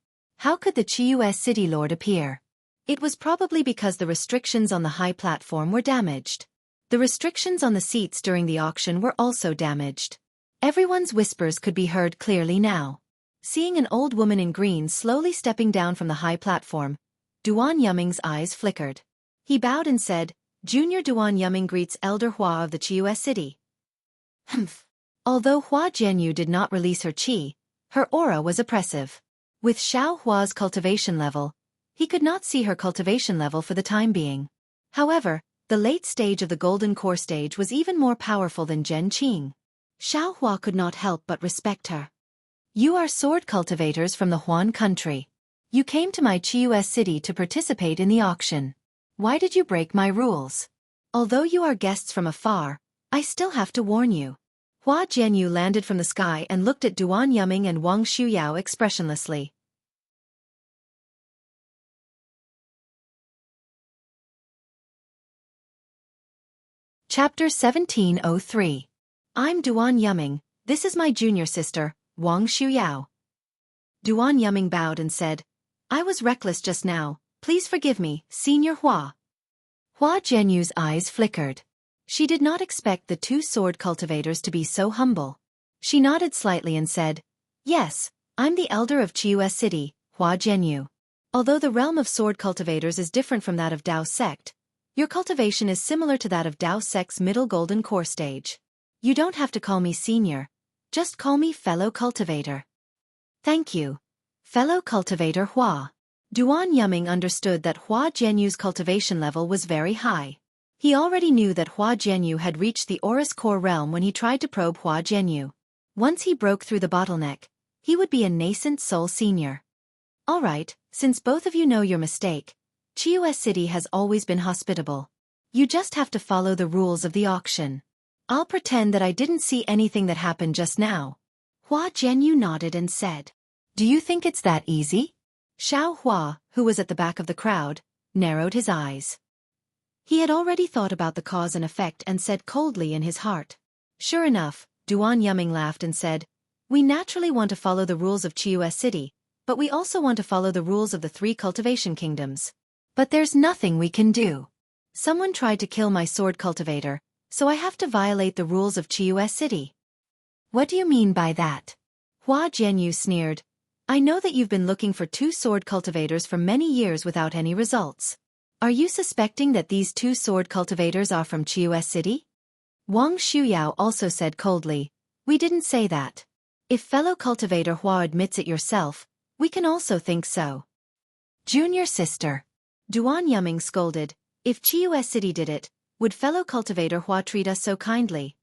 How could the Chiue city lord appear?" It was probably because the restrictions on the high platform were damaged. The restrictions on the seats during the auction were also damaged. Everyone's whispers could be heard clearly now. Seeing an old woman in green slowly stepping down from the high platform, Duan Yuming's eyes flickered. He bowed and said, "Junior Duan Yuming greets Elder Hua of the Chiue city." Humph. Although Hua Jianyu did not release her qi, her aura was oppressive. With Xiao Hua's cultivation level, he could not see her cultivation level for the time being. However, the late stage of the golden core stage was even more powerful than Zhen Qing. Xiao Hua could not help but respect her. "You are sword cultivators from the Huan country. You came to my Chiue city to participate in the auction. Why did you break my rules? Although you are guests from afar, I still have to warn you." Hua Jianyu landed from the sky and looked at Duan Yuming and Wang Shuyao expressionlessly. Chapter 1703. I'm Duan Yuming, this is my junior sister, Wang Shuyao. Duan Yuming bowed and said, "I was reckless just now, please forgive me, Senior Hua." Hua Jianyu's eyes flickered. She did not expect the 2 sword cultivators to be so humble. She nodded slightly and said, "Yes, I'm the elder of Chiue City, Hua Jianyu. Although the realm of sword cultivators is different from that of Dao sect, your cultivation is similar to that of Dao sect's middle golden core stage. You don't have to call me senior, just call me fellow cultivator." "Thank you, fellow cultivator Hua." Duan Yuming understood that Hua Jianyu's cultivation level was very high. He already knew that Hua Jianyu had reached the Aurus core realm when he tried to probe Hua Jianyu. Once he broke through the bottleneck, he would be a nascent soul senior. "Alright, since both of you know your mistake, Chiue City has always been hospitable. You just have to follow the rules of the auction. I'll pretend that I didn't see anything that happened just now." Hua Jianyu nodded and said, "Do you think it's that easy?" Xiao Hua, who was at the back of the crowd, narrowed his eyes. He had already thought about the cause and effect and said coldly in his heart. Sure enough, Duan Yuming laughed and said, We naturally want to follow the rules of Chiu's city, but we also want to follow the rules of the 3 cultivation kingdoms. But there's nothing we can do. Someone tried to kill my sword cultivator, so I have to violate the rules of Chiu's city. What do you mean by that? Hua Jianyu sneered. I know that you've been looking for 2 sword cultivators for many years without any results. Are you suspecting that these 2 sword cultivators are from Chiu's city? Wang Shuyao also said coldly, we didn't say that. If fellow cultivator Hua admits it yourself, we can also think so. Junior sister. Duan Yuming scolded, if Chiu's city did it, would fellow cultivator Hua treat us so kindly?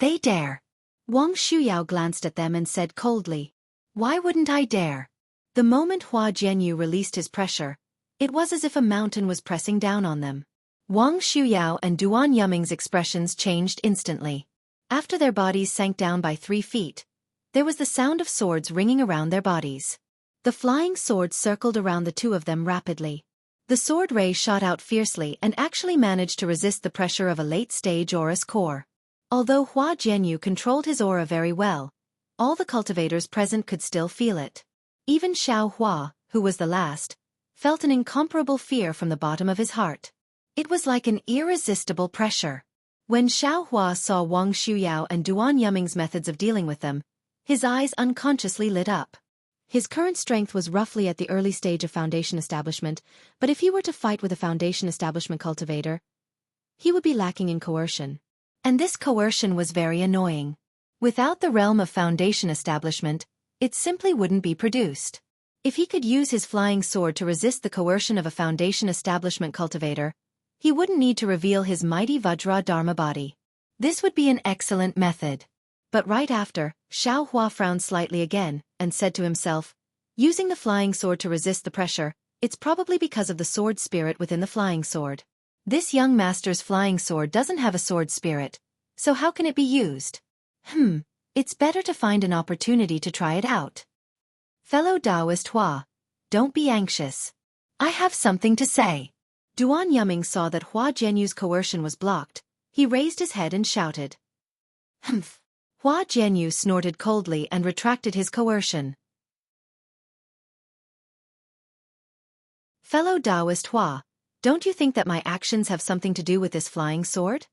They dare. Wang Shuyao glanced at them and said coldly, why wouldn't I dare? The moment Hua Jianyu released his pressure, it was as if a mountain was pressing down on them. Wang Shuyao and Duan Yuming's expressions changed instantly. After their bodies sank down by 3 feet, there was the sound of swords ringing around their bodies. The flying sword circled around the 2 of them rapidly. The sword ray shot out fiercely and actually managed to resist the pressure of a late-stage aura's core. Although Hua Jianyu controlled his aura very well, all the cultivators present could still feel it. Even Xiao Hua, who was the last, felt an incomparable fear from the bottom of his heart. It was like an irresistible pressure. When Xiao Hua saw Wang Shuyao and Duan Yuming's methods of dealing with them, his eyes unconsciously lit up. His current strength was roughly at the early stage of foundation establishment, but if he were to fight with a foundation establishment cultivator, he would be lacking in coercion. And this coercion was very annoying. Without the realm of foundation establishment, it simply wouldn't be produced. If he could use his flying sword to resist the coercion of a foundation establishment cultivator, he wouldn't need to reveal his mighty Vajra Dharma body. This would be an excellent method. But right after, Xiao Hua frowned slightly again, and said to himself, using the flying sword to resist the pressure, it's probably because of the sword spirit within the flying sword. This young master's flying sword doesn't have a sword spirit, so how can it be used? It's better to find an opportunity to try it out. Fellow Taoist Hua, don't be anxious. I have something to say. Duan Yuming saw that Hua Jianyu's coercion was blocked. He raised his head and shouted. Humph. Hua Jianyu snorted coldly and retracted his coercion. Fellow Taoist Hua, don't you think that my actions have something to do with this flying sword?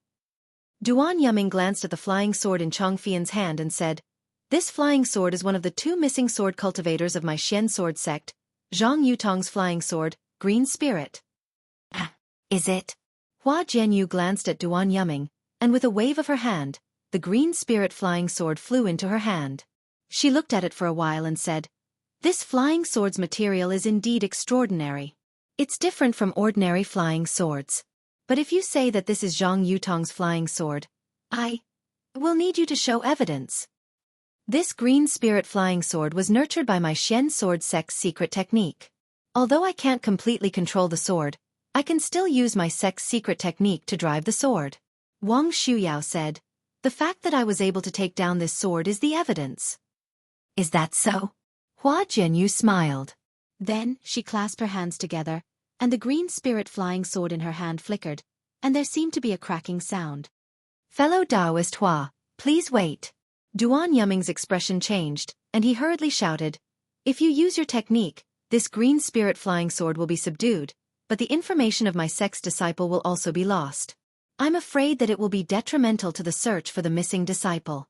Duan Yuming glanced at the flying sword in Chongfian's hand and said, this flying sword is one of the 2 missing sword cultivators of my Xian sword sect, Zhang Yutong's flying sword, Green Spirit. Is it? Hua Jianyu glanced at Duan Yuming, and with a wave of her hand, the Green Spirit flying sword flew into her hand. She looked at it for a while and said, this flying sword's material is indeed extraordinary. It's different from ordinary flying swords. But if you say that this is Zhang Yutong's flying sword, I will need you to show evidence. This Green Spirit flying sword was nurtured by my Xian sword sect's secret technique. Although I can't completely control the sword, I can still use my sect's secret technique to drive the sword. Wang Shuyao said, the fact that I was able to take down this sword is the evidence. Is that so? Hua Jianyu smiled. Then, she clasped her hands together, and the Green Spirit flying sword in her hand flickered, and there seemed to be a cracking sound. Fellow Taoist Hua, please wait. Duan Yuming's expression changed, and he hurriedly shouted, if you use your technique, this Green Spirit flying sword will be subdued, but the information of my sect's disciple will also be lost. I'm afraid that it will be detrimental to the search for the missing disciple.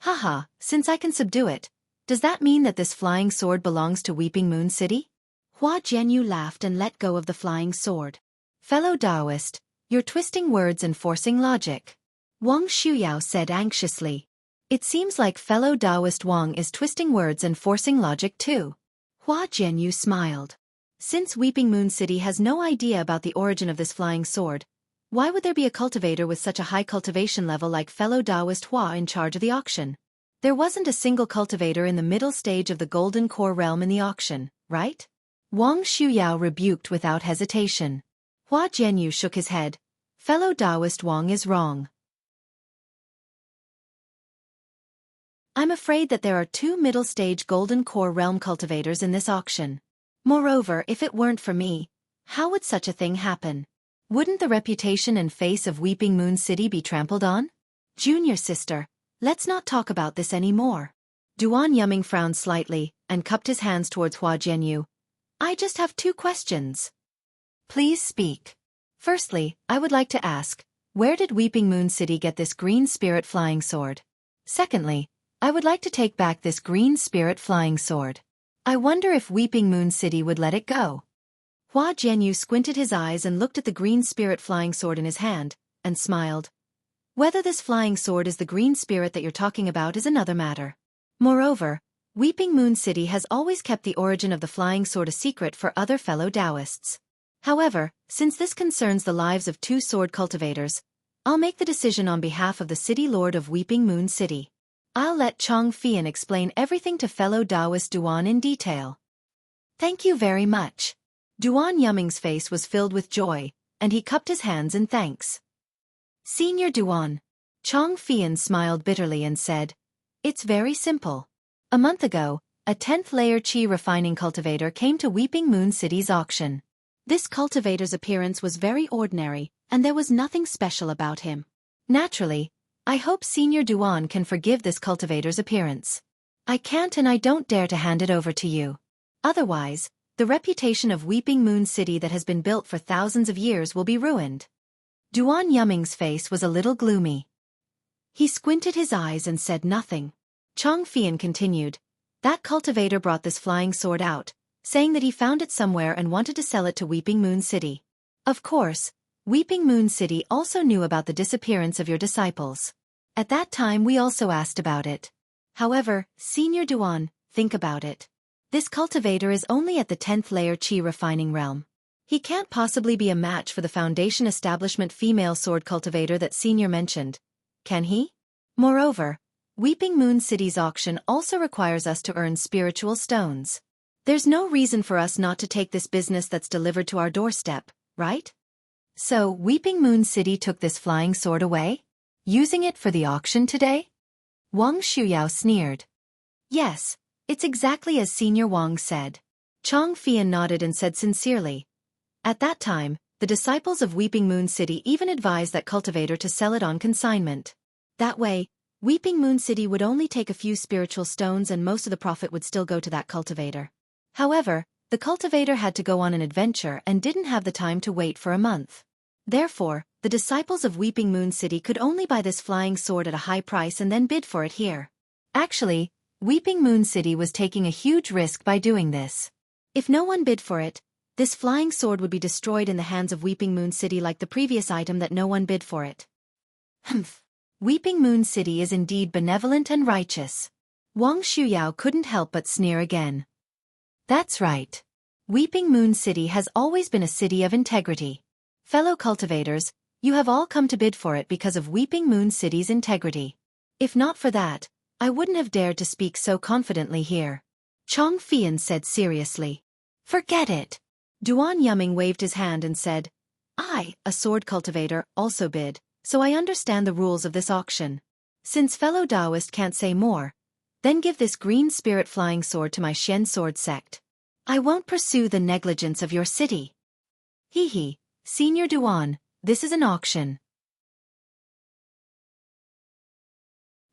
Haha, since I can subdue it, does that mean that this flying sword belongs to Weeping Moon City? Hua Jianyu laughed and let go of the flying sword. Fellow Taoist, you're twisting words and forcing logic. Wang Shuyao said anxiously. It seems like fellow Taoist Wang is twisting words and forcing logic too. Hua Jianyu smiled. Since Weeping Moon City has no idea about the origin of this flying sword, why would there be a cultivator with such a high cultivation level like fellow Taoist Hua in charge of the auction? There wasn't a single cultivator in the middle stage of the Golden Core realm in the auction, right? Wang Shuyao rebuked without hesitation. Hua Jianyu shook his head. Fellow Taoist Wang is wrong. I'm afraid that there are 2 middle-stage Golden Core realm cultivators in this auction. Moreover, if it weren't for me, how would such a thing happen? Wouldn't the reputation and face of Weeping Moon City be trampled on? Junior sister, let's not talk about this anymore. Duan Yuming frowned slightly and cupped his hands towards Hua Jianyu. I just have 2 questions. Please speak. Firstly, I would like to ask, where did Weeping Moon City get this green spirit flying sword? Secondly, I would like to take back this green spirit flying sword. I wonder if Weeping Moon City would let it go. Hua Jianyu squinted his eyes and looked at the green spirit flying sword in his hand, and smiled. Whether this flying sword is the green spirit that you're talking about is another matter. Moreover, Weeping Moon City has always kept the origin of the flying sword a secret for other fellow Taoists. However, since this concerns the lives of 2 sword cultivators, I'll make the decision on behalf of the city lord of Weeping Moon City. I'll let Chong Fian explain everything to fellow Taoist Duan in detail. Thank you very much. Duan Yuming's face was filled with joy, and he cupped his hands in thanks. Senior Duan. Chong Fian smiled bitterly and said, It's very simple. A month ago, a 10th layer Qi refining cultivator came to Weeping Moon City's auction. This cultivator's appearance was very ordinary, and there was nothing special about him. Naturally, I hope Senior Duan can forgive this cultivator's appearance. I can't and I don't dare to hand it over to you. Otherwise, the reputation of Weeping Moon City that has been built for thousands of years will be ruined. Duan Yuming's face was a little gloomy. He squinted his eyes and said nothing. Chong Fian continued, That cultivator brought this flying sword out, saying that he found it somewhere and wanted to sell it to Weeping Moon City. Of course, Weeping Moon City also knew about the disappearance of your disciples. At that time we also asked about it. However, Senior Duan, think about it. This cultivator is only at the 10th layer Qi refining realm. He can't possibly be a match for the Foundation Establishment female sword cultivator that Senior mentioned, can he? Moreover, Weeping Moon City's auction also requires us to earn spiritual stones. There's no reason for us not to take this business that's delivered to our doorstep, right? So, Weeping Moon City took this flying sword away? Using it for the auction today? Wang Shuyao sneered. Yes, it's exactly as Senior Wang said. Chong Fian nodded and said sincerely. At that time, the disciples of Weeping Moon City even advised that cultivator to sell it on consignment. That way, Weeping Moon City would only take a few spiritual stones and most of the profit would still go to that cultivator. However, the cultivator had to go on an adventure and didn't have the time to wait for a month. Therefore, the disciples of Weeping Moon City could only buy this flying sword at a high price and then bid for it here. Actually, Weeping Moon City was taking a huge risk by doing this. If no one bid for it, this flying sword would be destroyed in the hands of Weeping Moon City like the previous item that no one bid for it. Humph. Weeping Moon City is indeed benevolent and righteous. Wang Shuyao couldn't help but sneer again. That's right. Weeping Moon City has always been a city of integrity. Fellow cultivators, you have all come to bid for it because of Weeping Moon City's integrity. If not for that, I wouldn't have dared to speak so confidently here. Chong Fian said seriously. Forget it. Duan Yuming waved his hand and said, I, a sword cultivator, also bid, so I understand the rules of this auction. Since fellow Taoist can't say more, then give this green spirit flying sword to my Xian sword sect. I won't pursue the negligence of your city. Hee hee, Senior Duan, this is an auction.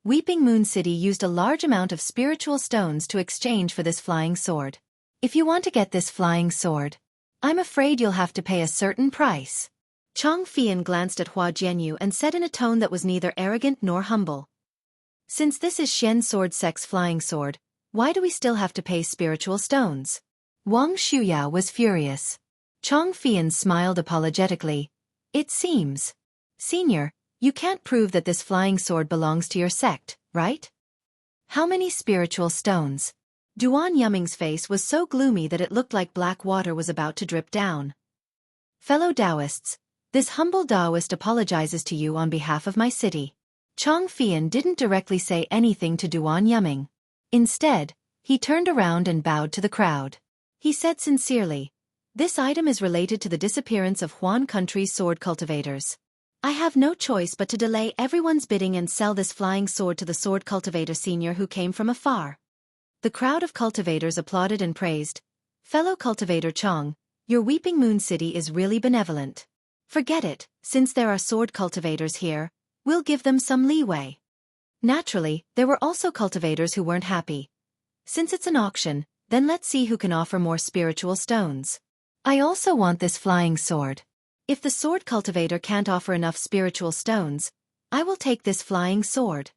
Weeping Moon City used a large amount of spiritual stones to exchange for this flying sword. If you want to get this flying sword, I'm afraid you'll have to pay a certain price. Chong Fian glanced at Hua Jianyu and said in a tone that was neither arrogant nor humble. Since this is Xian sword sect's flying sword, why do we still have to pay spiritual stones? Wang Shuyao was furious. Chong Fian smiled apologetically. It seems. Senior, you can't prove that this flying sword belongs to your sect, right? How many spiritual stones? Duan Yuming's face was so gloomy that it looked like black water was about to drip down. Fellow Taoists, this humble Taoist apologizes to you on behalf of my city. Chong Fian didn't directly say anything to Duan Yuming. Instead, he turned around and bowed to the crowd. He said sincerely, this item is related to the disappearance of Huan Country's sword cultivators. I have no choice but to delay everyone's bidding and sell this flying sword to the sword cultivator senior who came from afar. The crowd of cultivators applauded and praised. Fellow cultivator Chong, your Weeping Moon City is really benevolent. Forget it, since there are sword cultivators here, we'll give them some leeway. Naturally, there were also cultivators who weren't happy. Since it's an auction, then let's see who can offer more spiritual stones. I also want this flying sword. If the sword cultivator can't offer enough spiritual stones, I will take this flying sword.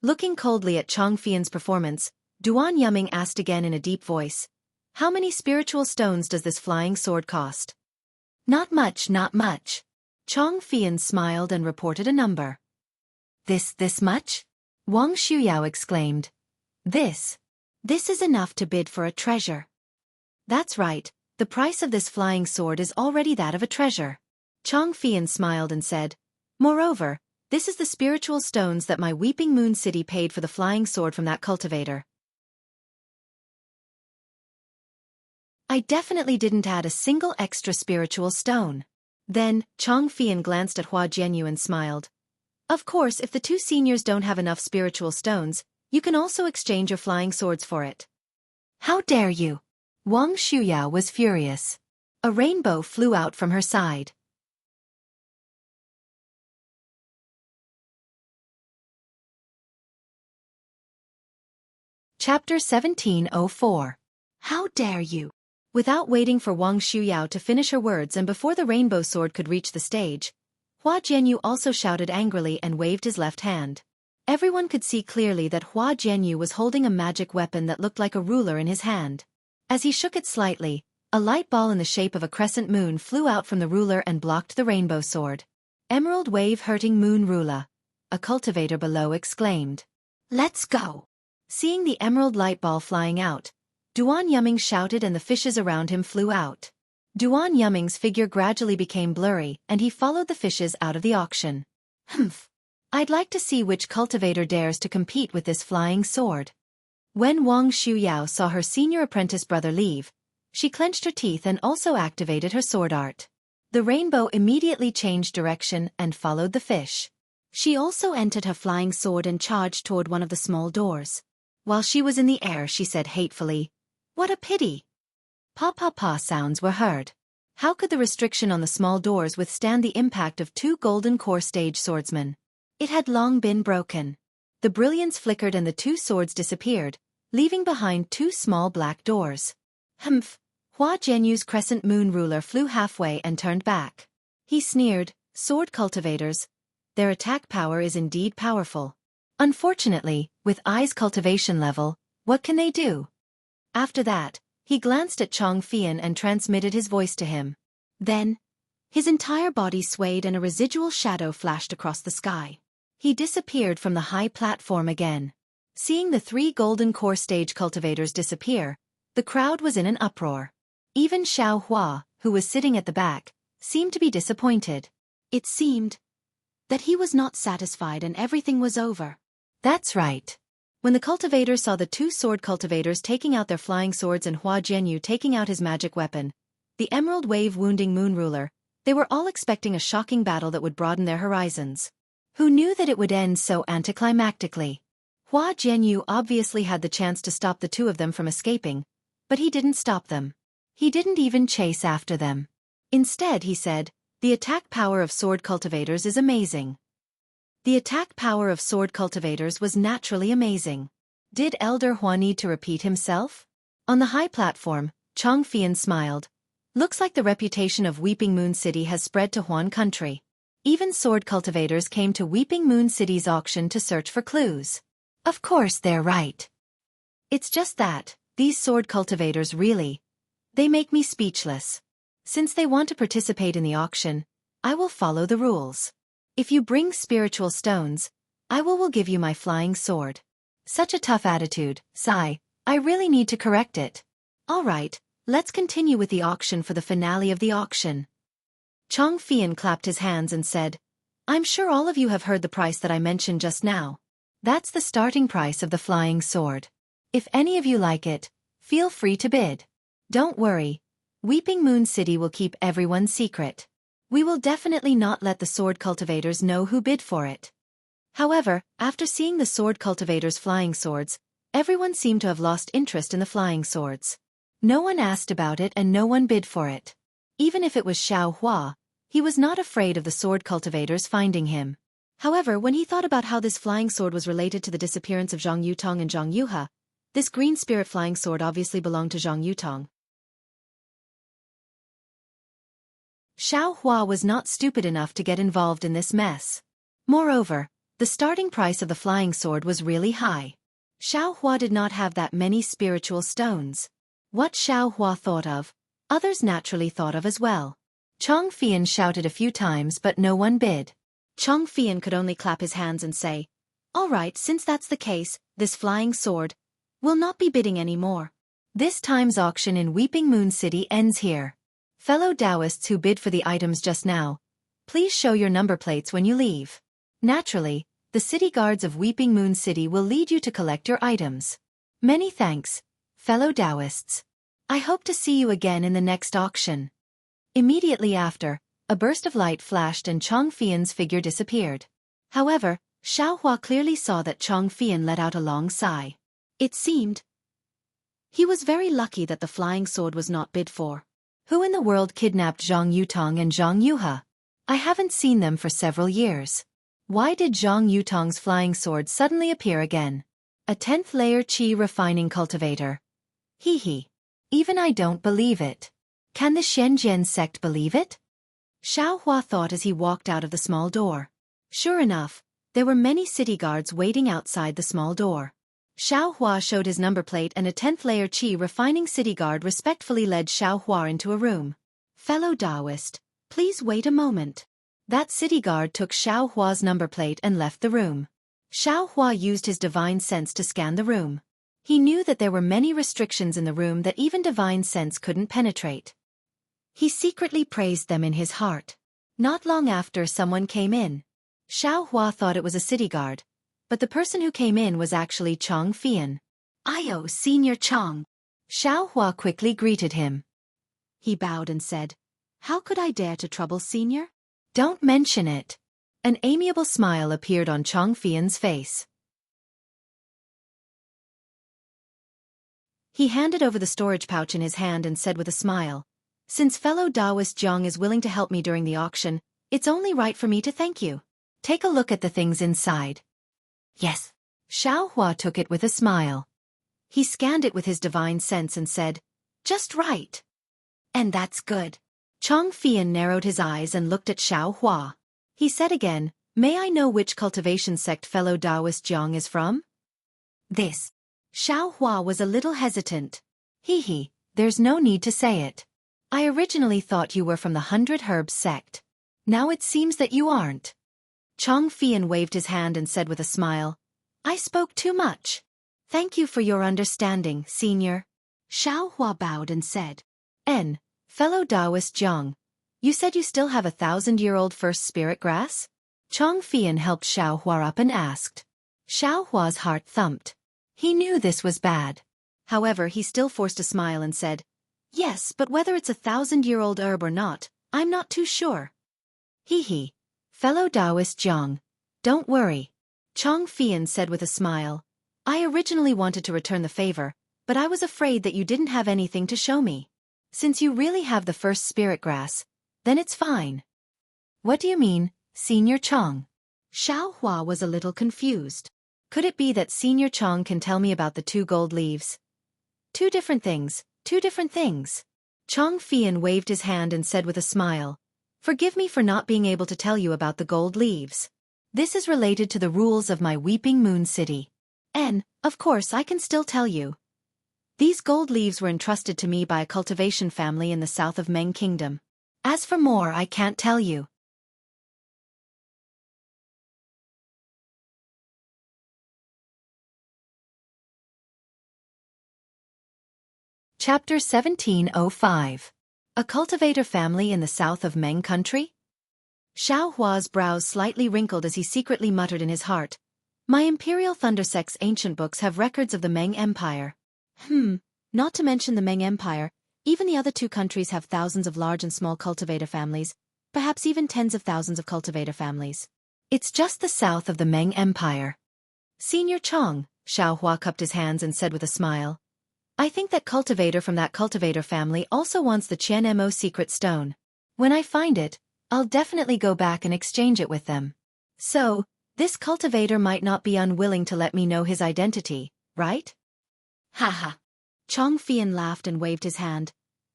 Looking coldly at Chang Fian's performance, Duan Yuming asked again in a deep voice, "How many spiritual stones does this flying sword cost?" "Not much, not much." Chang Fian smiled and reported a number. This much?" Wang Shuyao exclaimed. This is enough to bid for a treasure." "That's right, the price of this flying sword is already that of a treasure." Chang Fian smiled and said, "Moreover, this is the spiritual stones that my Weeping Moon City paid for the flying sword from that cultivator. I definitely didn't add a single extra spiritual stone." Then, Chang Fian glanced at Hua Jianyu and smiled. "Of course, if the two seniors don't have enough spiritual stones, you can also exchange your flying swords for it." "How dare you!" Wang Shuyao was furious. A rainbow flew out from her side. Chapter 1704. How dare you! Without waiting for Wang Shuyao to finish her words and before the rainbow sword could reach the stage, Hua Jianyu also shouted angrily and waved his left hand. Everyone could see clearly that Hua Jianyu was holding a magic weapon that looked like a ruler in his hand. As he shook it slightly, a light ball in the shape of a crescent moon flew out from the ruler and blocked the rainbow sword. "Emerald wave hurting moon ruler," a cultivator below exclaimed. "Let's go!" Seeing the emerald light ball flying out, Duan Yuming shouted and the fishes around him flew out. Duan Yuming's figure gradually became blurry and he followed the fishes out of the auction. "Humph! I'd like to see which cultivator dares to compete with this flying sword." When Wang Shuyao saw her senior apprentice brother leave, she clenched her teeth and also activated her sword art. The rainbow immediately changed direction and followed the fish. She also entered her flying sword and charged toward one of the small doors. While she was in the air, she said hatefully, "What a pity!" Pa sounds were heard. How could the restriction on the small doors withstand the impact of two golden core stage swordsmen? It had long been broken. The brilliance flickered and the two swords disappeared, leaving behind two small black doors. "Humph!" Hua Jianyu's crescent moon ruler flew halfway and turned back. He sneered, "Sword cultivators. Their attack power is indeed powerful. Unfortunately, with Ai's cultivation level, what can they do?" After that, he glanced at Chang Fian and transmitted his voice to him. Then, his entire body swayed and a residual shadow flashed across the sky. He disappeared from the high platform again. Seeing the three golden core stage cultivators disappear, the crowd was in an uproar. Even Xiao Hua, who was sitting at the back, seemed to be disappointed. It seemed that he was not satisfied and everything was over. That's right. When the cultivators saw the two sword cultivators taking out their flying swords and Hua Jianyu taking out his magic weapon, the emerald wave wounding moon ruler, they were all expecting a shocking battle that would broaden their horizons. Who knew that it would end so anticlimactically? Hua Jianyu obviously had the chance to stop the two of them from escaping, but he didn't stop them. He didn't even chase after them. Instead, he said, "The attack power of sword cultivators is amazing." The attack power of sword cultivators was naturally amazing. Did Elder Hua need to repeat himself? On the high platform, Chang Fian smiled. "Looks like the reputation of Weeping Moon City has spread to Huan country. Even sword cultivators came to Weeping Moon City's auction to search for clues." Of course they're right. It's just that, these sword cultivators really, they make me speechless. Since they want to participate in the auction, I will follow the rules. If you bring spiritual stones, I will give you my flying sword. Such a tough attitude, sigh, I really need to correct it. All right, let's continue with the auction for the finale of the auction. Chang Fian clapped his hands and said, "I'm sure all of you have heard the price that I mentioned just now. That's the starting price of the flying sword. If any of you like it, feel free to bid. Don't worry, Weeping Moon City will keep everyone's secret. We will definitely not let the sword cultivators know who bid for it." However, after seeing the sword cultivators' flying swords, everyone seemed to have lost interest in the flying swords. No one asked about it and no one bid for it. Even if it was Xiao Hua, he was not afraid of the sword cultivators finding him. However, when he thought about how this flying sword was related to the disappearance of Zhang Yutong and Zhang Yuhe, this green spirit flying sword obviously belonged to Zhang Yutong. Xiao Hua was not stupid enough to get involved in this mess. Moreover, the starting price of the flying sword was really high. Xiao Hua did not have that many spiritual stones. What Xiao Hua thought of, others naturally thought of as well. Chong Fian shouted a few times but no one bid. Chong Fian could only clap his hands and say, "All right, since that's the case, this flying sword will not be bidding anymore. This time's auction in Weeping Moon City ends here. Fellow Taoists who bid for the items just now, please show your number plates when you leave. Naturally, the city guards of Weeping Moon City will lead you to collect your items. Many thanks, fellow Taoists. I hope to see you again in the next auction." Immediately after, a burst of light flashed and Chong Fian's figure disappeared. However, Xiao Hua clearly saw that Chong Fian let out a long sigh. It seemed he was very lucky that the flying sword was not bid for. Who in the world kidnapped Zhang Yutong and Zhang Yuhe? I haven't seen them for several years. Why did Zhang Yutong's flying sword suddenly appear again? A 10th layer Qi refining cultivator. Hee. Even I don't believe it. Can the Xianxia sect believe it? Xiao Hua thought as he walked out of the small door. Sure enough, there were many city guards waiting outside the small door. Xiao Hua showed his number plate and a 10th layer Qi refining city guard respectfully led Xiao Hua into a room. "Fellow Taoist, please wait a moment." That city guard took Xiao Hua's number plate and left the room. Xiao Hua used his divine sense to scan the room. He knew that there were many restrictions in the room that even divine sense couldn't penetrate. He secretly praised them in his heart. Not long after, someone came in. Xiao Hua thought it was a city guard, but the person who came in was actually Chong Fian. "Ayo, Senior Chong." Xiao Hua quickly greeted him. He bowed and said, "How could I dare to trouble Senior?" "Don't mention it." An amiable smile appeared on Chong Fian's face. He handed over the storage pouch in his hand and said with a smile, "Since fellow Taoist Jiang is willing to help me during the auction, it's only right for me to thank you. Take a look at the things inside." "Yes." Xiao Hua took it with a smile. He scanned it with his divine sense and said, "Just right." "And that's good." Chong Fian narrowed his eyes and looked at Xiao Hua. He said again, "May I know which cultivation sect fellow Taoist Jiang is from?" "This." Xiao Hua was a little hesitant. Hee, there's no need to say it. I originally thought you were from the 100 Herbs sect. Now it seems that you aren't. Chong Fian waved his hand and said with a smile, "I spoke too much. Thank you for your understanding, Senior." Xiao Hua bowed and said, Fellow Taoist Jiang, you said you still have 1,000-year-old first spirit grass?" Chong Fian helped Xiao Hua up and asked. Xiao Hua's heart thumped. He knew this was bad. However, he still forced a smile and said, "Yes, but whether it's 1,000-year-old herb or not, I'm not too sure." Hee. Fellow Taoist Jiang, don't worry. Chong Fian said with a smile, "I originally wanted to return the favor, but I was afraid that you didn't have anything to show me. Since you really have the first spirit grass, then it's fine." "What do you mean, Senior Chong?" Xiao Hua was a little confused. Could it be that Senior Chong can tell me about the 2 gold leaves? Two different things. Chong Fian waved his hand and said with a smile, "Forgive me for not being able to tell you about the gold leaves. This is related to the rules of my Weeping Moon City. And, of course, I can still tell you. These gold leaves were entrusted to me by a cultivation family in the south of Meng Kingdom. As for more, I can't tell you." Chapter 1705. A cultivator family in the south of Meng country? Xiao Hua's brows slightly wrinkled as he secretly muttered in his heart, "My Imperial Thundersect's ancient books have records of the Meng Empire. Not to mention the Meng Empire, even the other 2 countries have thousands of large and small cultivator families, perhaps even tens of thousands of cultivator families. It's just the south of the Meng Empire." "Senior Chong," Xiao Hua cupped his hands and said with a smile, "I think that cultivator from that cultivator family also wants the Qian Mo secret stone. When I find it, I'll definitely go back and exchange it with them." So, this cultivator might not be unwilling to let me know his identity, right? Haha. Chongfian laughed and waved his hand.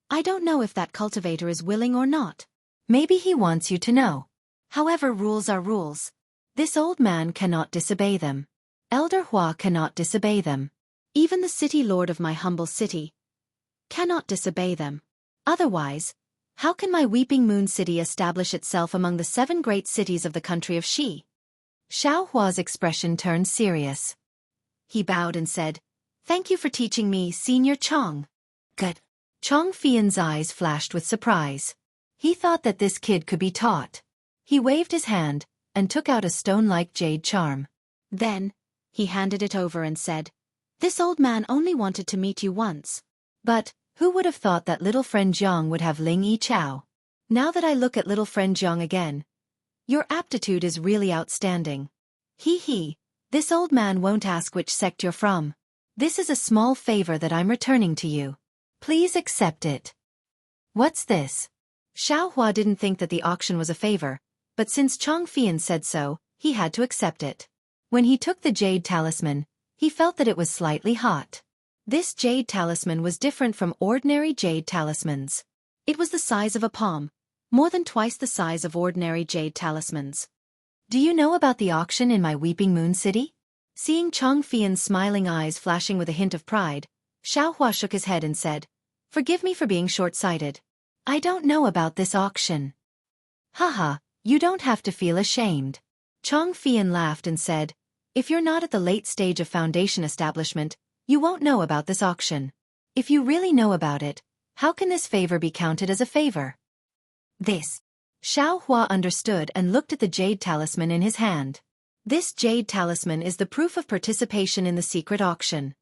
I don't know if that cultivator is willing or not. Maybe he wants you to know. However, rules are rules. This old man cannot disobey them. Elder Hua cannot disobey them. Even the city lord of my humble city cannot disobey them. Otherwise, how can my Weeping Moon City establish itself among the 7 great cities of the country of Xi? Xiao Hua's expression turned serious. He bowed and said, Thank you for teaching me, Senior Chong. Good. Chongfian's eyes flashed with surprise. He thought that this kid could be taught. He waved his hand and took out a stone-like jade charm. Then, he handed it over and said, This old man only wanted to meet you once. But, who would have thought that little friend Jiang would have Ling Yi Chao? Now that I look at little friend Jiang again, your aptitude is really outstanding. He, this old man won't ask which sect you're from. This is a small favor that I'm returning to you. Please accept it. What's this? Xiao Hua didn't think that the auction was a favor, but since Chongfian said so, he had to accept it. When he took the jade talisman, he felt that it was slightly hot. This jade talisman was different from ordinary jade talismans. It was the size of a palm, more than twice the size of ordinary jade talismans. Do you know about the auction in my Weeping Moon City? Seeing Chongfian's smiling eyes flashing with a hint of pride, Xiao Hua shook his head and said, Forgive me for being short-sighted. I don't know about this auction. Haha, you don't have to feel ashamed. Chongfian laughed and said, If you're not at the late stage of foundation establishment, you won't know about this auction. If you really know about it, how can this favor be counted as a favor? This. Xiao Hua understood and looked at the jade talisman in his hand. This jade talisman is the proof of participation in the secret auction.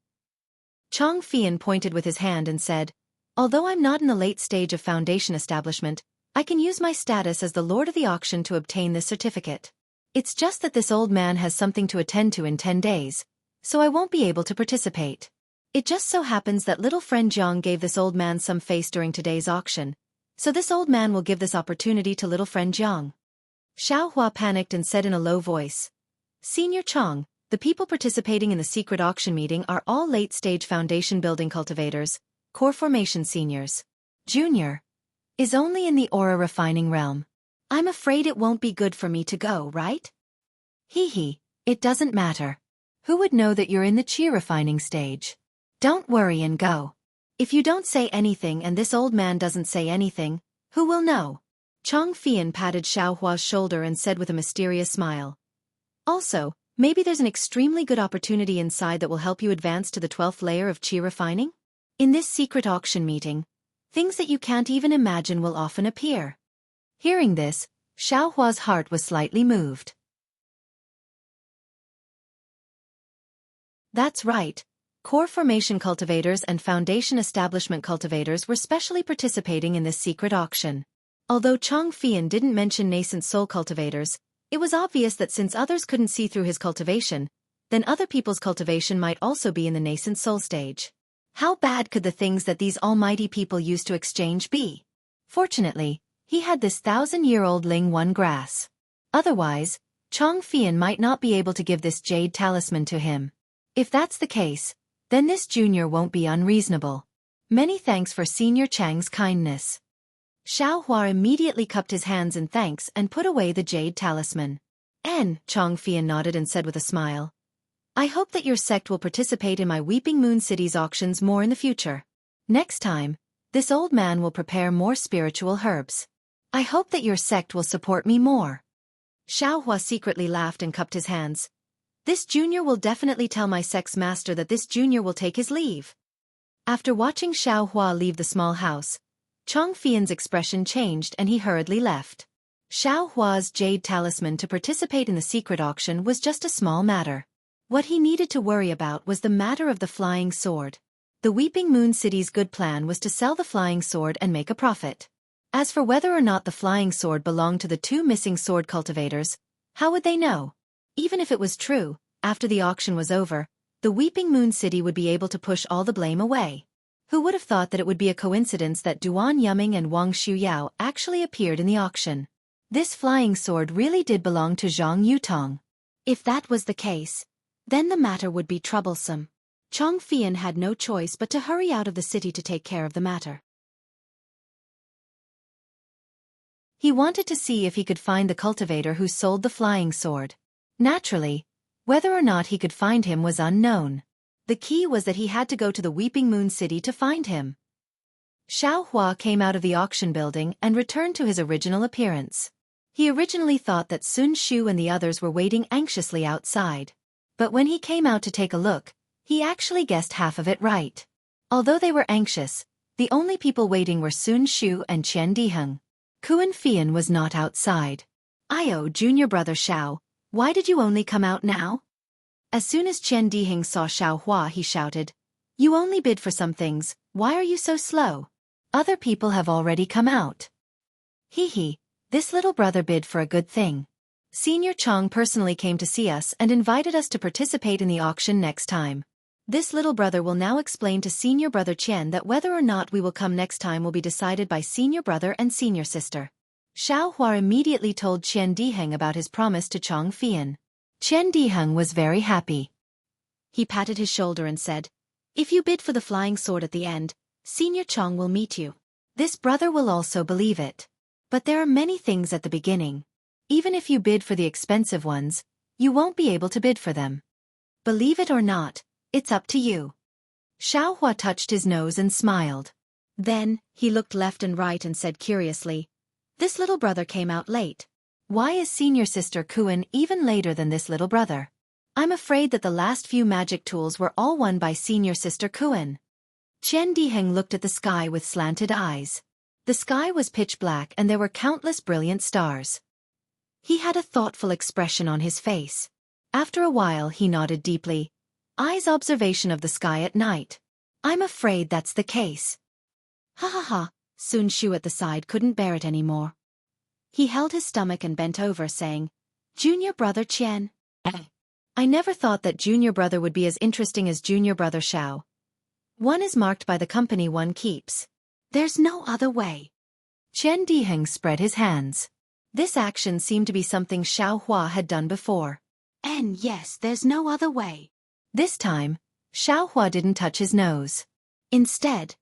Chongfian pointed with his hand and said, Although I'm not in the late stage of foundation establishment, I can use my status as the lord of the auction to obtain this certificate. It's just that this old man has something to attend to in 10 days, so I won't be able to participate. It just so happens that little friend Jiang gave this old man some face during today's auction, so this old man will give this opportunity to little friend Jiang. Xiao Hua panicked and said in a low voice, Senior Chong, the people participating in the secret auction meeting are all late-stage foundation building cultivators, core formation seniors. Junior is only in the aura refining realm. I'm afraid it won't be good for me to go, right? It doesn't matter. Who would know that you're in the chi refining stage? Don't worry and go. If you don't say anything and this old man doesn't say anything, who will know? Chongfian patted Xiao Hua's shoulder and said with a mysterious smile. Also, maybe there's an extremely good opportunity inside that will help you advance to the 12th layer of chi refining? In this secret auction meeting, things that you can't even imagine will often appear. Hearing this, Xiao Hua's heart was slightly moved. That's right. Core formation cultivators and foundation establishment cultivators were specially participating in this secret auction. Although Chongfian didn't mention nascent soul cultivators, it was obvious that since others couldn't see through his cultivation, then other people's cultivation might also be in the nascent soul stage. How bad could the things that these almighty people used to exchange be? Fortunately, he had this 1,000-year-old Ling One grass. Otherwise, Chongfian might not be able to give this jade talisman to him. If that's the case, then this junior won't be unreasonable. Many thanks for Senior Chang's kindness. Xiao Hua immediately cupped his hands in thanks and put away the jade talisman. Chongfian nodded and said with a smile, I hope that your sect will participate in my Weeping Moon City's auctions more in the future. Next time, this old man will prepare more spiritual herbs. I hope that your sect will support me more. Xiao Hua secretly laughed and cupped his hands. This junior will definitely tell my sect's master that this junior will take his leave. After watching Xiao Hua leave the small house, Chongfian's expression changed and he hurriedly left. Xiao Hua's jade talisman to participate in the secret auction was just a small matter. What he needed to worry about was the matter of the flying sword. The Weeping Moon City's good plan was to sell the flying sword and make a profit. As for whether or not the flying sword belonged to the 2 missing sword cultivators, how would they know? Even if it was true, after the auction was over, the Weeping Moon City would be able to push all the blame away. Who would have thought that it would be a coincidence that Duan Yuming and Wang Shuyao actually appeared in the auction? This flying sword really did belong to Zhang Yutong. If that was the case, then the matter would be troublesome. Chong Fian had no choice but to hurry out of the city to take care of the matter. He wanted to see if he could find the cultivator who sold the flying sword. Naturally, whether or not he could find him was unknown. The key was that he had to go to the Weeping Moon City to find him. Xiao Hua came out of the auction building and returned to his original appearance. He originally thought that Sun Shu and the others were waiting anxiously outside. But when he came out to take a look, he actually guessed half of it right. Although they were anxious, the only people waiting were Sun Shu and Chen Diheng. Kuan Fian was not outside. "Io, junior brother Xiao, why did you only come out now?" As soon as Chen Diheng saw Xiao Hua, he shouted, "You only bid for some things, why are you so slow? Other people have already come out." "Hee, this little brother bid for a good thing. Senior Chong personally came to see us and invited us to participate in the auction next time. This little brother will now explain to senior brother Chen that whether or not we will come next time will be decided by senior brother and senior sister." Xiao Hua immediately told Chen Diheng about his promise to Chong Fian. Chen Diheng was very happy. He patted his shoulder and said, "If you bid for the flying sword at the end, Senior Chong will meet you. This brother will also believe it. But there are many things at the beginning. Even if you bid for the expensive ones, you won't be able to bid for them. Believe it or not, it's up to you." Xiao Hua touched his nose and smiled. Then, he looked left and right and said curiously, "This little brother came out late. Why is senior sister Kuan even later than this little brother? I'm afraid that the last few magic tools were all won by senior sister Kuan." Chen Diheng looked at the sky with slanted eyes. The sky was pitch black and there were countless brilliant stars. He had a thoughtful expression on his face. After a while he nodded deeply. "Eyes observation of the sky at night. I'm afraid that's the case." "Ha ha ha," Sun Shu at the side couldn't bear it anymore. He held his stomach and bent over saying, "Junior brother Chen. I never thought that junior brother would be as interesting as junior brother Xiao. One is marked by the company one keeps. There's no other way." Chen Diheng spread his hands. This action seemed to be something Xiao Hua had done before. "And yes, there's no other way." This time, Xiao Hua didn't touch his nose. Instead,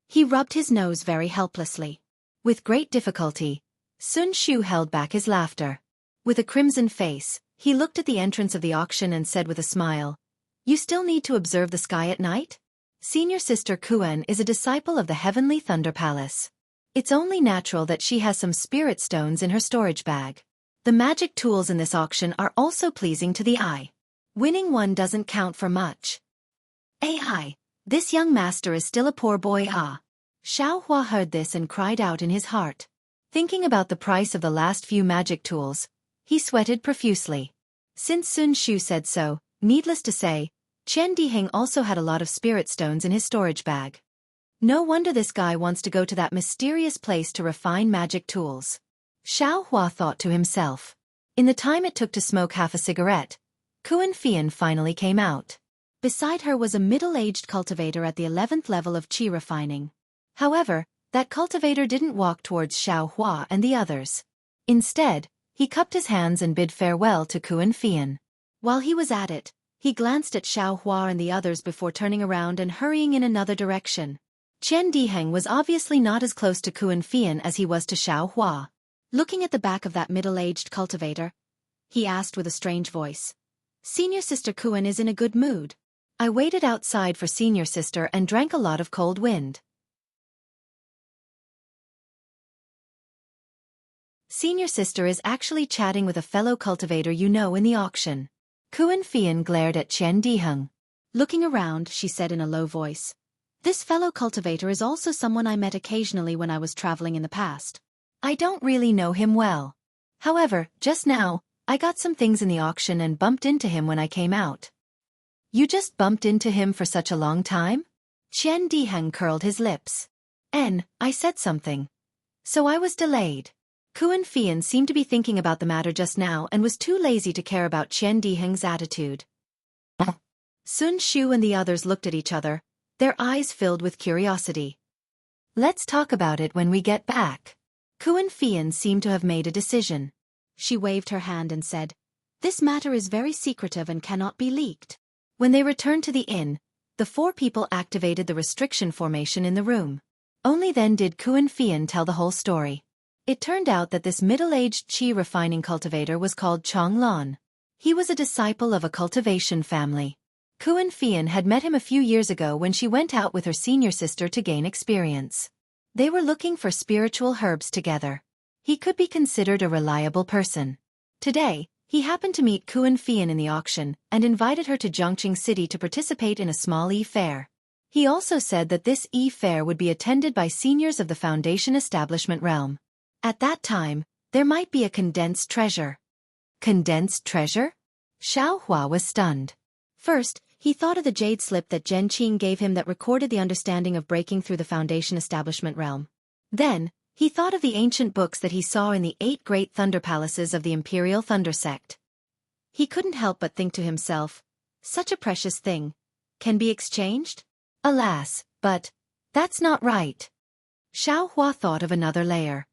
he rubbed his nose very helplessly. With great difficulty, Sun Shu held back his laughter. With a crimson face, he looked at the entrance of the auction and said with a smile, "You still need to observe the sky at night? Senior sister Kuan is a disciple of the Heavenly Thunder Palace. It's only natural that she has some spirit stones in her storage bag. The magic tools in this auction are also pleasing to the eye. Winning one doesn't count for much. Ai, this young master is still a poor boy ah." Xiao Hua heard this and cried out in his heart. Thinking about the price of the last few magic tools, he sweated profusely. Since Sun Shu said so, needless to say, Chen Diheng also had a lot of spirit stones in his storage bag. No wonder this guy wants to go to that mysterious place to refine magic tools. Xiao Hua thought to himself. In the time it took to smoke half a cigarette, Kuan Fian finally came out. Beside her was a middle-aged cultivator at the 11th level of qi refining. However, that cultivator didn't walk towards Xiao Hua and the others. Instead, he cupped his hands and bid farewell to Kuan Fian. While he was at it, he glanced at Xiao Hua and the others before turning around and hurrying in another direction. Chen Diheng was obviously not as close to Kuan Fian as he was to Xiao Hua. Looking at the back of that middle-aged cultivator, he asked with a strange voice, "Senior sister Kuan is in a good mood. I waited outside for senior sister and drank a lot of cold wind." Senior sister is actually chatting with a fellow cultivator you know in the auction. Kuan Fian glared at Chen Diheng. Looking around, she said in a low voice, "This fellow cultivator is also someone I met occasionally when I was traveling in the past. I don't really know him well. However, just now, I got some things in the auction and bumped into him when I came out." "You just bumped into him for such a long time?" Chen Diheng curled his lips. I said something. So I was delayed." Kuan Fian seemed to be thinking about the matter just now and was too lazy to care about Chen Diheng's attitude. Sun Shu and the others looked at each other, their eyes filled with curiosity. "Let's talk about it when we get back." Kuan Fian seemed to have made a decision. She waved her hand and said, "This matter is very secretive and cannot be leaked." When they returned to the inn, the four people activated the restriction formation in the room. Only then did Kuan Fian tell the whole story. It turned out that this middle-aged qi refining cultivator was called Chong Lan. He was a disciple of a cultivation family. Kuan Fian had met him a few years ago when she went out with her senior sister to gain experience. They were looking for spiritual herbs together. He could be considered a reliable person. Today, he happened to meet Kuan Fian in the auction and invited her to Jianghu City to participate in a small e-fair. He also said that this e-fair would be attended by seniors of the Foundation establishment realm. At that time, there might be a condensed treasure. Condensed treasure? Xiaohua was stunned. First, he thought of the jade slip that Zhen Qing gave him that recorded the understanding of breaking through the Foundation establishment realm. Then, he thought of the ancient books that he saw in the 8 great thunder palaces of the Imperial Thunder Sect. He couldn't help but think to himself, such a precious thing, can be exchanged? Alas, but that's not right. Xiaohua thought of another layer.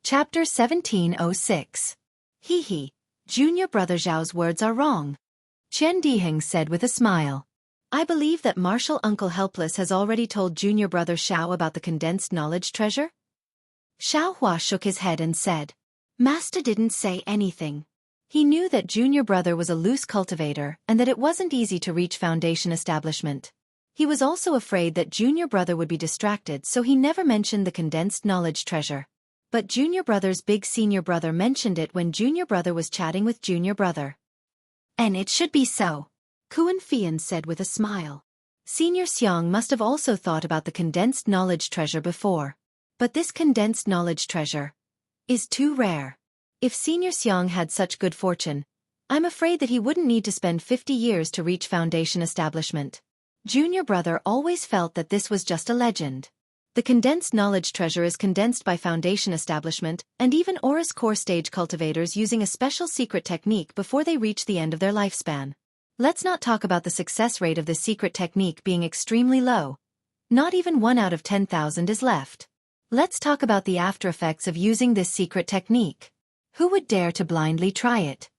Chapter 1706. Hee, junior brother Zhao's words are wrong. Chen Diheng said with a smile. I believe that Martial Uncle Helpless has already told junior brother Xiao about the condensed knowledge treasure? Xiaohua shook his head and said, Master didn't say anything. He knew that junior brother was a loose cultivator and that it wasn't easy to reach Foundation establishment. He was also afraid that junior brother would be distracted, so he never mentioned the condensed knowledge treasure. But junior brother's big senior brother mentioned it when junior brother was chatting with junior brother. And it should be so, Kuan Fian said with a smile. Senior Xiang must have also thought about the condensed knowledge treasure before. But this condensed knowledge treasure is too rare. If Senior Xiang had such good fortune, I'm afraid that he wouldn't need to spend 50 years to reach Foundation establishment. Junior brother always felt that this was just a legend. The condensed knowledge treasure is condensed by Foundation establishment and even Aurus core stage cultivators using a special secret technique before they reach the end of their lifespan. Let's not talk about the success rate of this secret technique being extremely low. Not even 1 out of 10,000 is left. Let's talk about the after effects of using this secret technique. Who would dare to blindly try it?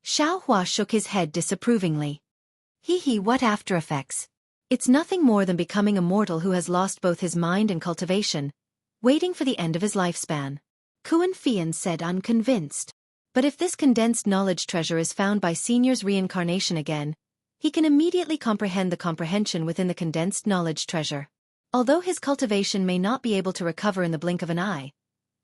Xiaohua shook his head disapprovingly. What after effects? It's nothing more than becoming a mortal who has lost both his mind and cultivation, waiting for the end of his lifespan. Kuan Fian said unconvinced. But if this condensed knowledge treasure is found by Senior's reincarnation again, he can immediately comprehend the comprehension within the condensed knowledge treasure. Although his cultivation may not be able to recover in the blink of an eye,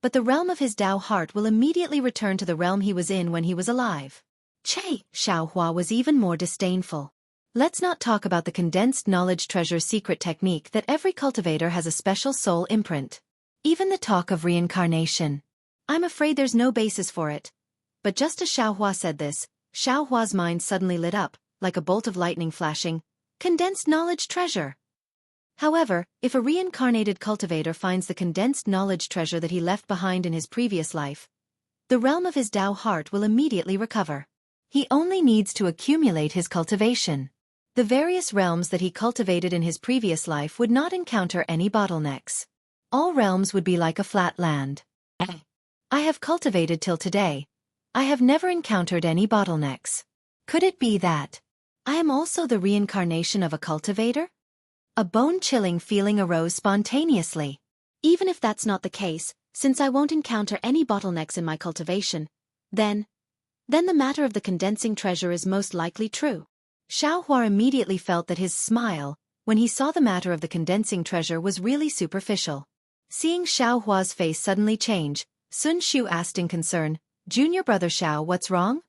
but the realm of his Tao heart will immediately return to the realm he was in when he was alive. Xiaohua was even more disdainful. Let's not talk about the condensed knowledge treasure secret technique that every cultivator has a special soul imprint. Even the talk of reincarnation. I'm afraid there's no basis for it. But just as Xiaohua said this, Xiaohua's mind suddenly lit up, like a bolt of lightning flashing. Condensed knowledge treasure. However, if a reincarnated cultivator finds the condensed knowledge treasure that he left behind in his previous life, the realm of his Tao heart will immediately recover. He only needs to accumulate his cultivation. The various realms that he cultivated in his previous life would not encounter any bottlenecks. All realms would be like a flat land. I have cultivated till today. I have never encountered any bottlenecks. Could it be that I am also the reincarnation of a cultivator? A bone-chilling feeling arose spontaneously. Even if that's not the case, since I won't encounter any bottlenecks in my cultivation, then the matter of the condensing treasure is most likely true. Xiaohua immediately felt that his smile, when he saw the matter of the condensing treasure, was really superficial. Seeing Xiaohua's face suddenly change, Sun Shu asked in concern, Junior brother Xiao, what's wrong?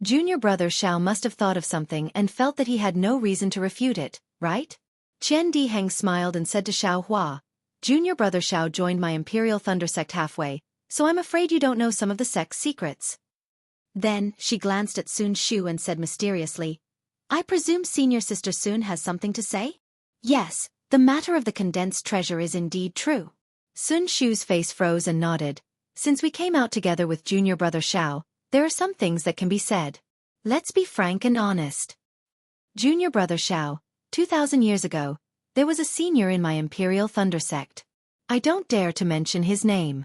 Junior brother Xiao must have thought of something and felt that he had no reason to refute it, right? Chen Diheng smiled and said to Xiaohua, Junior brother Xiao joined my Imperial Thunder Sect halfway, so I'm afraid you don't know some of the sect's secrets. Then, she glanced at Sun Shu and said mysteriously, I presume senior sister Sun has something to say? Yes, the matter of the condensed treasure is indeed true. Sun Shu's face froze and nodded. Since we came out together with junior brother Xiao, there are some things that can be said. Let's be frank and honest. Junior brother Xiao, 2,000 years ago, there was a senior in my Imperial Thunder sect. I don't dare to mention his name.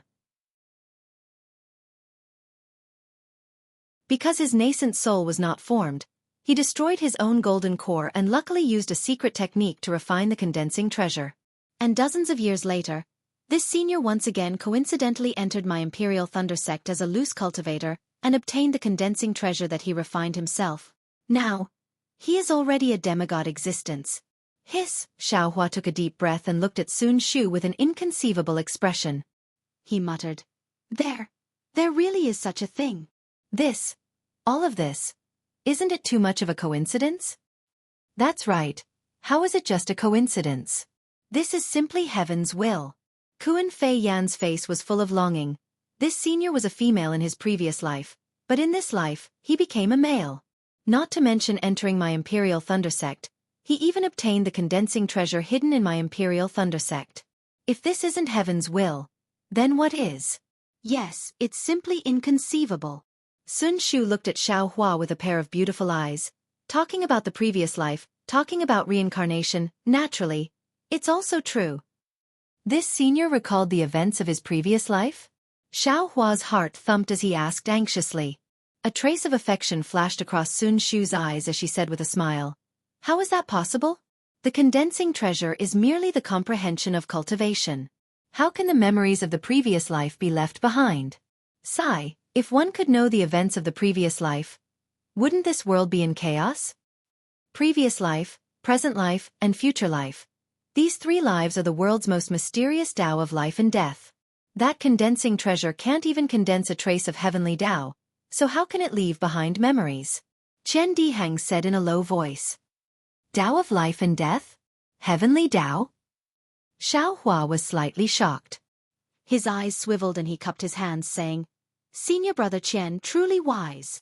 Because his nascent soul was not formed, he destroyed his own golden core and luckily used a secret technique to refine the condensing treasure. And dozens of years later, this senior once again coincidentally entered my Imperial Thunder sect as a loose cultivator and obtained the condensing treasure that he refined himself. Now, he is already a demigod existence. Hiss, Xiaohua took a deep breath and looked at Sun Shu with an inconceivable expression. He muttered, There really is such a thing. All of this, isn't it too much of a coincidence? That's right. How is it just a coincidence? This is simply heaven's will. Kun Fei Yan's face was full of longing. This senior was a female in his previous life, but in this life, he became a male. Not to mention entering my Imperial Thunder sect, he even obtained the condensing treasure hidden in my Imperial Thunder sect. If this isn't heaven's will, then what is? Yes, it's simply inconceivable. Sun Shu looked at Xiao Hua with a pair of beautiful eyes. Talking about the previous life, talking about reincarnation, naturally, it's also true. This senior recalled the events of his previous life? Xiao Hua's heart thumped as he asked anxiously. A trace of affection flashed across Sun Shu's eyes as she said with a smile. How is that possible? The condensing treasure is merely the comprehension of cultivation. How can the memories of the previous life be left behind? Sigh, if one could know the events of the previous life, wouldn't this world be in chaos? Previous life, present life, and future life. These three lives are the world's most mysterious Tao of life and death. That condensing treasure can't even condense a trace of heavenly Tao, so how can it leave behind memories? Chen Diheng said in a low voice. Tao of life and death? Heavenly Tao? Xiao Hua was slightly shocked. His eyes swiveled and he cupped his hands, saying, Senior brother Chen, truly wise.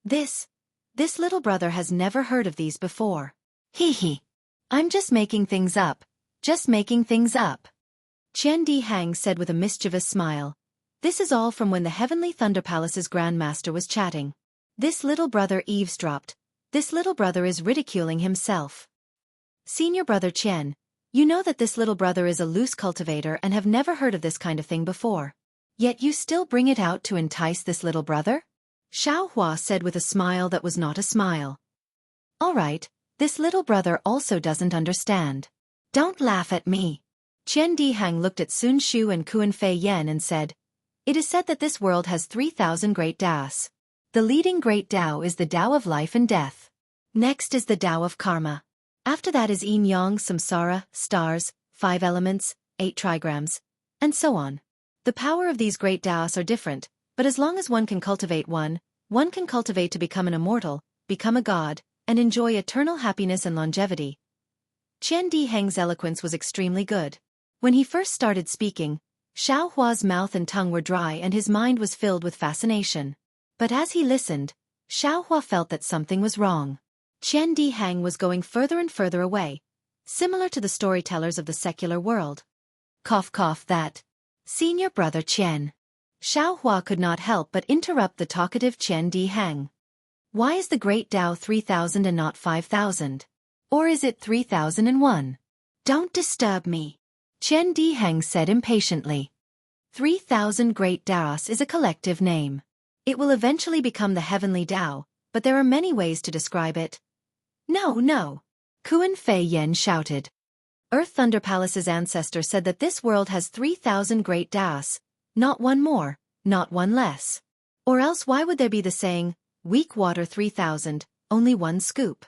This little brother has never heard of these before. Hee. I'm just making things up. Just making things up. Chen Diheng said with a mischievous smile. This is all from when the Heavenly Thunder Palace's Grand Master was chatting. This little brother eavesdropped. This little brother is ridiculing himself. Senior brother Chen, you know that this little brother is a loose cultivator and have never heard of this kind of thing before. Yet you still bring it out to entice this little brother? Xiao Hua said with a smile that was not a smile. All right, this little brother also doesn't understand. Don't laugh at me. Chen Diheng looked at Sun Shu and Kun Fei Yan and said, It is said that this world has 3,000 great Taos. The leading great Tao is the Tao of life and death. Next is the Tao of karma. After that is yin yang, samsara, stars, 5 elements, 8 trigrams, and so on. The power of these great Taos are different, but as long as one can cultivate one can cultivate to become an immortal, become a god, and enjoy eternal happiness and longevity. Chen Diheng's eloquence was extremely good. When he first started speaking, Xiao Hua's mouth and tongue were dry and his mind was filled with fascination. But as he listened, Xiao Hua felt that something was wrong. Chen Diheng was going further and further away, similar to the storytellers of the secular world. Cough cough that. Senior brother Chen. Xiao Hua could not help but interrupt the talkative Chen Diheng. Why is the great Tao 3,000 and not 5,000? Or is it 3,001? Don't disturb me. Chen Diheng said impatiently. 3,000 great Taos is a collective name. It will eventually become the heavenly Tao, but there are many ways to describe it. No. Kun Fei Yan shouted. Earth Thunder Palace's ancestor said that this world has 3,000 great Taos, not one more, not one less. Or else why would there be the saying, weak water 3,000, only one scoop?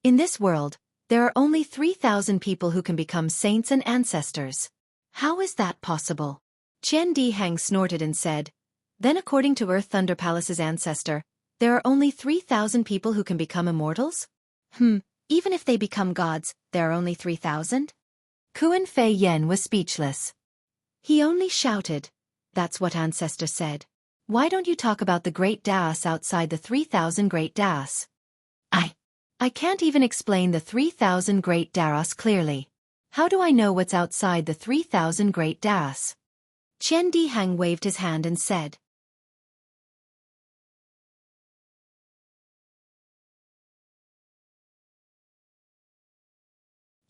In this world, there are only 3,000 people who can become saints and ancestors. How is that possible? Chen Diheng snorted and said, Then according to Earth Thunder Palace's ancestor, there are only 3,000 people who can become immortals? Even if they become gods, there are only 3,000? Kun Fei Yan was speechless. He only shouted. That's what ancestor said. Why don't you talk about the great Taos outside the 3,000 great Taos? I can't even explain the 3,000 great Taos clearly. How do I know what's outside the 3,000 great Taos? Chen Diheng waved his hand and said.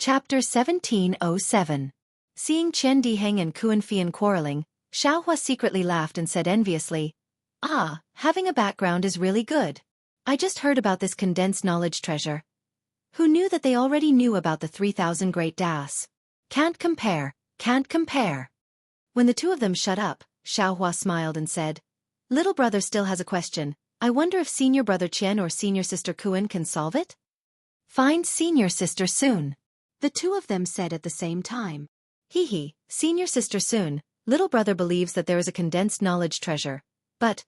Chapter 1707. Seeing Qian Diheng and Kuan Fian quarreling, Xiaohua secretly laughed and said enviously, "Ah, having a background is really good. I just heard about this condensed knowledge treasure. Who knew that they already knew about the 3,000 great Das? Can't compare, can't compare." When the two of them shut up, Xiaohua smiled and said, "Little brother still has a question. I wonder if senior brother Qian or senior sister Kuan can solve it?" "Find senior sister soon," the two of them said at the same time. "Hee, senior sister soon, little brother believes that there is a condensed knowledge treasure. But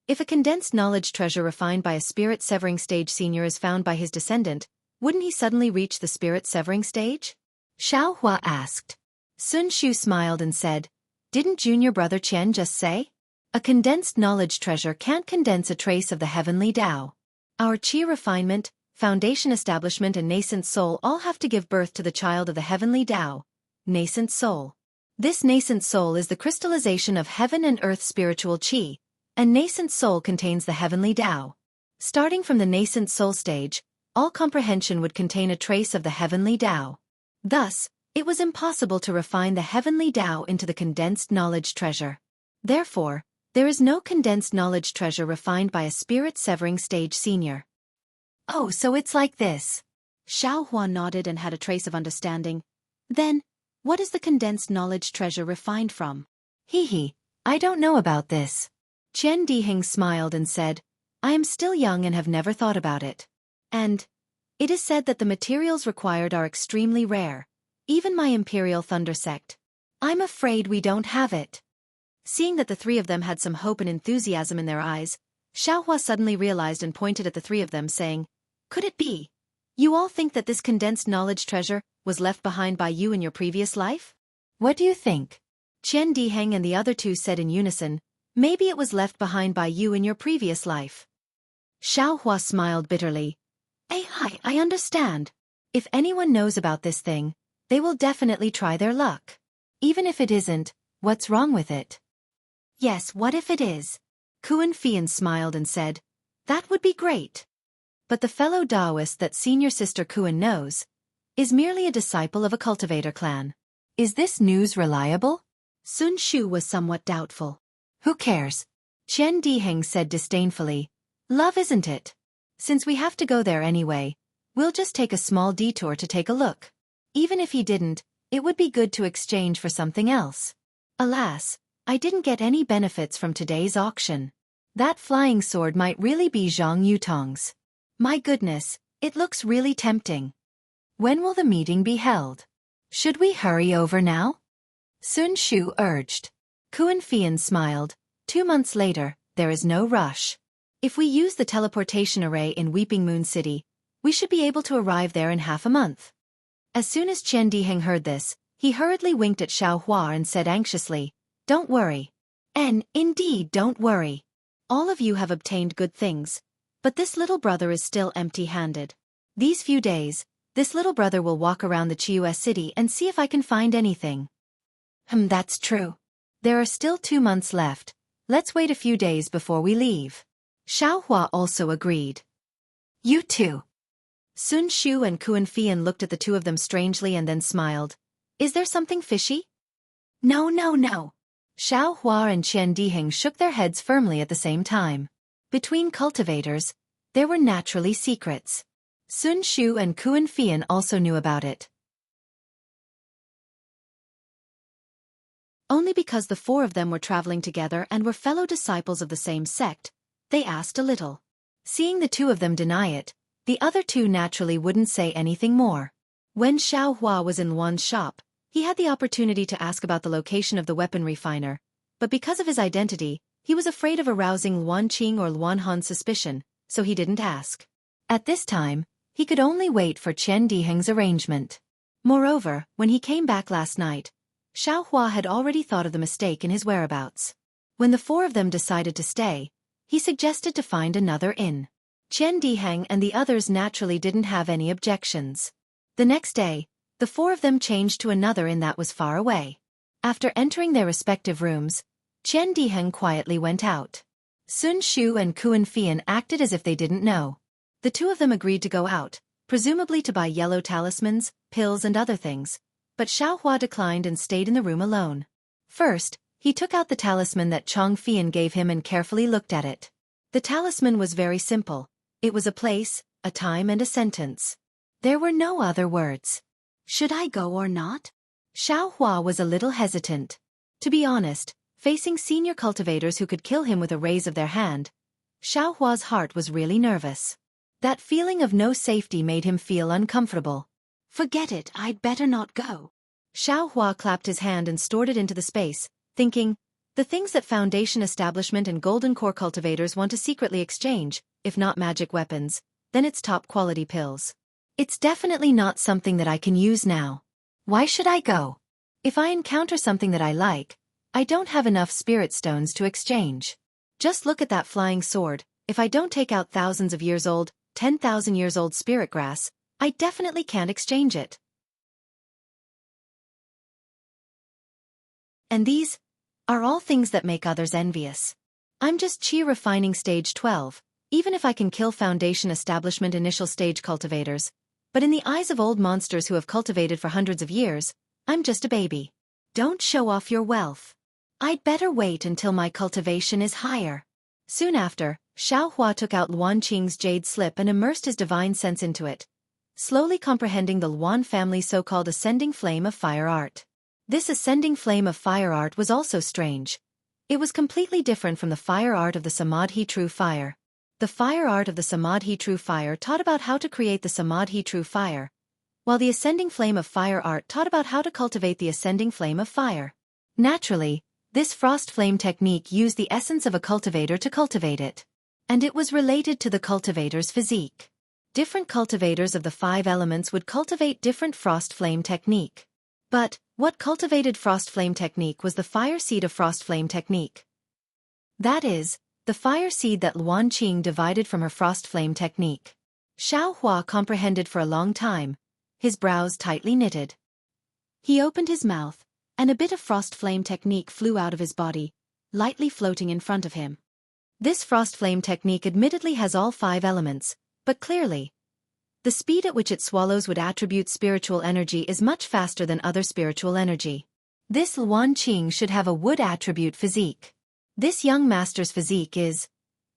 if a condensed knowledge treasure refined by a spirit-severing stage senior is found by his descendant, wouldn't he suddenly reach the spirit-severing stage?" Xiaohua asked. Sun Shu smiled and said, "Didn't junior brother Qian just say? A condensed knowledge treasure can't condense a trace of the heavenly Tao. Our qi refinement, foundation establishment and nascent soul all have to give birth to the child of the heavenly Tao, nascent soul. This nascent soul is the crystallization of heaven and earth spiritual qi, and nascent soul contains the heavenly Tao. Starting from the nascent soul stage, all comprehension would contain a trace of the heavenly Tao. Thus, it was impossible to refine the heavenly Tao into the condensed knowledge treasure. Therefore, there is no condensed knowledge treasure refined by a spirit-severing stage senior." "Oh, so it's like this." Xiaohua nodded and had a trace of understanding. "Then, what is the condensed knowledge treasure refined from?" Hee, I don't know about this." Qian Diheng smiled and said, "I am still young and have never thought about it. And it is said that the materials required are extremely rare, even my imperial thunder sect. I'm afraid we don't have it." Seeing that the three of them had some hope and enthusiasm in their eyes, Xiaohua suddenly realized and pointed at the three of them saying, "Could it be? You all think that this condensed knowledge treasure was left behind by you in your previous life? What do you think?" Qian Diheng and the other two said in unison, "Maybe it was left behind by you in your previous life." Xiaohua smiled bitterly. I understand. If anyone knows about this thing, they will definitely try their luck. Even if it isn't, what's wrong with it?" "Yes, what if it is?" Kuan Fian smiled and said, "That would be great. But the fellow Taoist that senior sister Kuan knows is merely a disciple of a cultivator clan. Is this news reliable?" Sun Shu was somewhat doubtful. "Who cares?" Qian Diheng said disdainfully. "Love, isn't it? Since we have to go there anyway, we'll just take a small detour to take a look. Even if he didn't, it would be good to exchange for something else. Alas, I didn't get any benefits from today's auction. That flying sword might really be Zhang Yutong's. My goodness, it looks really tempting. When will the meeting be held? Should we hurry over now?" Sun Shu urged. Kuan Fian smiled. 2 months later, there is no rush. If we use the teleportation array in Weeping Moon City, we should be able to arrive there in half a month. As soon as Qian Diheng heard this, he hurriedly winked at Xiaohua and said anxiously, "Don't worry. Indeed, don't worry. All of you have obtained good things, but this little brother is still empty-handed. These few days, this little brother will walk around the Chiu city and see if I can find anything." That's true. There are still 2 months left. Let's wait a few days before we leave." Xiaohua also agreed. "You too." Sun Shu and Kuan Fian looked at the two of them strangely and then smiled. "Is there something fishy?" No. Xiaohua and Qian Diheng shook their heads firmly at the same time. Between cultivators, there were naturally secrets. Sun Shu and Kuan Fian also knew about it. Only because the 4 of them were traveling together and were fellow disciples of the same sect, they asked a little. Seeing the 2 of them deny it, the other 2 naturally wouldn't say anything more. When Xiaohua was in Luan's shop, he had the opportunity to ask about the location of the weapon refiner, but because of his identity, he was afraid of arousing Luan Qing or Luan Han's suspicion, so he didn't ask. At this time, he could only wait for Qian Diheng's arrangement. Moreover, when he came back last night, Xiaohua had already thought of the mistake in his whereabouts. When the 4 of them decided to stay, he suggested to find another inn. Qian Diheng and the others naturally didn't have any objections. The next day, the 4 of them changed to another inn that was far away. After entering their respective rooms, Qian Diheng quietly went out. Sun Shu and Kuan Fian acted as if they didn't know. The 2 of them agreed to go out, presumably to buy yellow talismans, pills and other things, but Xiaohua declined and stayed in the room alone. First, he took out the talisman that Chong Fian gave him and carefully looked at it. The talisman was very simple. It was a place, a time and a sentence. There were no other words. Should I go or not? Xiaohua was a little hesitant. To be honest, facing senior cultivators who could kill him with a raise of their hand, Xiaohua's heart was really nervous. That feeling of no safety made him feel uncomfortable. Forget it, I'd better not go. Xiaohua clapped his hand and stored it into the space, thinking, the things that Foundation Establishment and Golden Core cultivators want to secretly exchange, if not magic weapons, then it's top-quality pills. It's definitely not something that I can use now. Why should I go? If I encounter something that I like, I don't have enough spirit stones to exchange. Just look at that flying sword. If I don't take out thousands of years old, 10,000 years old spirit grass, I definitely can't exchange it. And these are all things that make others envious. I'm just Qi refining stage 12, even if I can kill Foundation Establishment initial stage cultivators, but in the eyes of old monsters who have cultivated for hundreds of years, I'm just a baby. Don't show off your wealth. I'd better wait until my cultivation is higher. Soon after, Xiaohua took out Luan Qing's jade slip and immersed his divine sense into it, slowly comprehending the Luan family's so-called ascending flame of fire art. This ascending flame of fire art was also strange. It was completely different from the fire art of the Samadhi True Fire. The fire art of the Samadhi True Fire taught about how to create the Samadhi True Fire, while the ascending flame of fire art taught about how to cultivate the ascending flame of fire. Naturally, this frost flame technique used the essence of a cultivator to cultivate it. And it was related to the cultivator's physique. Different cultivators of the 5 elements would cultivate different frost flame technique. But what cultivated frost flame technique was the fire seed of frost flame technique? That is, the fire seed that Luan Qing divided from her frost flame technique. Xiaohua comprehended for a long time, his brows tightly knitted. He opened his mouth, and a bit of frost flame technique flew out of his body, lightly floating in front of him. This frost flame technique admittedly has all 5 elements, but clearly, the speed at which it swallows would attribute spiritual energy is much faster than other spiritual energy. This Luan Qing should have a wood attribute physique. This young master's physique is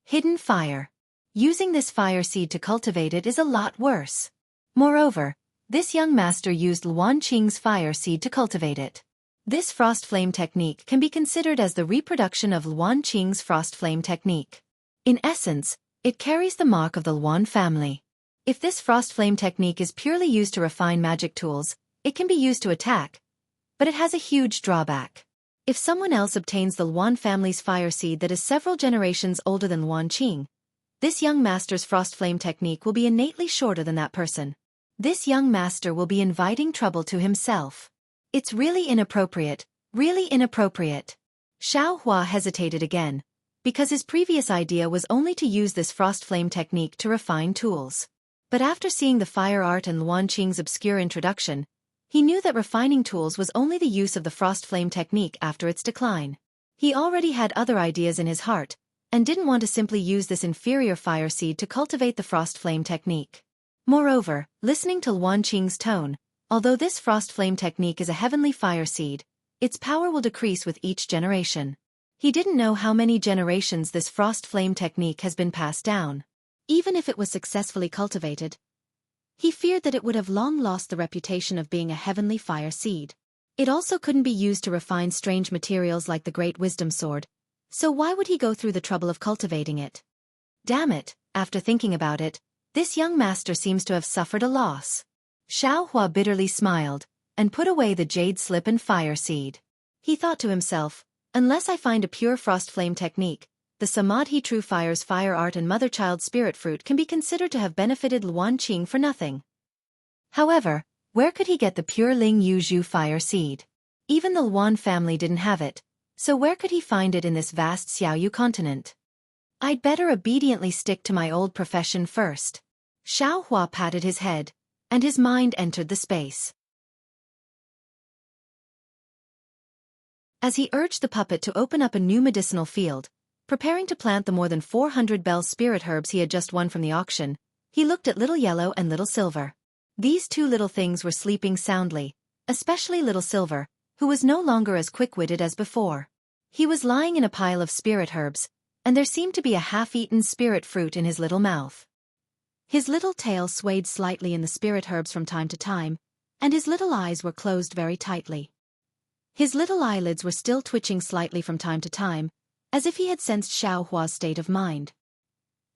hidden fire. Using this fire seed to cultivate it is a lot worse. Moreover, this young master used Luan Qing's fire seed to cultivate it. This frost flame technique can be considered as the reproduction of Luan Qing's frost flame technique. In essence, it carries the mark of the Luan family. If this frost flame technique is purely used to refine magic tools, it can be used to attack, but it has a huge drawback. If someone else obtains the Luan family's fire seed that is several generations older than Luan Qing, this young master's frost flame technique will be innately shorter than that person. This young master will be inviting trouble to himself. It's really inappropriate, really inappropriate. Xiaohua hesitated again, because his previous idea was only to use this frost flame technique to refine tools. But after seeing the fire art and Luan Qing's obscure introduction, he knew that refining tools was only the use of the frost flame technique after its decline. He already had other ideas in his heart, and didn't want to simply use this inferior fire seed to cultivate the frost flame technique. Moreover, listening to Luan Qing's tone, although this frost flame technique is a heavenly fire seed, its power will decrease with each generation. He didn't know how many generations this frost flame technique has been passed down. Even if it was successfully cultivated, he feared that it would have long lost the reputation of being a heavenly fire seed. It also couldn't be used to refine strange materials like the Great Wisdom Sword, so why would he go through the trouble of cultivating it? Damn it, after thinking about it, this young master seems to have suffered a loss. Xiaohua bitterly smiled, and put away the jade slip and fire seed. He thought to himself, unless I find a pure frost flame technique, the Samadhi True Fire's fire art and mother-child spirit fruit can be considered to have benefited Luan Qing for nothing. However, where could he get the pure Ling Yu Zhu fire seed? Even the Luan family didn't have it, so where could he find it in this vast Xiaoyu continent? I'd better obediently stick to my old profession first. Xiaohua patted his head, and his mind entered the space. As he urged the puppet to open up a new medicinal field, preparing to plant the more than 400 bell spirit herbs he had just won from the auction, He looked at Little Yellow and Little Silver. These two little things were sleeping soundly, especially Little Silver, who was no longer as quick-witted as before. He was lying in a pile of spirit herbs, and there seemed to be a half-eaten spirit fruit in his little mouth. His little tail swayed slightly in the spirit herbs from time to time, and his little eyes were closed very tightly. His little eyelids were still twitching slightly from time to time, as if he had sensed Xiaohua's state of mind.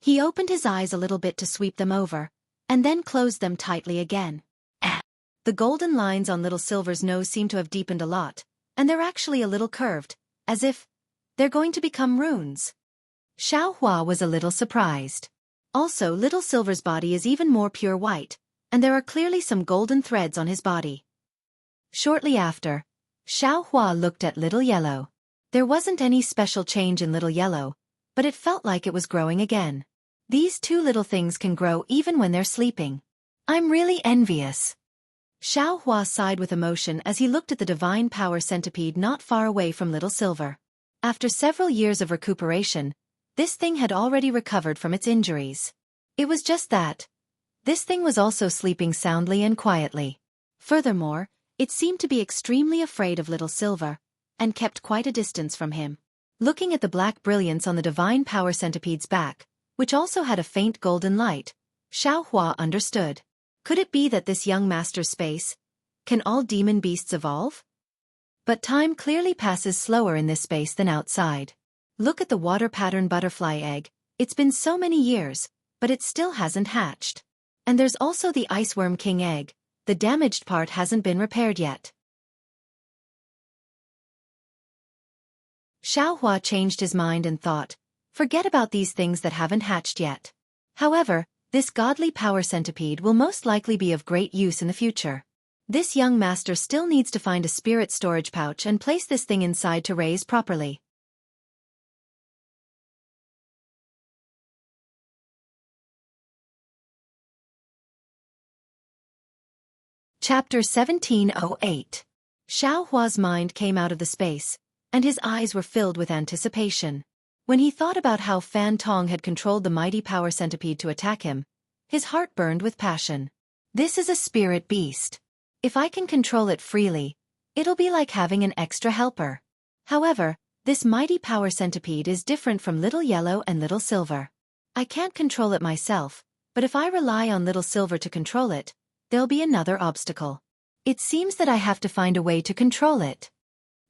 He opened his eyes a little bit to sweep them over, and then closed them tightly again. The golden lines on Little Silver's nose seemed to have deepened a lot, and they're actually a little curved, as if they're going to become runes. Xiaohua was a little surprised. Also, Little Silver's body is even more pure white, and there are clearly some golden threads on his body. Shortly after, Xiaohua looked at Little Yellow. There wasn't any special change in Little Yellow, but it felt like it was growing again. These two little things can grow even when they're sleeping. I'm really envious. Xiaohua sighed with emotion as he looked at the divine power centipede not far away from Little Silver. After several years of recuperation, this thing had already recovered from its injuries. It was just that this thing was also sleeping soundly and quietly. Furthermore, it seemed to be extremely afraid of Little Silver, and kept quite a distance from him. Looking at the black brilliance on the divine power centipede's back, which also had a faint golden light, Xiaohua understood. Could it be that this young master's space? Can all demon beasts evolve? But time clearly passes slower in this space than outside. Look at the water pattern butterfly egg. It's been so many years, but it still hasn't hatched. And there's also the iceworm king egg. The damaged part hasn't been repaired yet. Xiaohua changed his mind and thought, forget about these things that haven't hatched yet. However, this godly power centipede will most likely be of great use in the future. This young master still needs to find a spirit storage pouch and place this thing inside to raise properly. Chapter 1708. Xiaohua's mind came out of the space, and his eyes were filled with anticipation. When he thought about how Fan Tong had controlled the mighty power centipede to attack him, his heart burned with passion. This is a spirit beast. If I can control it freely, it'll be like having an extra helper. However, this mighty power centipede is different from Little Yellow and Little Silver. I can't control it myself, but if I rely on Little Silver to control it, there'll be another obstacle. It seems that I have to find a way to control it.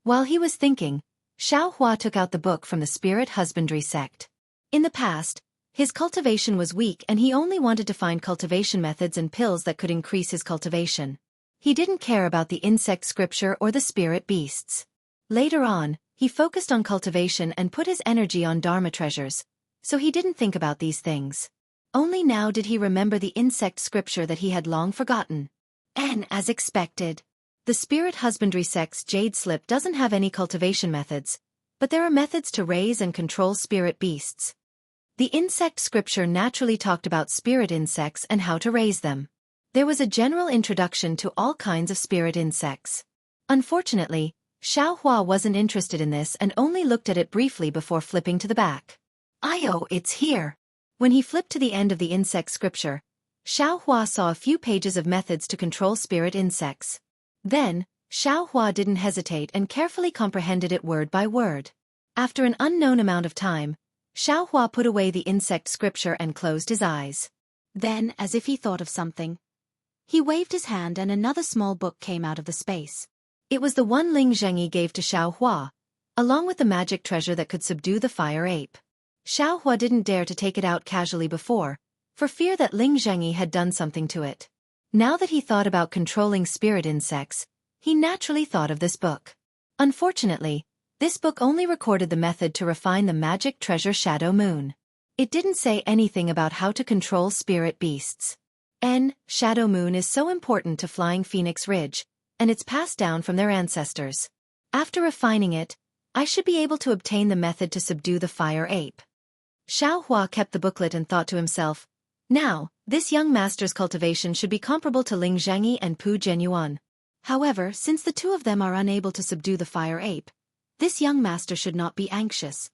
While he was thinking, Xiaohua took out the book from the Spirit Husbandry sect. In the past, his cultivation was weak and he only wanted to find cultivation methods and pills that could increase his cultivation. He didn't care about the insect scripture or the spirit beasts. Later on, he focused on cultivation and put his energy on Dharma treasures, so he didn't think about these things. Only now did he remember the insect scripture that he had long forgotten. And as expected, the Spirit Husbandry sect's Jade Slip doesn't have any cultivation methods, but there are methods to raise and control spirit beasts. The insect scripture naturally talked about spirit insects and how to raise them. There was a general introduction to all kinds of spirit insects. Unfortunately, Xiaohua wasn't interested in this and only looked at it briefly before flipping to the back. "Oh, it's here." When he flipped to the end of the insect scripture, Xiaohua saw a few pages of methods to control spirit insects. Then, Xiaohua didn't hesitate and carefully comprehended it word by word. After an unknown amount of time, Xiaohua put away the insect scripture and closed his eyes. Then, as if he thought of something, he waved his hand and another small book came out of the space. It was the one Ling Zhengyi gave to Xiaohua, along with the magic treasure that could subdue the fire ape. Xiaohua didn't dare to take it out casually before, for fear that Ling Zhengyi had done something to it. Now that he thought about controlling spirit insects, he naturally thought of this book. Unfortunately, this book only recorded the method to refine the magic treasure Shadow Moon. It didn't say anything about how to control spirit beasts. Shadow Moon is so important to Flying Phoenix Ridge, and it's passed down from their ancestors. After refining it, I should be able to obtain the method to subdue the fire ape. Xiaohua kept the booklet and thought to himself, now, this young master's cultivation should be comparable to Ling Zhengyi and Pu Zhenyuan. However, since the two of them are unable to subdue the fire ape, this young master should not be anxious.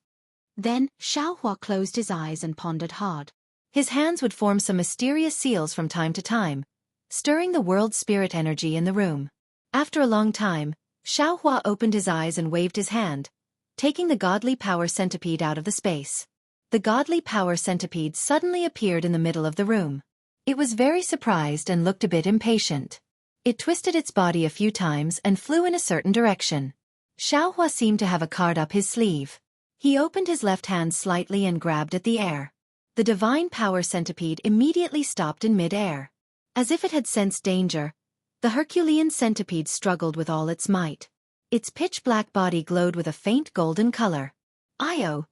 Then, Xiaohua closed his eyes and pondered hard. His hands would form some mysterious seals from time to time, stirring the world spirit energy in the room. After a long time, Xiaohua opened his eyes and waved his hand, taking the godly power centipede out of the space. The godly power centipede suddenly appeared in the middle of the room. It was very surprised and looked a bit impatient. It twisted its body a few times and flew in a certain direction. Xiaohua seemed to have a card up his sleeve. He opened his left hand slightly and grabbed at the air. The divine power centipede immediately stopped in mid-air. As if it had sensed danger, the Herculean centipede struggled with all its might. Its pitch-black body glowed with a faint golden color.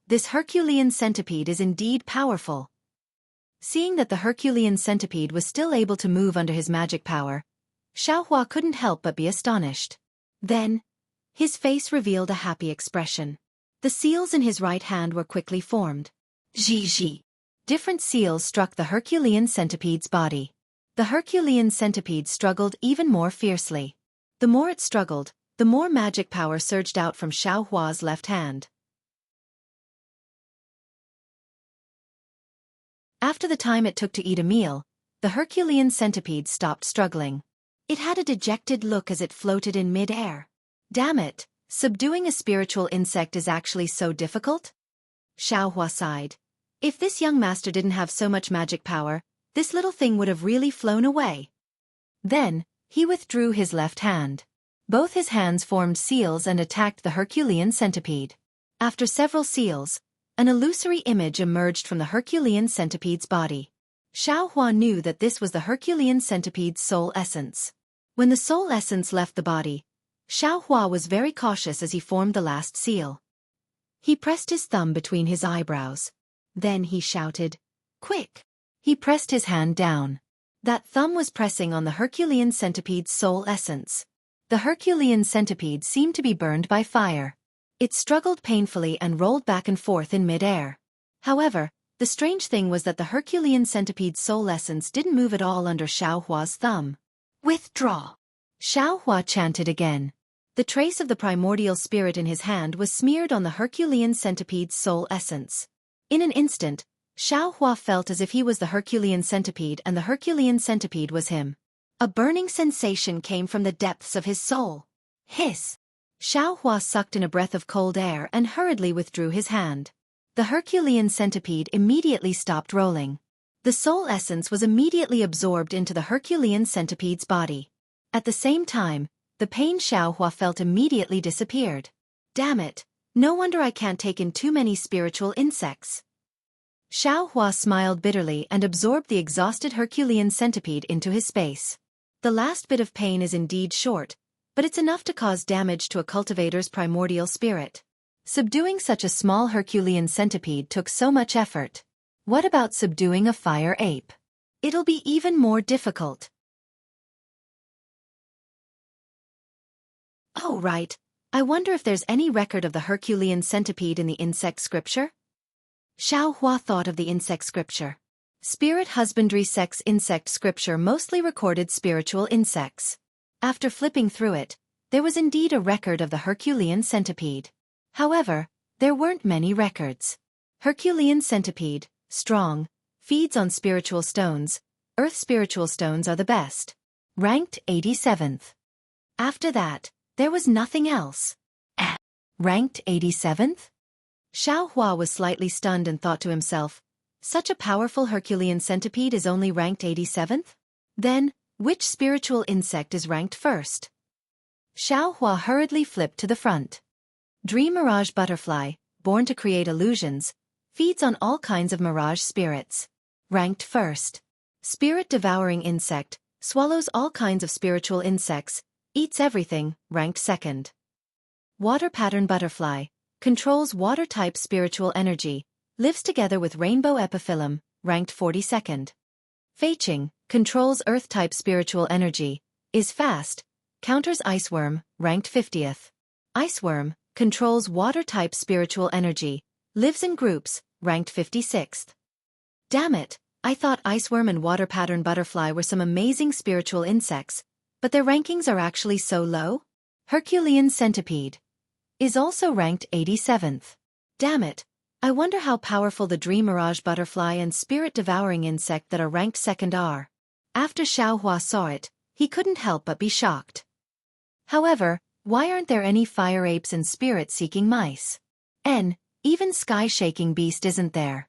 This Herculean centipede is indeed powerful. Seeing that the Herculean centipede was still able to move under his magic power, Xiaohua couldn't help but be astonished. Then, his face revealed a happy expression. The seals in his right hand were quickly formed. Zhi. Different seals struck the Herculean centipede's body. The Herculean centipede struggled even more fiercely. The more it struggled, the more magic power surged out from Xiaohua's left hand. After the time it took to eat a meal, the Herculean centipede stopped struggling. It had a dejected look as it floated in mid-air. Damn it, subduing a spiritual insect is actually so difficult? Xiaohua sighed. If this young master didn't have so much magic power, this little thing would have really flown away. Then, he withdrew his left hand. Both his hands formed seals and attacked the Herculean centipede. After several seals, an illusory image emerged from the Herculean centipede's body. Xiaohua knew that this was the Herculean centipede's soul essence. When the soul essence left the body, Xiaohua was very cautious as he formed the last seal. He pressed his thumb between his eyebrows. Then he shouted, "Quick!" He pressed his hand down. That thumb was pressing on the Herculean centipede's soul essence. The Herculean centipede seemed to be burned by fire. It struggled painfully and rolled back and forth in mid-air. However, the strange thing was that the Herculean centipede's soul essence didn't move at all under Xiaohua's thumb. "Withdraw!" Xiaohua chanted again. The trace of the primordial spirit in his hand was smeared on the Herculean centipede's soul essence. In an instant, Xiaohua felt as if he was the Herculean centipede and the Herculean centipede was him. A burning sensation came from the depths of his soul. Hiss! Xiaohua sucked in a breath of cold air and hurriedly withdrew his hand. The Herculean centipede immediately stopped rolling. The soul essence was immediately absorbed into the Herculean centipede's body. At the same time, the pain Xiaohua felt immediately disappeared. Damn it, no wonder I can't take in too many spiritual insects. Xiaohua smiled bitterly and absorbed the exhausted Herculean centipede into his space. The last bit of pain is indeed short, but it's enough to cause damage to a cultivator's primordial spirit. Subduing such a small Herculean centipede took so much effort. What about subduing a fire ape? It'll be even more difficult. Oh right, I wonder if there's any record of the Herculean centipede in the insect scripture? Xiaohua thought of the insect scripture. Spirit husbandry sex insect scripture mostly recorded spiritual insects. After flipping through it, there was indeed a record of the Herculean centipede. However, there weren't many records. Herculean centipede, strong, feeds on spiritual stones. Earth spiritual stones are the best. Ranked 87th. After that, there was nothing else. Ranked 87th? Xiaohua was slightly stunned and thought to himself, such a powerful Herculean centipede is only ranked 87th? Then, which spiritual insect is ranked first? Xiaohua hurriedly flipped to the front. Dream Mirage Butterfly, born to create illusions, feeds on all kinds of mirage spirits. Ranked first. Spirit Devouring Insect, swallows all kinds of spiritual insects, eats everything, ranked second. Water Pattern Butterfly, controls water-type spiritual energy, lives together with Rainbow Epiphyllum, ranked 42nd. Feiqing, controls earth-type spiritual energy, is fast, counters Iceworm, ranked 50th. Iceworm, controls water-type spiritual energy, lives in groups, ranked 56th. Damn it, I thought Iceworm and Water Pattern Butterfly were some amazing spiritual insects, but their rankings are actually so low? Herculean Centipede is also ranked 87th. Damn it, I wonder how powerful the dream mirage butterfly and spirit-devouring insect that are ranked second are. After Xiaohua saw it, he couldn't help but be shocked. However, why aren't there any fire apes and spirit-seeking mice? Even sky-shaking beast isn't there.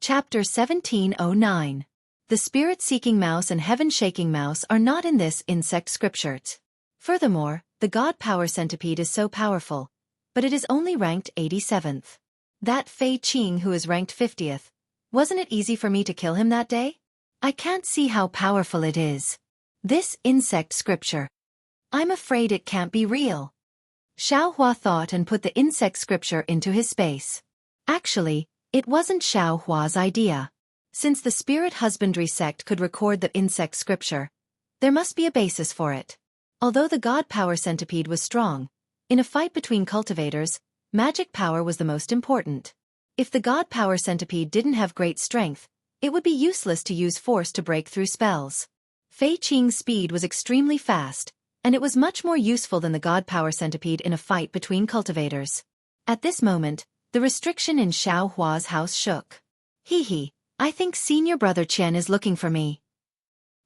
Chapter 1709. The spirit-seeking mouse and heaven-shaking mouse are not in this insect scripture. Furthermore, the god power centipede is so powerful, but it is only ranked 87th. That Fei Qing who is ranked 50th, wasn't it easy for me to kill him that day? I can't see how powerful it is. This insect scripture. I'm afraid it can't be real. Xiaohua thought and put the insect scripture into his space. Actually, it wasn't Xiaohua's idea. Since the spirit husbandry sect could record the insect scripture, there must be a basis for it. Although the god power centipede was strong, in a fight between cultivators, magic power was the most important. If the god power centipede didn't have great strength, it would be useless to use force to break through spells. Fei Qing's speed was extremely fast, and it was much more useful than the god power centipede in a fight between cultivators. At this moment, the restriction in Xiaohua's house shook. I think senior brother Qian is looking for me.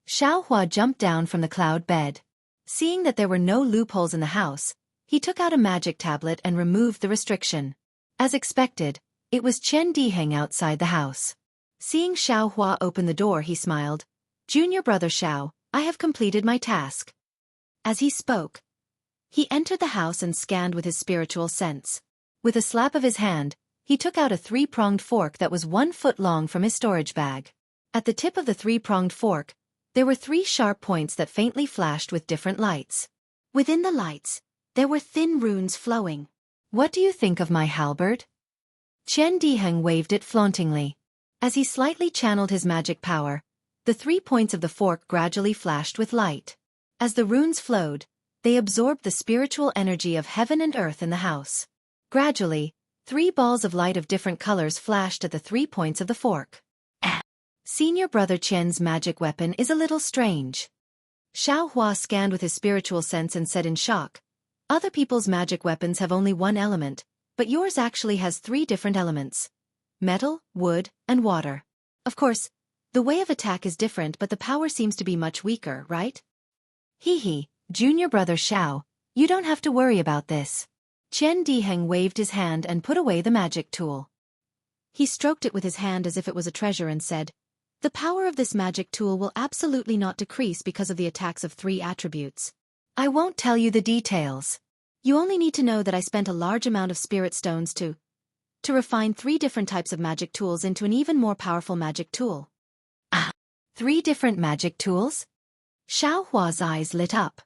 Xiaohua jumped down from the cloud bed. Seeing that there were no loopholes in the house, he took out a magic tablet and removed the restriction. As expected, it was Qian Diheng outside the house. Seeing Xiaohua open the door, he smiled. Junior brother Xiao, I have completed my task. As he spoke, he entered the house and scanned with his spiritual sense. With a slap of his hand, he took out a three-pronged fork that was 1 foot long from his storage bag. At the tip of the three-pronged fork, there were 3 sharp points that faintly flashed with different lights. Within the lights, there were thin runes flowing. What do you think of my halberd? Qian Diheng waved it flauntingly. As he slightly channeled his magic power, the 3 points of the fork gradually flashed with light. As the runes flowed, they absorbed the spiritual energy of heaven and earth in the house. Gradually, 3 balls of light of different colors flashed at the 3 points of the fork. Senior brother Qian's magic weapon is a little strange. Xiaohua scanned with his spiritual sense and said in shock, other people's magic weapons have only 1 element, but yours actually has 3 different elements. Metal, wood, and water. Of course, the way of attack is different, but the power seems to be much weaker, right? Junior brother Xiao, you don't have to worry about this. Qian Diheng waved his hand and put away the magic tool. He stroked it with his hand as if it was a treasure and said, the power of this magic tool will absolutely not decrease because of the attacks of 3 attributes. I won't tell you the details. You only need to know that I spent a large amount of spirit stones to refine 3 different types of magic tools into an even more powerful magic tool. 3 different magic tools? Xiaohua's eyes lit up.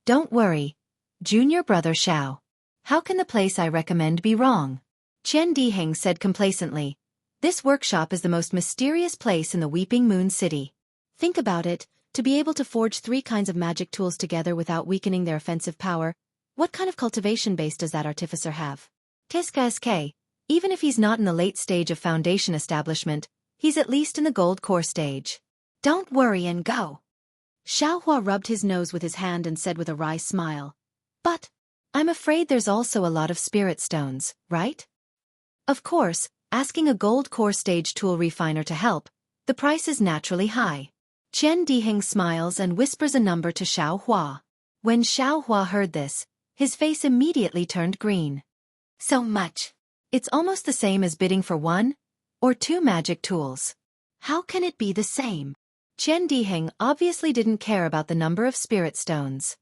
Don't worry, junior brother Xiao. How can the place I recommend be wrong? Qian Diheng said complacently. This workshop is the most mysterious place in the Weeping Moon City. Think about it, to be able to forge 3 kinds of magic tools together without weakening their offensive power, what kind of cultivation base does that artificer have? Tiska, even if he's not in the late stage of foundation establishment, he's at least in the gold core stage. Don't worry and go. Xiaohua rubbed his nose with his hand and said with a wry smile. But I'm afraid there's also a lot of spirit stones, right? Of course, asking a gold core stage tool refiner to help, the price is naturally high. Qian Diheng smiles and whispers a number to Xiaohua. When Xiaohua heard this, his face immediately turned green. So much. It's almost the same as bidding for 1 or 2 magic tools. How can it be the same? Qian Diheng obviously didn't care about the number of spirit stones.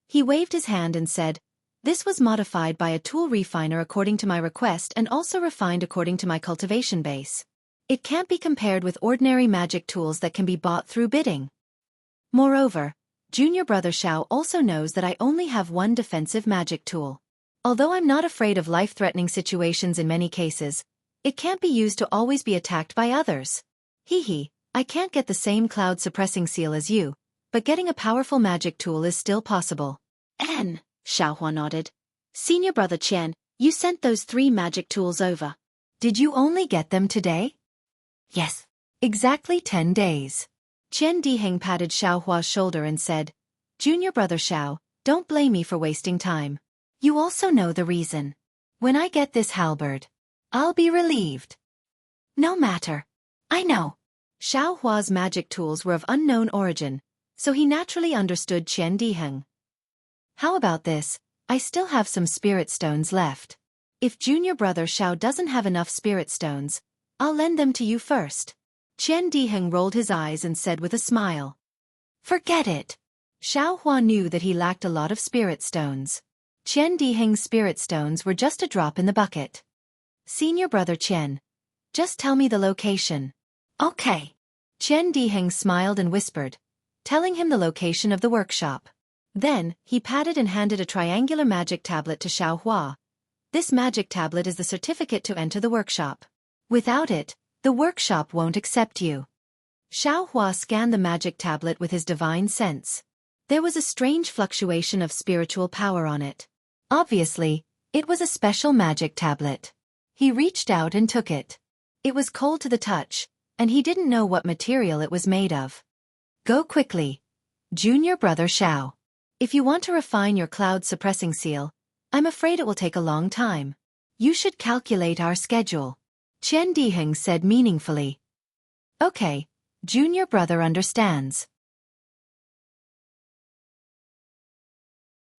He waved his hand and said, this was modified by a tool refiner according to my request and also refined according to my cultivation base. It can't be compared with ordinary magic tools that can be bought through bidding. Moreover, junior brother Xiao also knows that I only have 1 defensive magic tool. Although I'm not afraid of life-threatening situations in many cases, it can't be used to always be attacked by others. I can't get the same cloud suppressing seal as you, but getting a powerful magic tool is still possible. Xiaohua nodded. Senior brother Qian, you sent those 3 magic tools over. Did you only get them today? Yes. Exactly 10 days. Qian Diheng patted Xiao Hua's shoulder and said, Junior brother Xiao, don't blame me for wasting time. You also know the reason. When I get this halberd, I'll be relieved. No matter. I know. Xiao Hua's magic tools were of unknown origin, so he naturally understood Qian Diheng. How about this? I still have some spirit stones left. If junior brother Xiao doesn't have enough spirit stones, I'll lend them to you first. Qian Diheng rolled his eyes and said with a smile. Forget it. Xiao Hua knew that he lacked a lot of spirit stones. Qian Diheng's spirit stones were just a drop in the bucket. Senior brother Qian, just tell me the location. Okay. Qian Diheng smiled and whispered, telling him the location of the workshop. Then, he patted and handed a triangular magic tablet to Xiao Hua. This magic tablet is the certificate to enter the workshop. Without it, the workshop won't accept you. Xiao Hua scanned the magic tablet with his divine sense. There was a strange fluctuation of spiritual power on it. Obviously, it was a special magic tablet. He reached out and took it. It was cold to the touch, and he didn't know what material it was made of. Go quickly. Junior brother Xiao. If you want to refine your cloud-suppressing seal, I'm afraid it will take a long time. You should calculate our schedule. Qian Diheng said meaningfully. Okay, junior brother understands.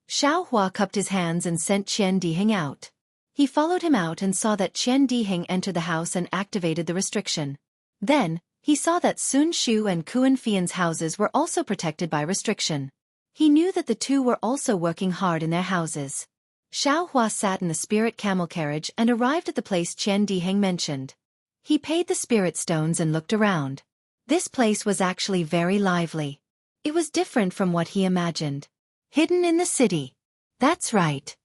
Xiao Hua cupped his hands and sent Qian Diheng out. He followed him out and saw that Qian Diheng entered the house and activated the restriction. Then, he saw that Sun Shu and Kuan Fian's houses were also protected by restriction. He knew that the two were also working hard in their houses. Xiao Hua sat in the spirit camel carriage and arrived at the place Qian Diheng mentioned. He paid the spirit stones and looked around. This place was actually very lively. It was different from what he imagined. Hidden in the city. That's right.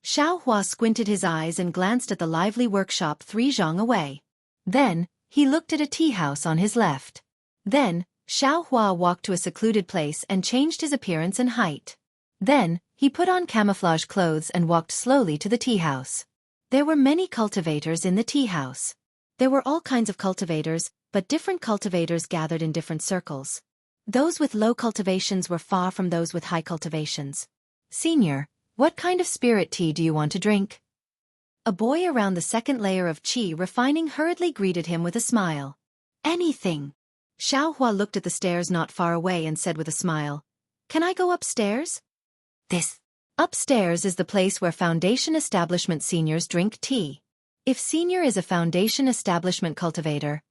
Xiao Hua squinted his eyes and glanced at the lively workshop 3 zhang away. Then, he looked at a tea house on his left. Then, Xiao Hua walked to a secluded place and changed his appearance and height. Then, he put on camouflage clothes and walked slowly to the tea house. There were many cultivators in the tea house. There were all kinds of cultivators, but different cultivators gathered in different circles. Those with low cultivations were far from those with high cultivations. Senior, what kind of spirit tea do you want to drink? A boy around the second layer of qi refining hurriedly greeted him with a smile. Anything. Xiao Hua looked at the stairs not far away and said with a smile, Can I go upstairs? This. Upstairs is the place where Foundation Establishment seniors drink tea. If senior is a Foundation Establishment cultivator,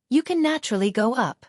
you can naturally go up.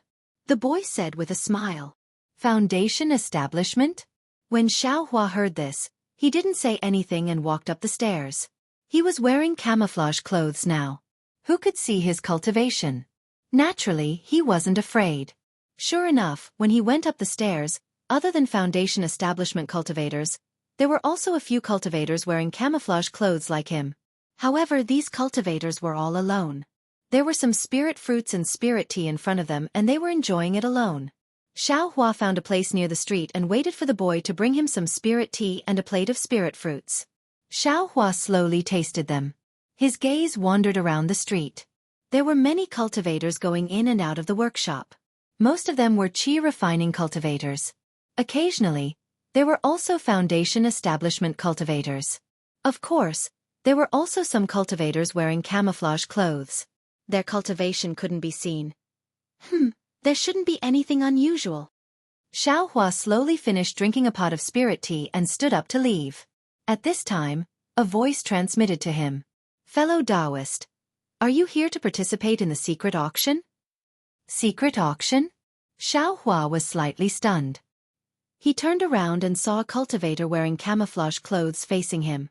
The boy said with a smile. Foundation Establishment? When Xiao Hua heard this, he didn't say anything and walked up the stairs. He was wearing camouflage clothes now. Who could see his cultivation? Naturally, he wasn't afraid. Sure enough, when he went up the stairs, other than Foundation Establishment cultivators, there were also a few cultivators wearing camouflage clothes like him. However, these cultivators were all alone. There were some spirit fruits and spirit tea in front of them and they were enjoying it alone. Xiao Hua found a place near the street and waited for the boy to bring him some spirit tea and a plate of spirit fruits. Xiao Hua slowly tasted them. His gaze wandered around the street. There were many cultivators going in and out of the workshop. Most of them were qi refining cultivators. Occasionally, there were also Foundation Establishment cultivators. Of course, there were also some cultivators wearing camouflage clothes. Their cultivation couldn't be seen. There shouldn't be anything unusual. Xiao Hua slowly finished drinking a pot of spirit tea and stood up to leave. At this time, a voice transmitted to him. Fellow Taoist, are you here to participate in the secret auction? Secret auction? Xiao Hua was slightly stunned. He turned around and saw a cultivator wearing camouflage clothes facing him.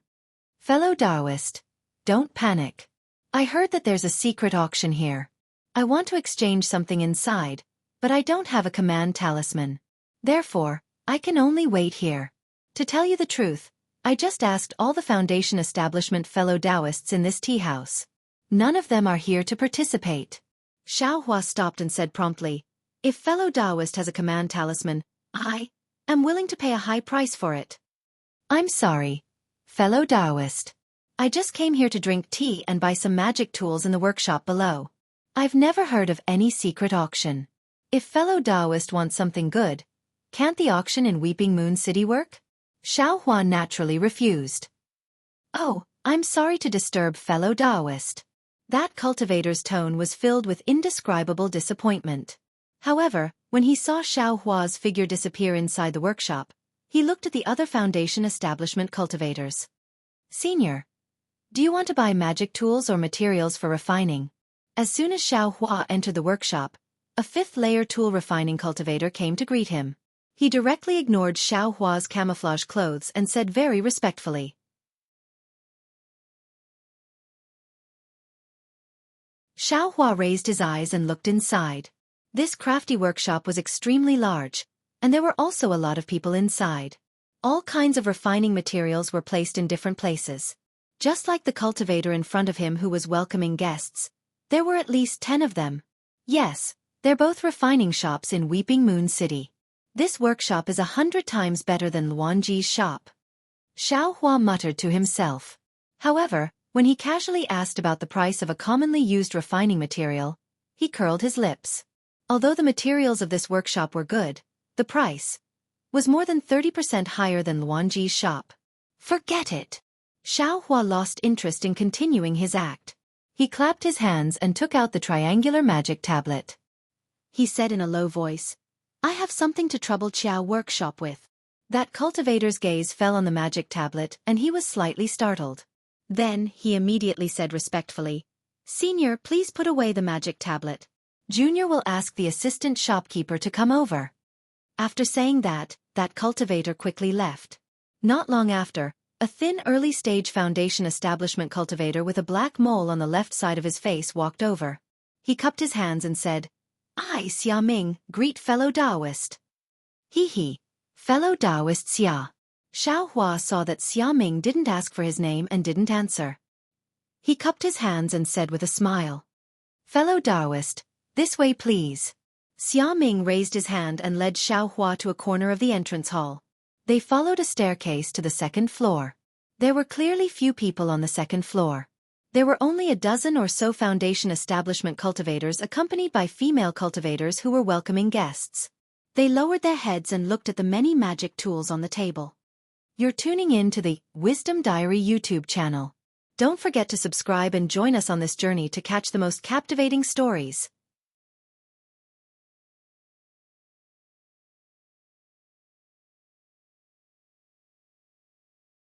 Fellow Taoist, don't panic. I heard that there's a secret auction here. I want to exchange something inside, but I don't have a command talisman. Therefore, I can only wait here. To tell you the truth, I just asked all the Foundation Establishment fellow Taoists in this tea house. None of them are here to participate. Xiao Hua stopped and said promptly, If fellow Taoist has a command talisman, I am willing to pay a high price for it. I'm sorry, fellow Taoist. I just came here to drink tea and buy some magic tools in the workshop below. I've never heard of any secret auction. If fellow Taoist wants something good, can't the auction in Weeping Moon City work? Xiaohua naturally refused. Oh, I'm sorry to disturb fellow Taoist. That cultivator's tone was filled with indescribable disappointment. However, when he saw Xiaohua's figure disappear inside the workshop, he looked at the other Foundation establishment cultivators. Senior, do you want to buy magic tools or materials for refining? As soon as Xiaohua entered the workshop, a fifth-layer tool refining cultivator came to greet him. He directly ignored Xiaohua's camouflage clothes and said very respectfully. Xiaohua raised his eyes and looked inside. This crafty workshop was extremely large, and there were also a lot of people inside. All kinds of refining materials were placed in different places. Just like the cultivator in front of him who was welcoming guests, there were at least 10 of them. Yes, they're both refining shops in Weeping Moon City. This workshop is 100 times better than Luanji's shop. Xiaohua muttered to himself. However, when he casually asked about the price of a commonly used refining material, he curled his lips. Although the materials of this workshop were good, the price was more than 30% higher than Luanji's shop. Forget it! Xiaohua lost interest in continuing his act. He clapped his hands and took out the triangular magic tablet. He said in a low voice, I have something to trouble Qiao workshop with. That cultivator's gaze fell on the magic tablet and he was slightly startled. Then, he immediately said respectfully, Senior, please put away the magic tablet. Junior will ask the assistant shopkeeper to come over. After saying that cultivator quickly left. Not long after, a thin early-stage Foundation establishment cultivator with a black mole on the left side of his face walked over. He cupped his hands and said, I, Xia Ming, greet fellow Taoist. He, fellow Taoist Xia. Xiaohua saw that Xia Ming didn't ask for his name and didn't answer. He cupped his hands and said with a smile, Fellow Taoist, this way please. Xia Ming raised his hand and led Xiaohua to a corner of the entrance hall. They followed a staircase to the second floor. There were clearly few people on the second floor. There were only a dozen or so Foundation establishment cultivators accompanied by female cultivators who were welcoming guests. They lowered their heads and looked at the many magic tools on the table. You're tuning in to the Wisdom Diary YouTube channel. Don't forget to subscribe and join us on this journey to catch the most captivating stories.